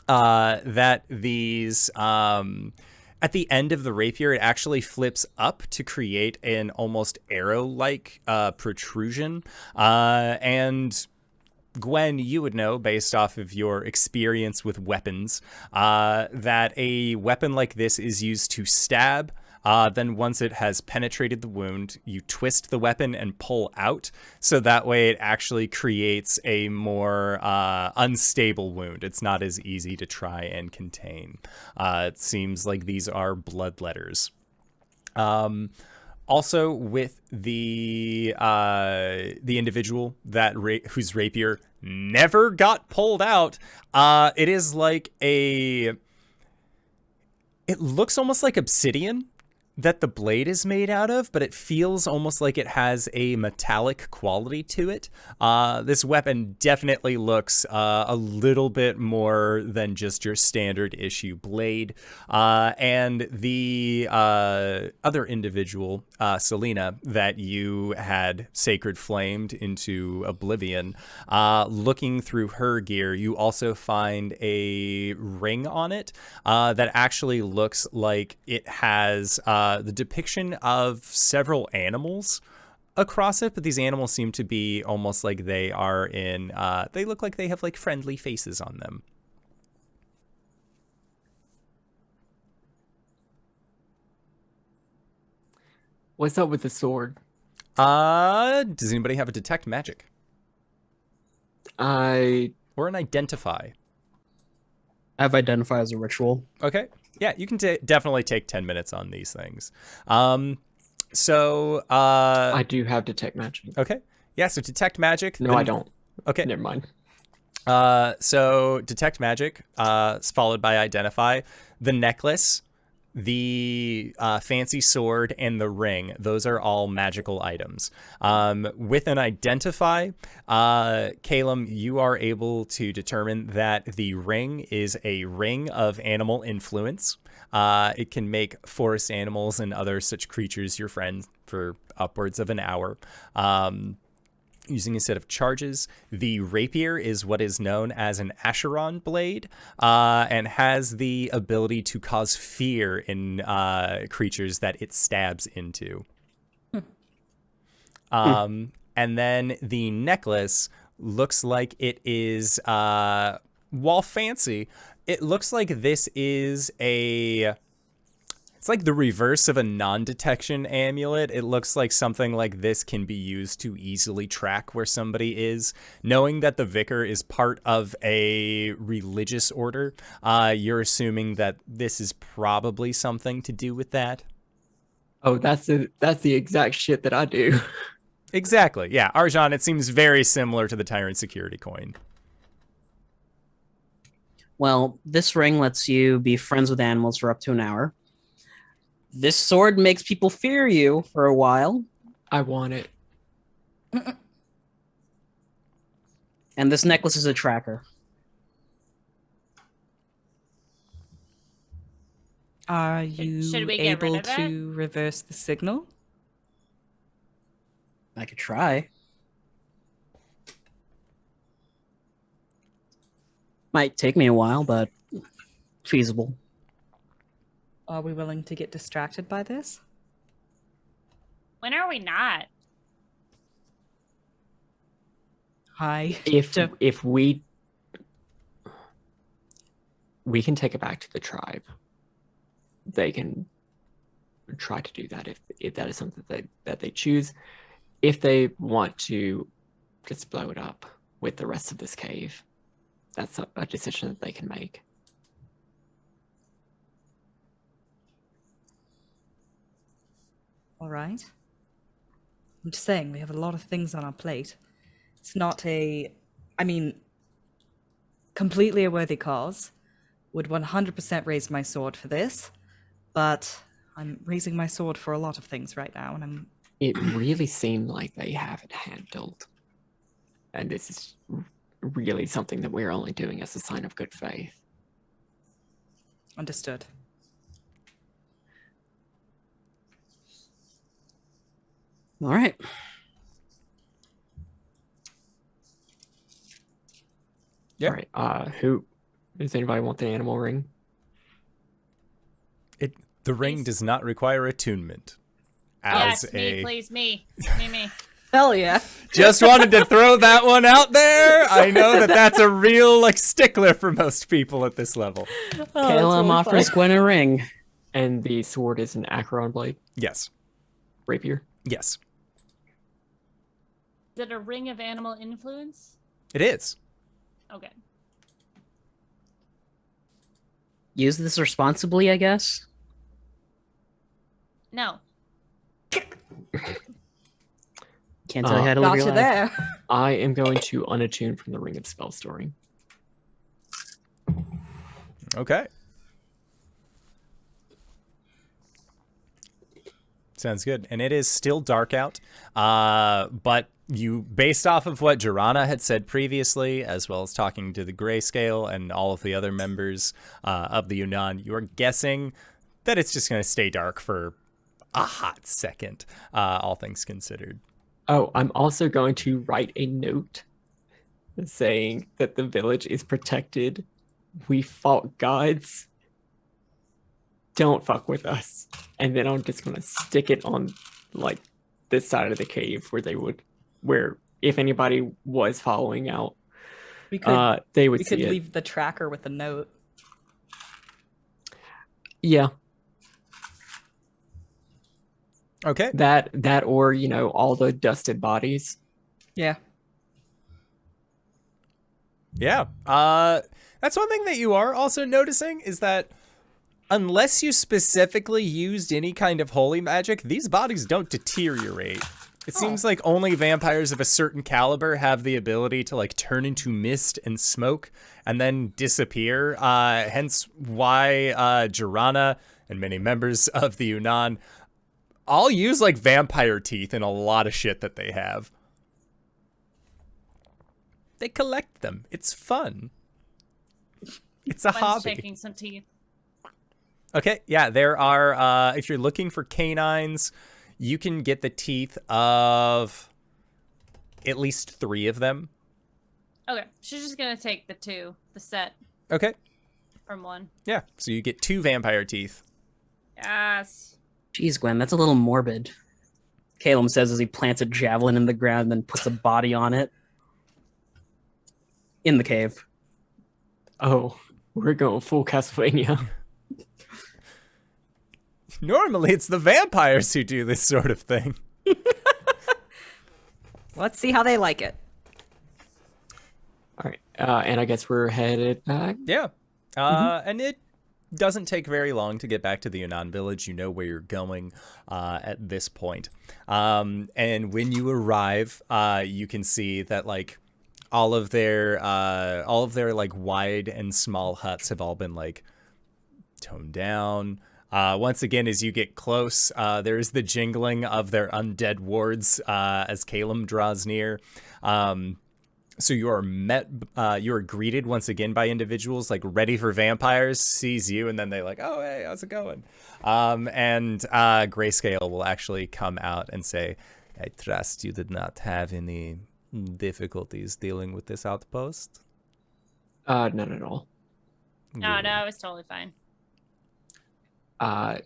that these at the end of the rapier, it actually flips up to create an almost arrow-like protrusion. And Gwen, you would know, based off of your experience with weapons, that a weapon like this is used to stab. Then once it has penetrated the wound, you twist the weapon and pull out, so that way it actually creates a more unstable wound. It's not as easy to try and contain. It seems like these are bloodletters. Also, with the individual whose rapier never got pulled out, it is like it looks almost like obsidian that the blade is made out of, but it feels almost like it has a metallic quality to it. This weapon definitely looks a little bit more than just your standard issue blade. And the other individual, Selena, that you had sacred flamed into oblivion, looking through her gear, you also find a ring on it that actually looks like it has the depiction of several animals across it, but these animals seem to be almost like they are in, they look like they have like friendly faces on them. What's up with the sword? Does anybody have a detect magic? I Or an identify? I have identify as a ritual. Okay. Yeah, you can definitely take 10 minutes on these things. I do have detect magic. Okay. Yeah, so detect magic. No, I don't. Okay. Never mind. So detect magic, is followed by identify. The necklace, the fancy sword, and the ring. Those are all magical items. With an identify, Caelum, you are able to determine that the ring is a ring of animal influence. It can make forest animals and other such creatures your friend for upwards of an hour. Using a set of charges. The rapier is what is known as an Arshan blade, and has the ability to cause fear in creatures that it stabs into. And then the necklace looks like it is, while fancy, it looks like this is it's like the reverse of a non-detection amulet. It looks like something like this can be used to easily track where somebody is. Knowing that the Vicar is part of a religious order, you're assuming that this is probably something to do with that. Oh, that's the exact shit that I do. Exactly. Yeah, Arjhan, it seems very similar to the Tyrant Security Coin. Well, this ring lets you be friends with animals for up to an hour. This sword makes people fear you for a while. I want it. And this necklace is a tracker. Are you Should we get rid able of it? to reverse the signal? I could try. Might take me a while, but feasible. Are we willing to get distracted by this? When are we not? Hi. If we can take it back to the tribe. They can try to do that if that is something that they choose. If they want to just blow it up with the rest of this cave, that's a decision that they can make. All right. I'm just saying, we have a lot of things on our plate. It's not completely a worthy cause. Would 100% raise my sword for this, but I'm raising my sword for a lot of things right now, and It really seemed like they have it handled. And this is really something that we're only doing as a sign of good faith. understood. All right. Yep. All right. Does anybody want the animal ring? The ring Please. does not require attunement. Yes, me, please, me. Me. Hell yeah. Just wanted to throw that one out there. I know that that's a real stickler for most people at this level. Caelum offers Gwen a ring. And the sword is an Acheron blade? Yes. Rapier? Yes. Is it a ring of animal influence? It is. Okay. Use this responsibly, I guess. No. Can't tell you how to live Got your you life. there. I am going to unattune from the Ring of Spell Storing. Okay. Sounds good. And it is still dark out. But you, based off of what Jirana had said previously, as well as talking to the Grayscale and all of the other members of the Yunnan, you are guessing that it's just going to stay dark for a hot second, all things considered. Oh, I'm also going to write a note saying that the village is protected. We fought gods. Don't fuck with us. And then I'm just going to stick it on this side of the cave where if anybody was following out, We could they would we see could it. leave the tracker with a note. Yeah, Okay. that or all the dusted bodies. Yeah. Yeah. That's one thing that you are also noticing is that unless you specifically used any kind of holy magic, these bodies don't deteriorate. It seems like only vampires of a certain caliber have the ability to like turn into mist and smoke and then disappear. Hence why Jirana and many members of the Yunnan all use like vampire teeth in a lot of shit that they have. They collect them. It's fun. It's a Gwen's hobby. shaking some teeth. Okay, yeah, there are, if you're looking for canines, you can get the teeth of at least 3 of them. Okay, she's just gonna take the set Okay, from 1. yeah, so you get 2 vampire teeth. Yes. Jeez, Gwen, that's a little morbid. Caelum says as he plants a javelin in the ground and then puts a body on it. In the cave. Oh, we're going full Castlevania. Normally, it's the vampires who do this sort of thing. Let's see how they like it. All right, and I guess we're headed back. Yeah, and it doesn't take very long to get back to the Yunnan village. You know where you're going at this point. And when you arrive, you can see that like all of their like wide and small huts have all been like toned down. Once again, as you get close, there is the jingling of their undead wards as Caelum draws near. So you are greeted once again by individuals like ready for vampires, sees you, and then they like, oh, hey, how's it going? And Grayscale will actually come out and say, I trust you did not have any difficulties dealing with this outpost? None at all. No, it was totally fine. And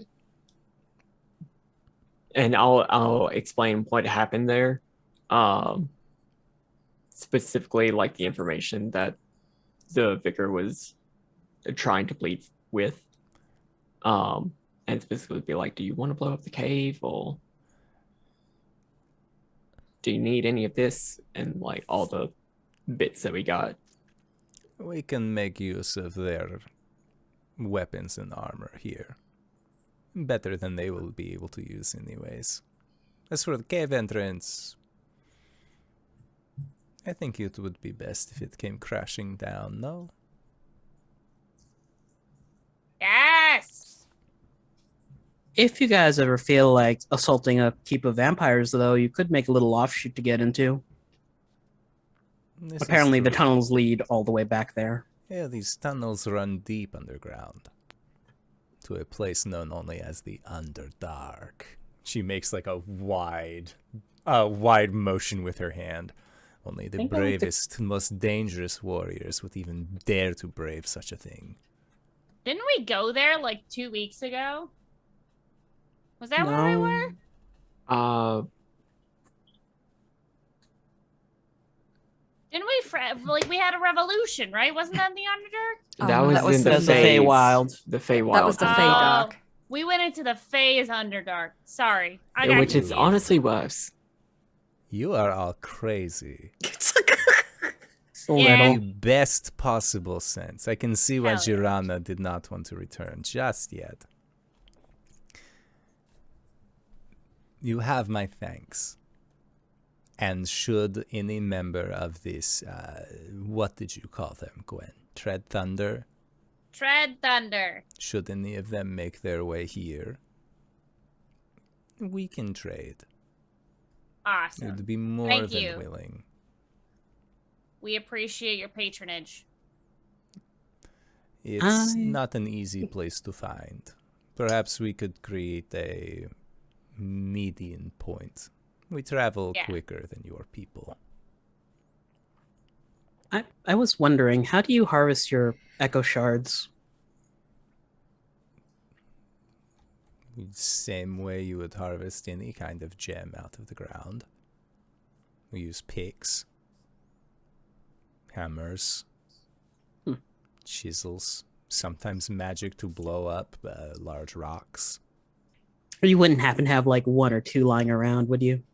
I'll explain what happened there. Specifically, like the information that the Vicar was trying to plead with. And specifically be like, do you want to blow up the cave, or do you need any of this? And like all the bits that we got. We can make use of their weapons and armor here. Better than they will be able to use anyways. As for the cave entrance, I think it would be best if it came crashing down, no? Yes. If you guys ever feel like assaulting a heap of vampires, though, you could make a little offshoot to get into. This is Apparently, the true. tunnels lead all the way back there. Yeah, these tunnels run deep underground to a place known only as the Underdark. She makes like a wide motion with her hand. Only the think I like to- bravest, most dangerous warriors would even dare to brave such a thing. Didn't we go there like 2 weeks ago? Was that where we were? Didn't we we had a revolution, right? Wasn't that in the Underdark? That no, was that was in the the Feywild. The Feywild. That was the Oh. Feydark. We went into the Fae's Underdark. Sorry. I got which is confused. honestly worse. You are all crazy. A Yeah. little. The best possible sense. I can see why Hell yeah. Jirana did not want to return just yet. You have my thanks. And should any member of this, what did you call them, Gwen? Tread Thunder? Tread Thunder. Should any of them make their way here, we can trade. Awesome. We'd be more Thank than you. willing. We appreciate your patronage. It's not an easy place to find. Perhaps we could create a median point. We travel Yeah. quicker than your people. I was wondering, how do you harvest your echo shards? Same way you would harvest any kind of gem out of the ground. We use picks, hammers, chisels, sometimes magic to blow up large rocks. Or you wouldn't happen to have like 1 or 2 lying around, would you?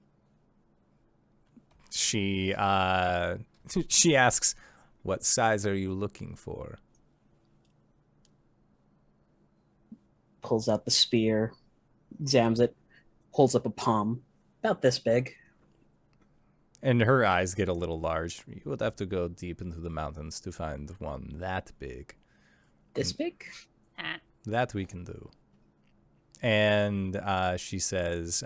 She asks, what size are you looking for? Pulls out the spear, examines it, holds up a palm, about this big. And her eyes get a little large. You would have to go deep into the mountains to find one that big. This big? Ah. That we can do. And she says,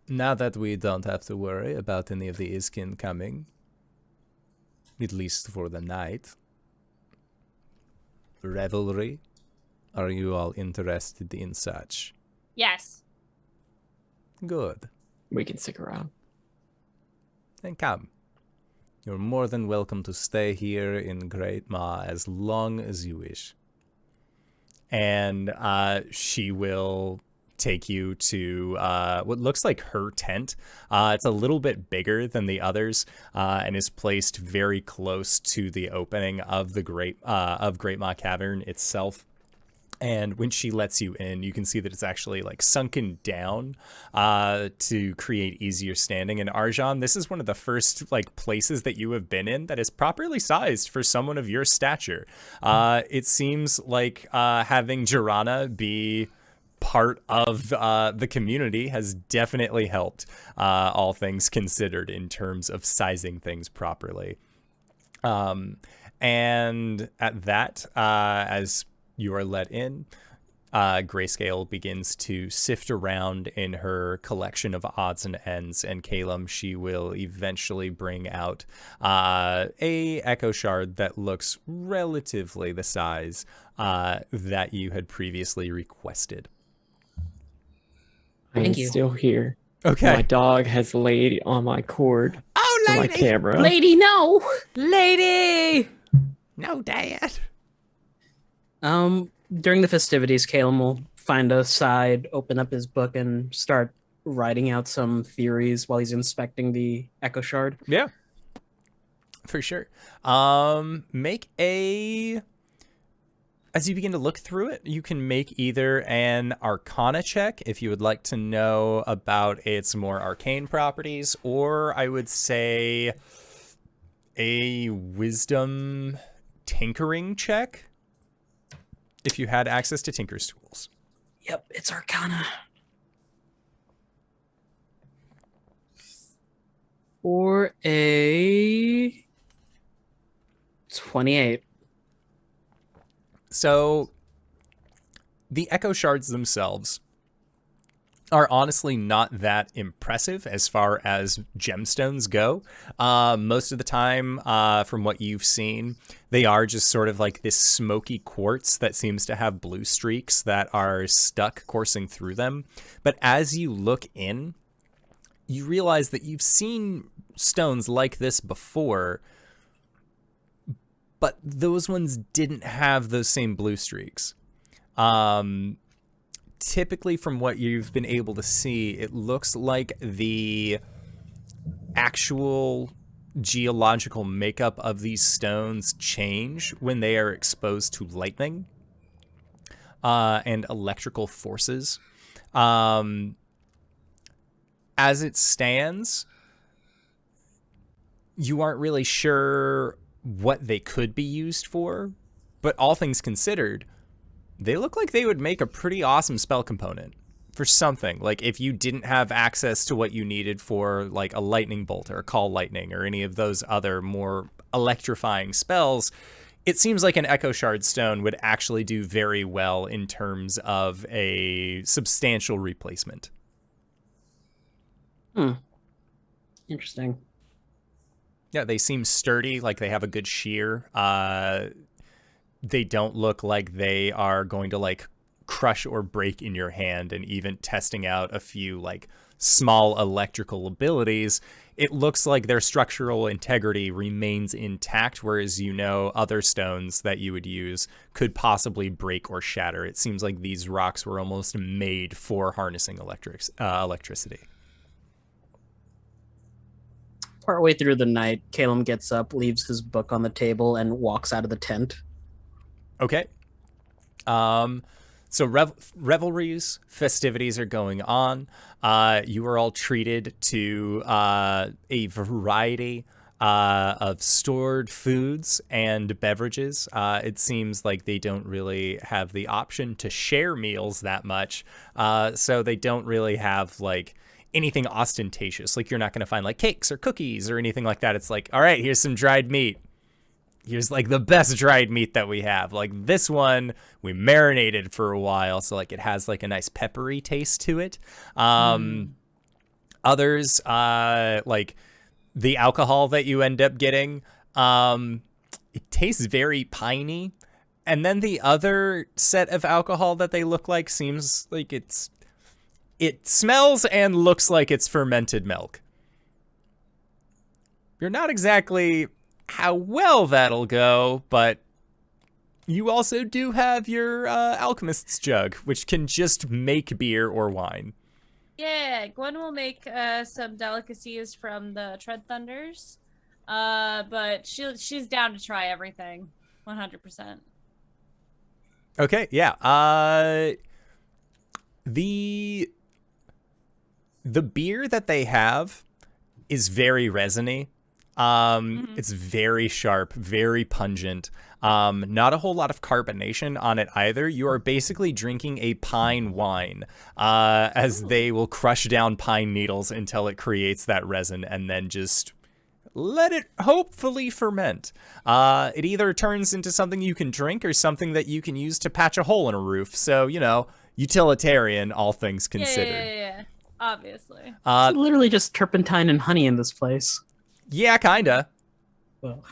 now that we don't have to worry about any of the Iskin coming, at least for the night, revelry, are you all interested in such? Yes. Good. We can stick around. Then come. You're more than welcome to stay here in Greatmaw as long as you wish. And she will take you to what looks like her tent. It's a little bit bigger than the others and is placed very close to the opening of the Greatmaw Cavern itself. And when she lets you in, you can see that it's actually like sunken down to create easier standing. And Arjhan, this is one of the first like places that you have been in that is properly sized for someone of your stature. It seems like having Jirana be part of the community has definitely helped, all things considered, in terms of sizing things properly. And at that, as you are let in, Grayscale begins to sift around in her collection of odds and ends, and Caelum, she will eventually bring out a Echo Shard that looks relatively the size that you had previously requested. I am Thank you. still here. Okay. My dog has laid on my cord Oh, for my lady! camera. Lady, no! Lady! No, Dad! During the festivities, Caelum will find a side, open up his book, and start writing out some theories while he's inspecting the Echo Shard. Yeah. For sure. Make a... As you begin to look through it, you can make either an Arcana check if you would like to know about its more arcane properties, or I would say a Wisdom tinkering check if you had access to Tinker's tools. Yep, it's Arcana. For a 28. So the Echo Shards themselves are honestly not that impressive as far as gemstones go. Most of the time, from what you've seen, they are just sort of like this smoky quartz that seems to have blue streaks that are stuck coursing through them. But as you look in, you realize that you've seen stones like this before, but those ones didn't have those same blue streaks. Typically, from what you've been able to see, it looks like the actual geological makeup of these stones change when they are exposed to lightning and electrical forces. As it stands, you aren't really sure what they could be used for, but all things considered, they look like they would make a pretty awesome spell component for something. Like if you didn't have access to what you needed for like a lightning bolt or a call lightning or any of those other more electrifying spells, it seems like an Echo Shard stone would actually do very well in terms of a substantial replacement. Interesting. Yeah, they seem sturdy, like they have a good shear. They don't look like they are going to like crush or break in your hand, and even testing out a few like small electrical abilities, it looks like their structural integrity remains intact, whereas other stones that you would use could possibly break or shatter. It seems like these rocks were almost made for harnessing electricity. Partway through the night, Caelum gets up, leaves his book on the table, and walks out of the tent. Okay. So revelries, festivities are going on. You are all treated to a variety of stored foods and beverages. It seems like they don't really have the option to share meals that much. So they don't really have like anything ostentatious. Like you're not going to find like cakes or cookies or anything like that. It's like, all right, here's some dried meat. Here's like the best dried meat that we have. Like this one we marinated for a while, so like it has like a nice peppery taste to it. Others, like the alcohol that you end up getting, it tastes very piney. And then the other set of alcohol that they look like seems like it smells and looks like it's fermented milk. You're not exactly how well that'll go, but you also do have your alchemist's jug, which can just make beer or wine. Yeah, Gwen will make some delicacies from the Tread Thunders, but she's down to try everything, 100%. Okay, yeah. The beer that they have is very resiny. It's very sharp, very pungent. Not a whole lot of carbonation on it either. You are basically drinking a pine wine, as they will crush down pine needles until it creates that resin and then just let it hopefully ferment. It either turns into something you can drink or something that you can use to patch a hole in a roof. So, utilitarian, all things considered. Yeah. Obviously. It's literally just turpentine and honey in this place. Yeah, kinda. Well.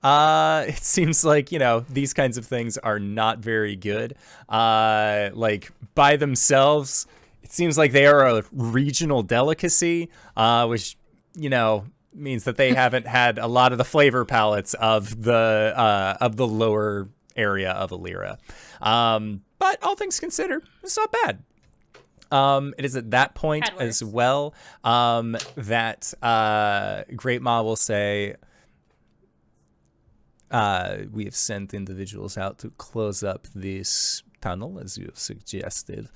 It seems like, these kinds of things are not very good. Like, by themselves, it seems like they are a regional delicacy, which, means that they haven't had a lot of the flavor palettes of the lower area of Illyria. But all things considered, it's not bad. It is at that point as well that Greatmaw will say, we have sent individuals out to close up this tunnel, as you have suggested.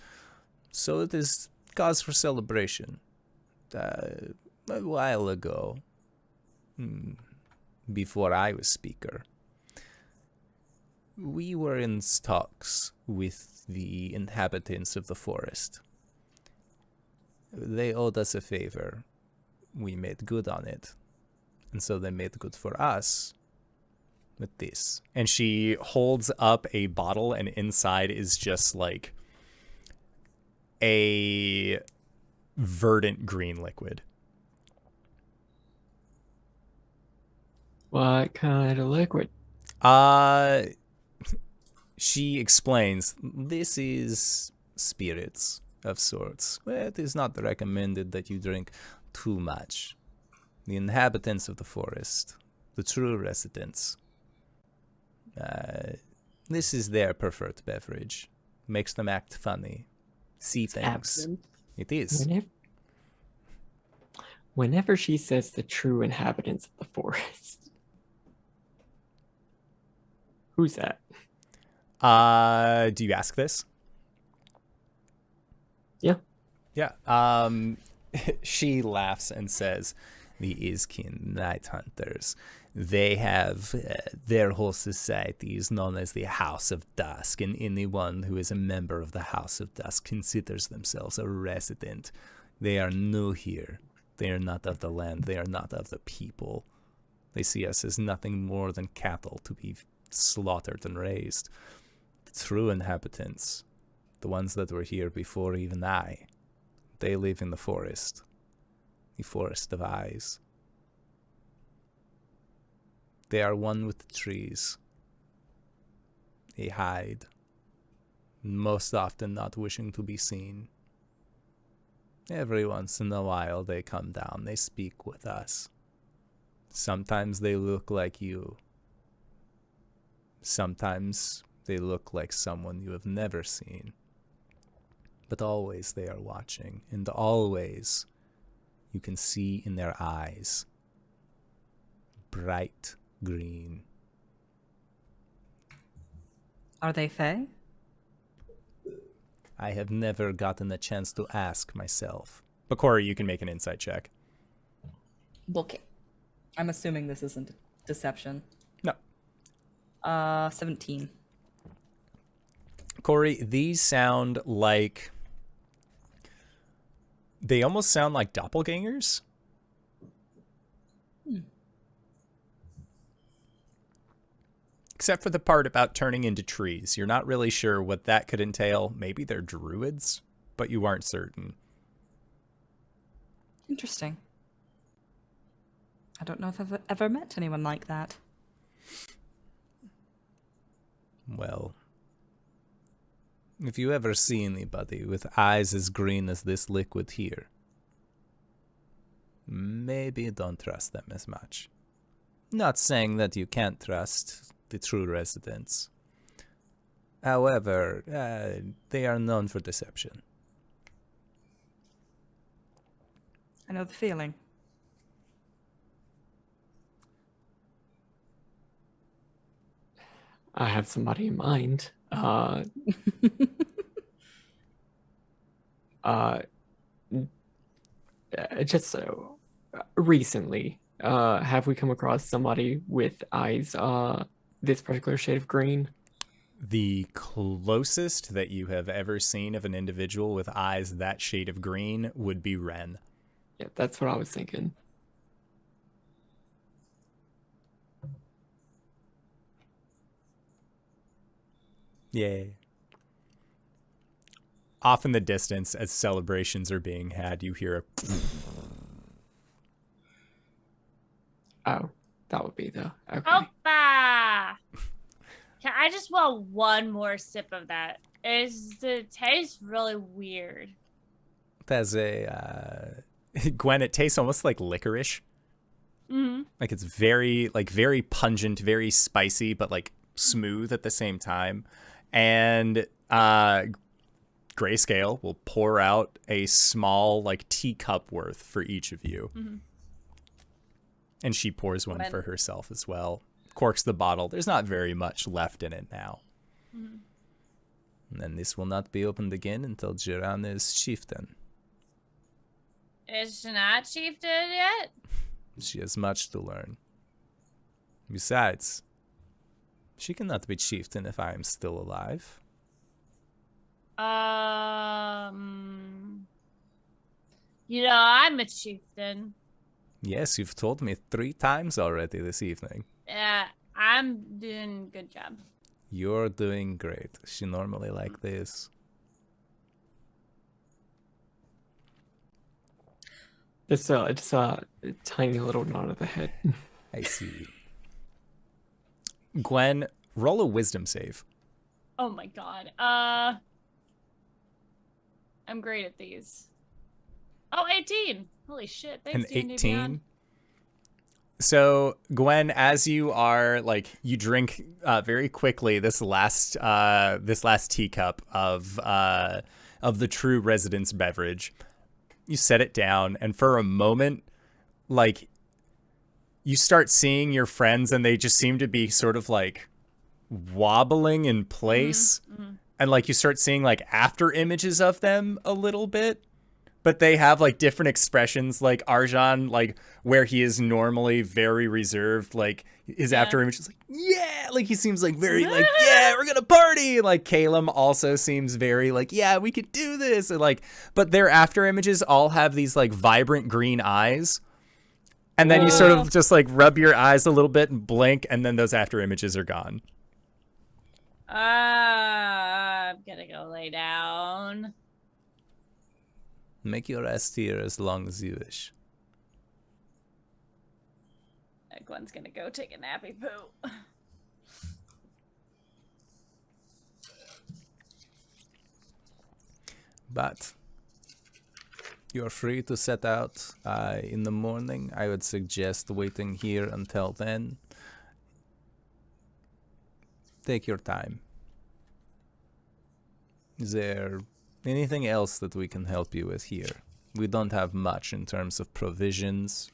So it is cause for celebration. A while ago, before I was speaker, we were in talks with the inhabitants of the forest. They owed us a favor. We made good on it. And so they made good for us with this. And she holds up a bottle, and inside is just like a verdant green liquid. What kind of liquid? She explains, this is spirits of sorts. Well, it is not recommended that you drink too much. The inhabitants of the forest, the true residents, this is their preferred beverage. Makes them act funny, see things. Absinthe. It is. Whenever she says the true inhabitants of the forest, who's that? Do you ask this? Yeah. Yeah. She laughs and says, the Iskin Night Hunters. They have their whole society is known as the House of Dusk, and anyone who is a member of the House of Dusk considers themselves a resident. They are new here. They are not of the land. They are not of the people. They see us as nothing more than cattle to be slaughtered and raised. The true inhabitants, the ones that were here before even I, they live in the forest of eyes. They are one with the trees. They hide, most often not wishing to be seen. Every once in a while they come down, they speak with us. Sometimes they look like you. Sometimes they look like someone you have never seen. But always they are watching, and always you can see in their eyes bright green. Are they fae? I have never gotten a chance to ask myself. But Cori, you can make an insight check. Okay. I'm assuming this isn't deception. No. 17. Cori, these sound like They almost sound like doppelgangers. Except for the part about turning into trees. You're not really sure what that could entail. Maybe they're druids, but you aren't certain. Interesting. I don't know if I've ever met anyone like that. Well, if you ever see anybody with eyes as green as this liquid here, maybe don't trust them as much. Not saying that you can't trust the true residents. However, they are known for deception. I know the feeling. I have somebody in mind. Just so recently, have we come across somebody with eyes this particular shade of green? The closest that you have ever seen of an individual with eyes that shade of green would be Ren. Yeah, that's what I was thinking. Yay. Off in the distance, as celebrations are being had, you hear a... Oh, that would be the... Okay. Opa! I just want one more sip of that. It tastes really weird. There's a... Gwen, it tastes almost like licorice. Mm-hmm. Like it's very pungent, very spicy, but like smooth at the same time. And Grayscale will pour out a small like teacup worth for each of you. Mm-hmm. And she pours one for herself as well. Corks the bottle. There's not very much left in it now. Mm-hmm. And then this will not be opened again until Jiran is chieftain. Is she not chieftain yet? She has much to learn. Besides, she cannot be chieftain if I am still alive. I'm a chieftain. Yes, you've told me 3 times already this evening. Yeah, I'm doing a good job. You're doing great. She normally like this. Just a tiny little nod of the head. I see. Gwen, roll a wisdom save. Oh my god. I'm great at these. Oh, 18. Holy shit. Thanks, An D&D 18. Beyond. So, Gwen, as you are like you drink very quickly this last teacup of the true residence beverage, you set it down, and for a moment, like you start seeing your friends, and they just seem to be sort of like wobbling in place, and like you start seeing like after images of them a little bit. But they have like different expressions, like Arjhan, like where he is normally very reserved, like his after image is like, yeah, like he seems like very like, yeah, we're gonna party. Like Caelum also seems very like, yeah, we could do this. And like, but their after images all have these like vibrant green eyes. And then you sort of just like rub your eyes a little bit and blink, and then those after images are gone. I'm gonna go lay down. Make your rest here as long as you wish. Gwen's gonna go take a nappy poo. But you're free to set out in the morning. I would suggest waiting here until then. Take your time. Is there anything else that we can help you with here? We don't have much in terms of provisions,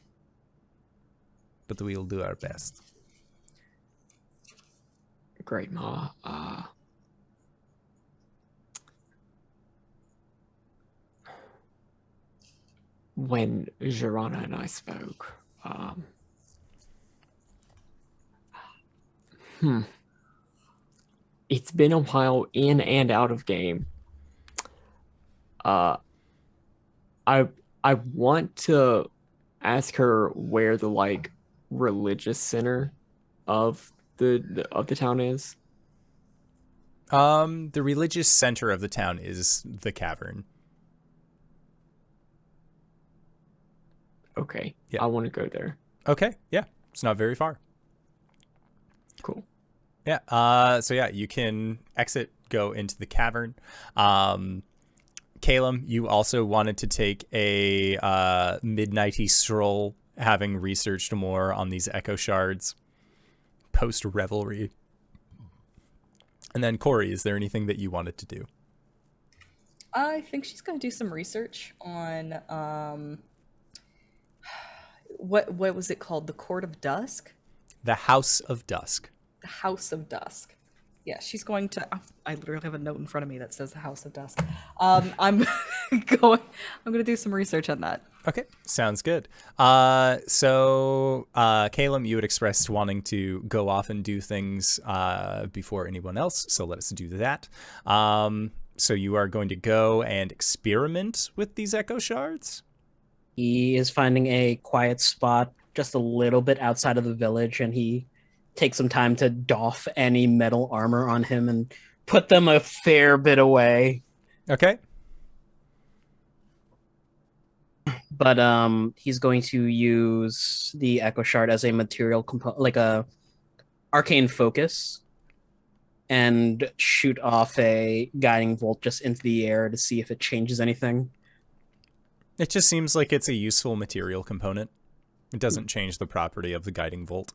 but we'll do our best. Greatmaw, when Jirana and I spoke, it's been a while in and out of game. I want to ask her where the like religious center of the town is. The religious center of the town is the cavern. Okay. Yeah. I want to go there. Okay, yeah, it's not very far. Cool. Yeah. So yeah, you can exit, go into the cavern. Caelum, you also wanted to take a midnighty stroll, having researched more on these echo shards post revelry. And then Cori, is there anything that you wanted to do? I think she's going to do some research on what was it called? The Court of Dusk? The House of Dusk. The House of Dusk. Yeah, she's going to. I literally have a note in front of me that says the House of Dusk. I'm going to do some research on that. Okay, sounds good. So Caelum, you had expressed wanting to go off and do things before anyone else, so let us do that. So you are going to go and experiment with these echo shards? He is finding a quiet spot just a little bit outside of the village, and he takes some time to doff any metal armor on him and put them a fair bit away. Okay. But he's going to use the echo shard as a material component, like a arcane focus, and shoot off a guiding bolt just into the air to see if it changes anything. It just seems like it's a useful material component. It doesn't change the property of the guiding bolt.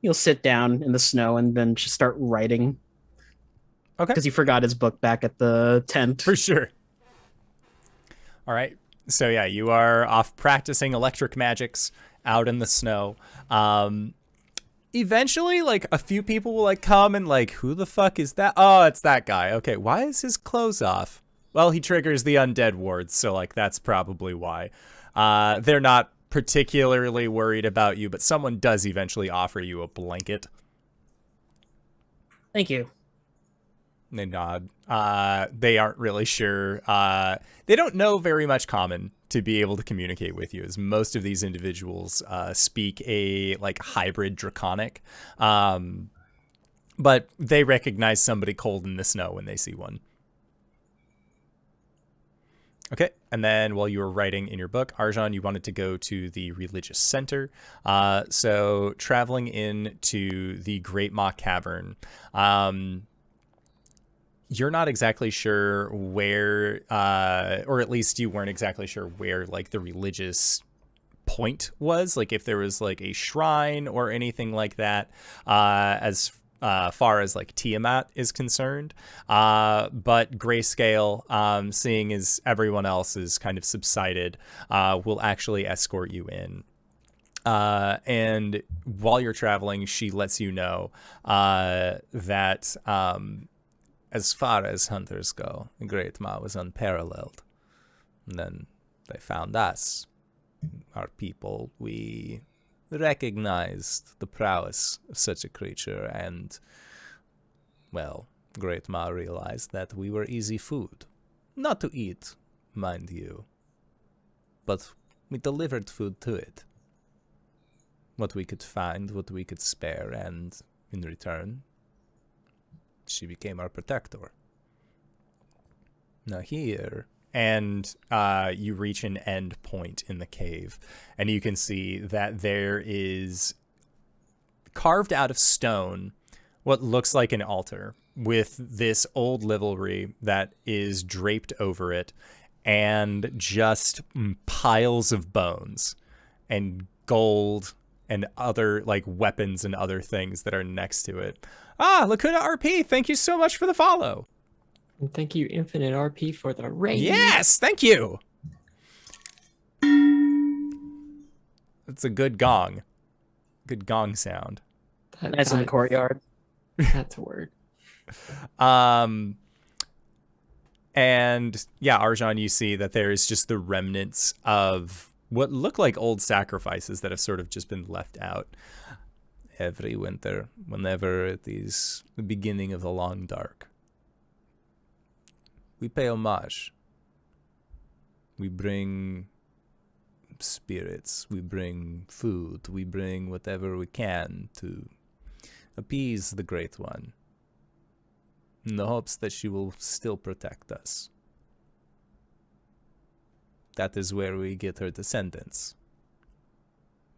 He'll sit down in the snow and then just start writing. Okay. Because he forgot his book back at the tent. For sure. All right. So yeah, you are off practicing electric magics out in the snow. Eventually, like, a few people will like come and like, who the fuck is that? Oh, it's that guy. Okay, why is his clothes off? Well, he triggers the undead wards, so like that's probably why. They're not particularly worried about you, but someone does eventually offer you a blanket. Thank you. They nod. They aren't really sure. They don't know very much common to be able to communicate with you, as most of these individuals speak a like hybrid draconic. But they recognize somebody cold in the snow when they see one. Okay, and then while you were writing in your book, Arjhan, you wanted to go to the religious center. So traveling into the Greatmaw cavern, you're not exactly sure where, or at least you weren't exactly sure where like the religious point was, like if there was like a shrine or anything like that, as far as like Tiamat is concerned. But Grayscale, seeing as everyone else is kind of subsided, will actually escort you in. And while you're traveling, she lets you know that as far as hunters go, Greatmaw was unparalleled. And then they found us, our people. We recognized the prowess of such a creature, and, well, Greatmaw realized that we were easy food. Not to eat, mind you, but we delivered food to it. What we could find, what we could spare, and in return, she became our protector. Now here, and you reach an end point in the cave, and you can see that there is carved out of stone what looks like an altar with this old livery that is draped over it, and just piles of bones and gold and other like weapons and other things that are next to it. Lacuna RP, thank you so much for the follow. And thank you, Infinite RP, for the raid. Yes, thank you. That's a good gong. Good gong sound. Nice in the courtyard. That's a word. And yeah, Arjhan, you see that there is just the remnants of what look like old sacrifices that have sort of just been left out. Every winter, whenever it is the beginning of the long dark, we pay homage. We bring spirits, we bring food, we bring whatever we can to appease the Great One, in the hopes that she will still protect us. That is where we get her descendants.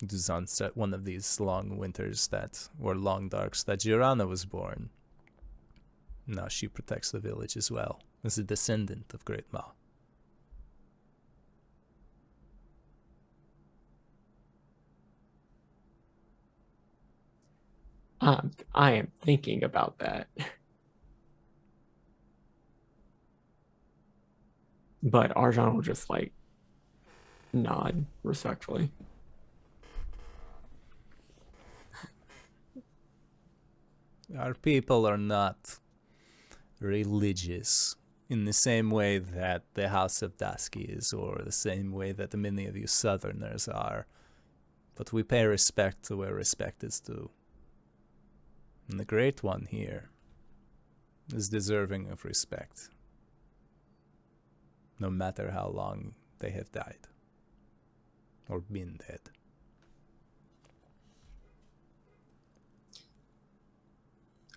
It is on one of these long winters or long darks that Girana was born. Now she protects the village as well, as a descendant of Greatmaw. I am thinking about that. But Arjhan will just like nod respectfully. Our people are not religious in the same way that the House of Dusk is, or the same way that many of you Southerners are. But we pay respect to where respect is due. And the Great One here is deserving of respect, no matter how long they have died or been dead.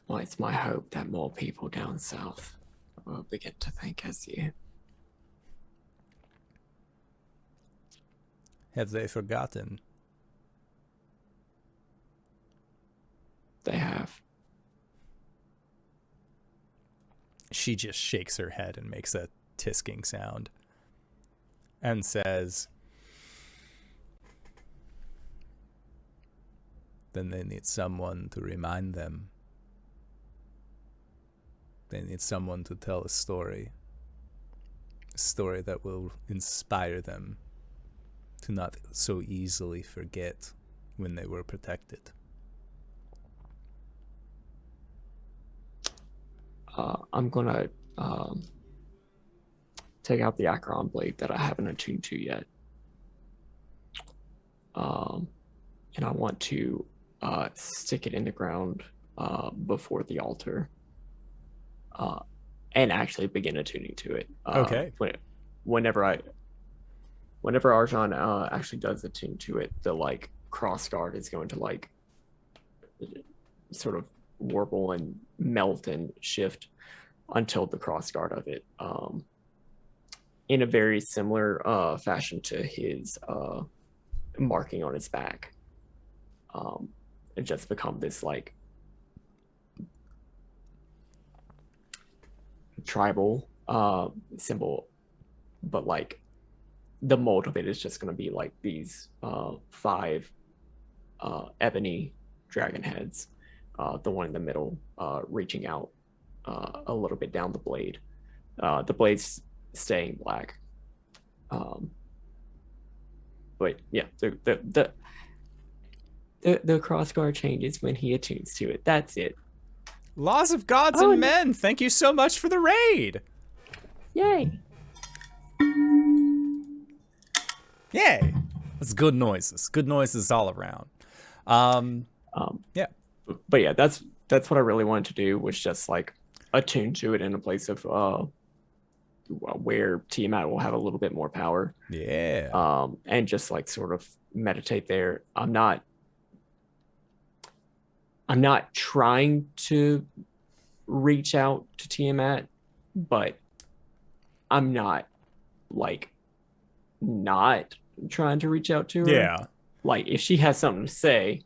Well, it's my hope that more people down south will begin to think as you. Have they forgotten? They have. She just shakes her head and makes a tisking sound and says, then they need someone to remind them. They need someone to tell a story that will inspire them to not so easily forget when they were protected. I'm gonna take out the Acheron blade that I haven't attuned to yet. And I want to stick it in the ground before the altar. And actually begin attuning to it. Okay. Whenever Arjhan actually does attune to it, the like cross guard is going to like sort of warble and melt and shift until the cross guard of it, in a very similar fashion to his marking on his back. It just become this like tribal symbol, but like the mold of it is just going to be like these 5 ebony dragon heads, the one in the middle reaching out a little bit down the blade, the blade's staying black, but yeah, the crossguard changes when he attunes to it. That's it. Laws of gods and men, thank you so much for the raid. Yay. Yay. That's good noises. Good noises all around. Yeah. But yeah, that's what I really wanted to do, was just like attune to it in a place of where Tiamat will have a little bit more power. Yeah. And just like sort of meditate there. I'm not trying to reach out to Tiamat, but I'm not trying to reach out to her. Yeah. Like if she has something to say,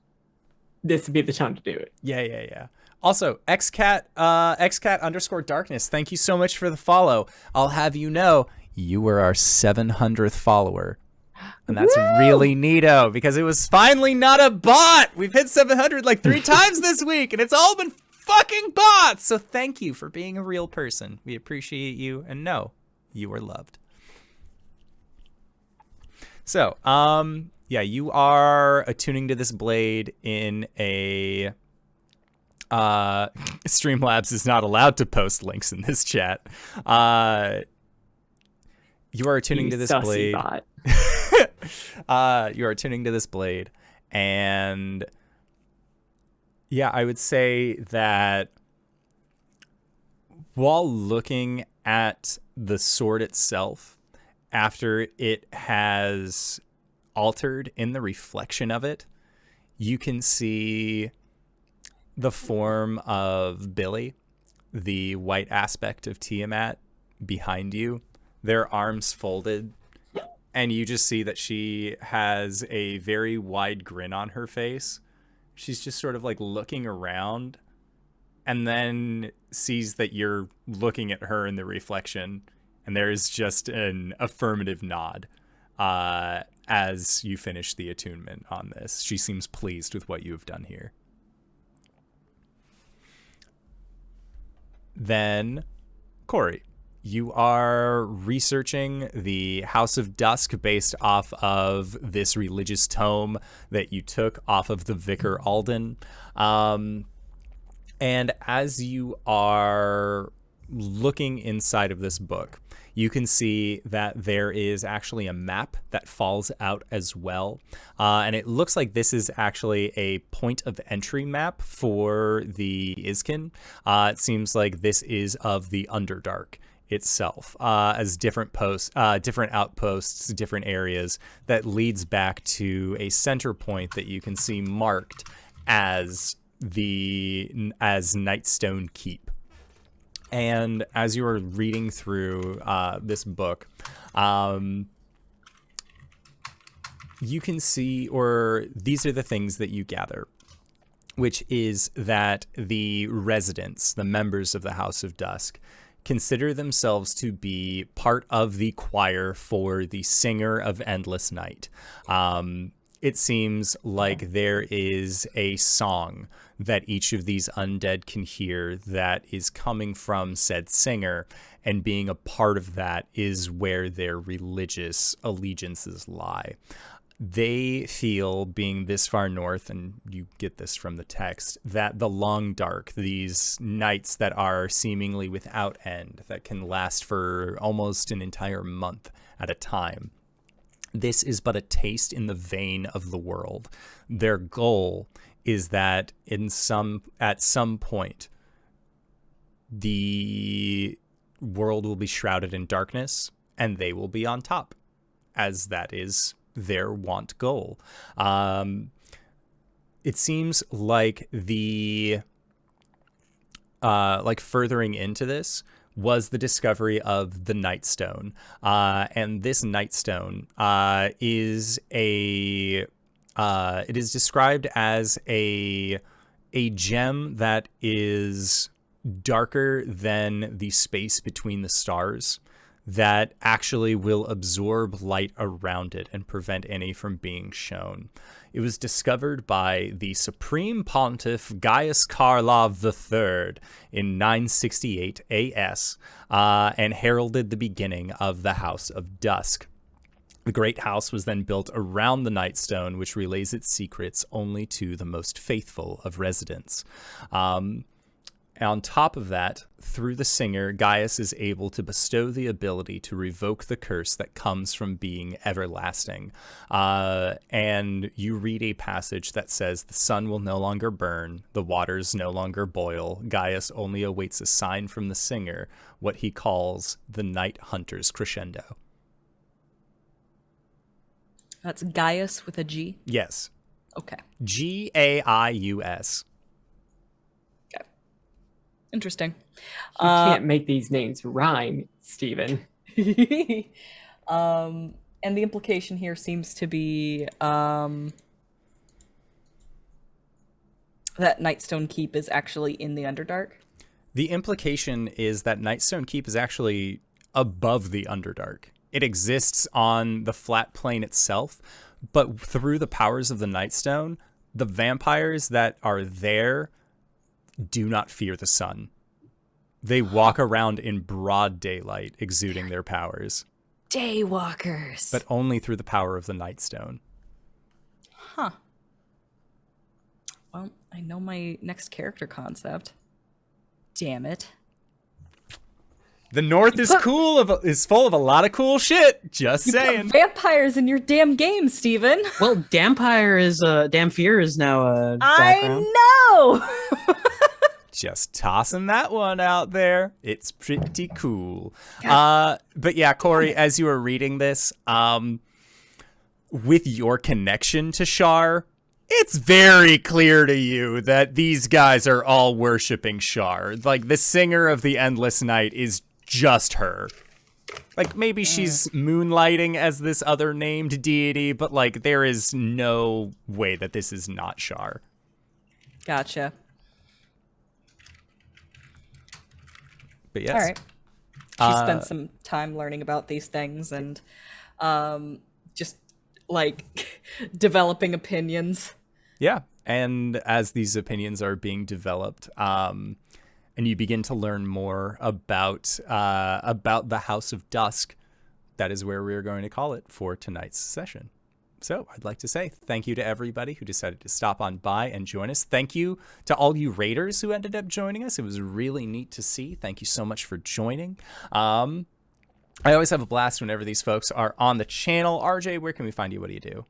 this would be the time to do it. Yeah. Also, xcat_darkness, thank you so much for the follow. I'll have you know, you were our 700th follower. And that's really neato, because it was finally not a bot. We've hit 700 like 3 times this week, and it's all been fucking bots. So thank you for being a real person. We appreciate you, and know you are loved. So, yeah, you are attuning to this blade in a... Streamlabs is not allowed to post links in this chat. You are attuning to this blade. You are tuning to this blade, and yeah, I would say that while looking at the sword itself, after it has altered in the reflection of it, you can see the form of Billy, the white aspect of Tiamat, behind you, their arms folded, and you just see that she has a very wide grin on her face. She's just sort of like looking around, and then sees that you're looking at her in the reflection, and there's just an affirmative nod as you finish the attunement on this. She seems pleased with what you have done here. Then, Cori, you are researching the House of Dusk based off of this religious tome that you took off of the Vicar Alden. And as you are looking inside of this book, you can see that there is actually a map that falls out as well. And it looks like this is actually a point of entry map for the Iskin. It seems like this is of the Underdark itself, as different outposts, different areas that leads back to a center point that you can see marked as Nightstone Keep. And as you are reading through this book, you can see, or these are the things that you gather, which is that the residents, the members of the House of Dusk, consider themselves to be part of the choir for the Singer of Endless Night. It seems like there is a song that each of these undead can hear that is coming from said singer, and being a part of that is where their religious allegiances lie. They feel, being this far north, and you get this from the text, that the long dark, these nights that are seemingly without end, that can last for almost an entire month at a time, this is but a taste in the vein of the world. Their goal is that at some point, the world will be shrouded in darkness, and they will be on top, as that is their want goal. It seems like furthering into this was the discovery of the Nightstone. And this Nightstone it is described as a gem that is darker than the space between the stars, that actually will absorb light around it and prevent any from being shown. It was discovered by the Supreme Pontiff Gaius Karlov III in 968 AS and heralded the beginning of the House of Dusk. The Great House was then built around the Nightstone, which relays its secrets only to the most faithful of residents. On top of that, through the singer, Gaius is able to bestow the ability to revoke the curse that comes from being everlasting. And you read a passage that says, the sun will no longer burn, the waters no longer boil. Gaius only awaits a sign from the singer, what he calls the Night Hunter's Crescendo. That's Gaius with a G? Yes. Okay. Gaius. Interesting. You can't make these names rhyme, Steven. And the implication here seems to be that Nightstone Keep is actually in the Underdark. The implication is that Nightstone Keep is actually above the Underdark. It exists on the flat plane itself, but through the powers of the Nightstone, the vampires that are there do not fear the sun. They walk around in broad daylight, exuding their powers. Daywalkers. But only through the power of the Nightstone. Huh. Well, I know my next character concept. Damn it. The North is full of a lot of cool shit. Just saying. Put vampires in your damn game, Steven. Well, Dampire is Damphir is now a background. I know. Just tossing that one out there. It's pretty cool. But yeah, Cori, as you were reading this, with your connection to Shar, it's very clear to you that these guys are all worshiping Shar. Like, the singer of the Endless Night is just her. Like, maybe she's moonlighting as this other named deity, but, like, there is no way that this is not Shar. Gotcha. But yes. All right. She spent some time learning about these things and just, like, developing opinions. Yeah. And as these opinions are being developed, and you begin to learn more about the House of Dusk, that is where we're going to call it for tonight's session. So I'd like to say thank you to everybody who decided to stop on by and join us. Thank you to all you raiders who ended up joining us. It was really neat to see. Thank you so much for joining. I always have a blast whenever these folks are on the channel. RJ, where can we find you? What do you do?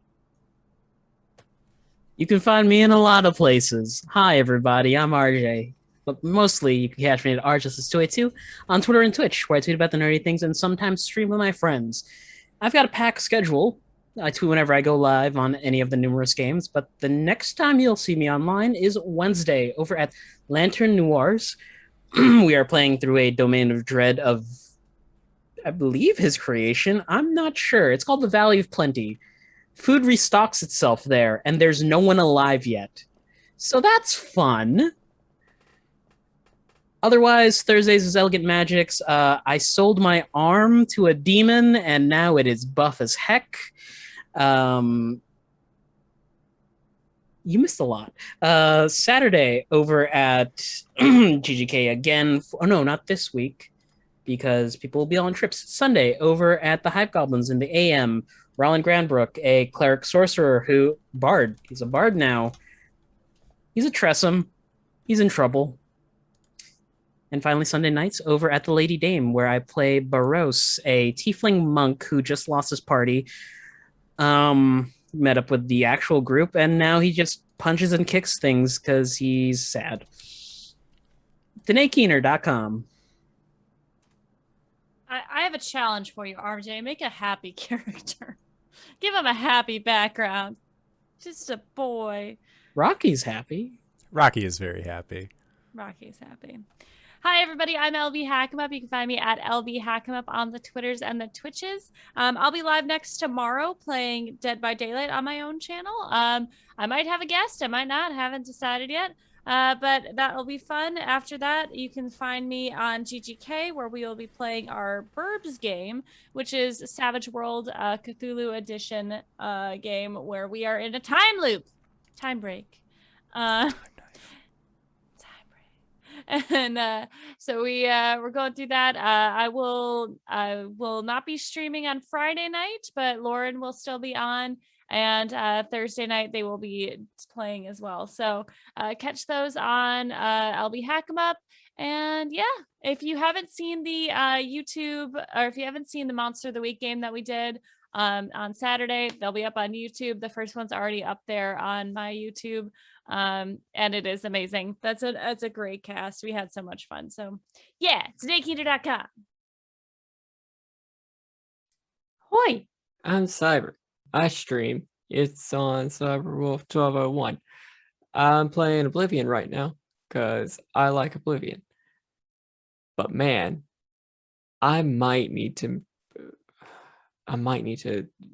You can find me in a lot of places. Hi, everybody. I'm RJ. But mostly, you can catch me at RJustice282 on Twitter and Twitch, where I tweet about the nerdy things and sometimes stream with my friends. I've got a packed schedule. I tweet whenever I go live on any of the numerous games, but the next time you'll see me online is Wednesday over at Lantern Noirs. We are playing through a Domain of Dread of, I believe, his creation. I'm not sure. It's called the Valley of Plenty. Food restocks itself there, and there's no one alive yet. So that's fun. Otherwise, Thursdays is Elegant Magics. I sold my arm to a demon, and now it is buff as heck. You missed a lot. Saturday over at GGK again. No, not this week, because people will be on trips. Sunday over at the Hive Goblins in the AM. Roland Grandbrook, a cleric sorcerer bard. He's a bard now. He's a Tressum. He's in trouble. And finally, Sunday nights over at the Lady Dame, where I play Baros, a tiefling monk who just lost his party. Met up with the actual group, and now he just punches and kicks things because he's sad. DanaeKeener.com. I have a challenge for you, RJ. Make a happy character. Give him a happy background. Just a boy. Rocky's happy. Rocky is very happy. Rocky's happy. Hi, everybody. I'm LBHackEmUp. You can find me at LBHackEmUp on the Twitters and the Twitches. I'll be live next tomorrow playing Dead by Daylight on my own channel. I might have a guest. I might not. Haven't decided yet. But that'll be fun. After that, you can find me on GGK, where we will be playing our Burbs game, which is Savage World Cthulhu Edition game, where we are in a time loop. Time break. And so we're going through that. I will not be streaming on Friday night, but Lauren will still be on, and Thursday night they will be playing as well. So catch those on LBHackEmUp. And yeah, if you haven't seen the YouTube, or if you haven't seen the Monster of the Week game that we did on Saturday, they'll be up on YouTube. The first one's already up there on my YouTube. And it is amazing. That's a great cast. We had so much fun. So yeah, DanaeKeener.com. Hoi. I'm Cyber. I stream. It's on Cyberwolf 1201. I'm playing Oblivion right now because I like Oblivion. But man, I might need to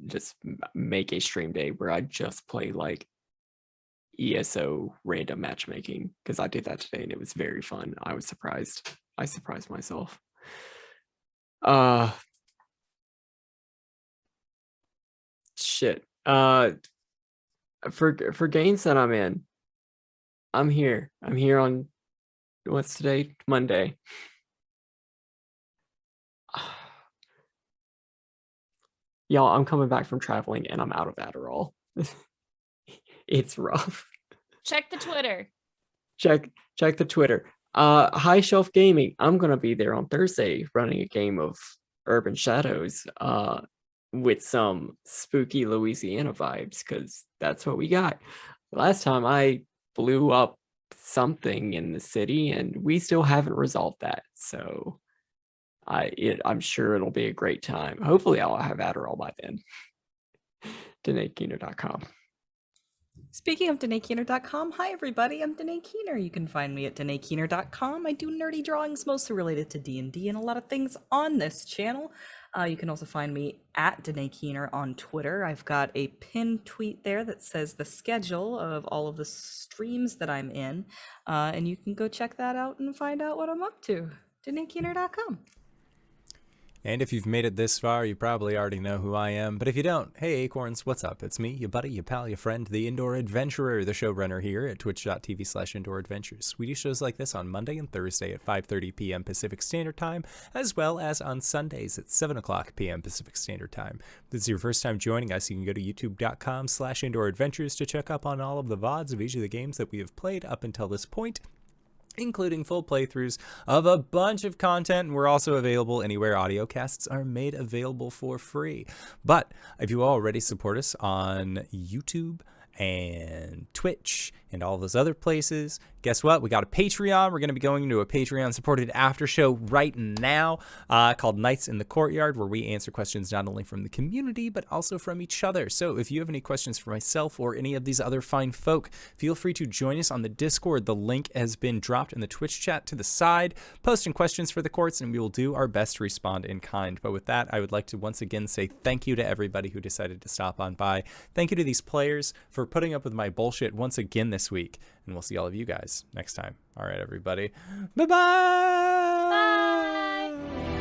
just make a stream day where I just play like ESO random matchmaking, because I did that today and it was very fun. I was surprised. I surprised myself. Shit. For games that I'm in, I'm here on, what's today? Monday. Y'all, I'm coming back from traveling and I'm out of Adderall. It's rough. Check the Twitter. Check the Twitter. High Shelf Gaming. I'm gonna be there on Thursday running a game of Urban Shadows with some spooky Louisiana vibes, because that's what we got. Last time I blew up something in the city, and we still haven't resolved that. So I'm sure it'll be a great time. Hopefully I'll have Adderall by then. DanaeKeener.com. Speaking of DanaeKeener.com, hi everybody, I'm Danae Keener. You can find me at DanaeKeener.com. I do nerdy drawings mostly related to D&D and a lot of things on this channel. You can also find me at Danae Keener on Twitter. I've got a pinned tweet there that says the schedule of all of the streams that I'm in, and you can go check that out and find out what I'm up to. DanaeKeener.com. And if you've made it this far, you probably already know who I am. But if you don't, hey Acorns, what's up? It's me, your buddy, your pal, your friend, the Indoor Adventurer, the showrunner here at twitch.tv/Indoor Adventures. We do shows like this on Monday and Thursday at 5:30 p.m. Pacific Standard Time, as well as on Sundays at 7 o'clock p.m. Pacific Standard Time. If this is your first time joining us, you can go to youtube.com/Indoor Adventures to check up on all of the VODs of each of the games that we have played up until this point, including full playthroughs of a bunch of content. We're also available anywhere audio casts are made available for free. But if you already support us on YouTube and Twitch and all those other places, guess what? We got a Patreon. We're going to be going into a Patreon-supported after show right now called Nights in the Courtyard, where we answer questions not only from the community, but also from each other. So if you have any questions for myself or any of these other fine folk, feel free to join us on the Discord. The link has been dropped in the Twitch chat to the side. Post in questions for the courts, and we will do our best to respond in kind. But with that, I would like to once again say thank you to everybody who decided to stop on by. Thank you to these players for putting up with my bullshit once again this week. And we'll see all of you guys next time. All right, everybody. Bye-bye. Bye.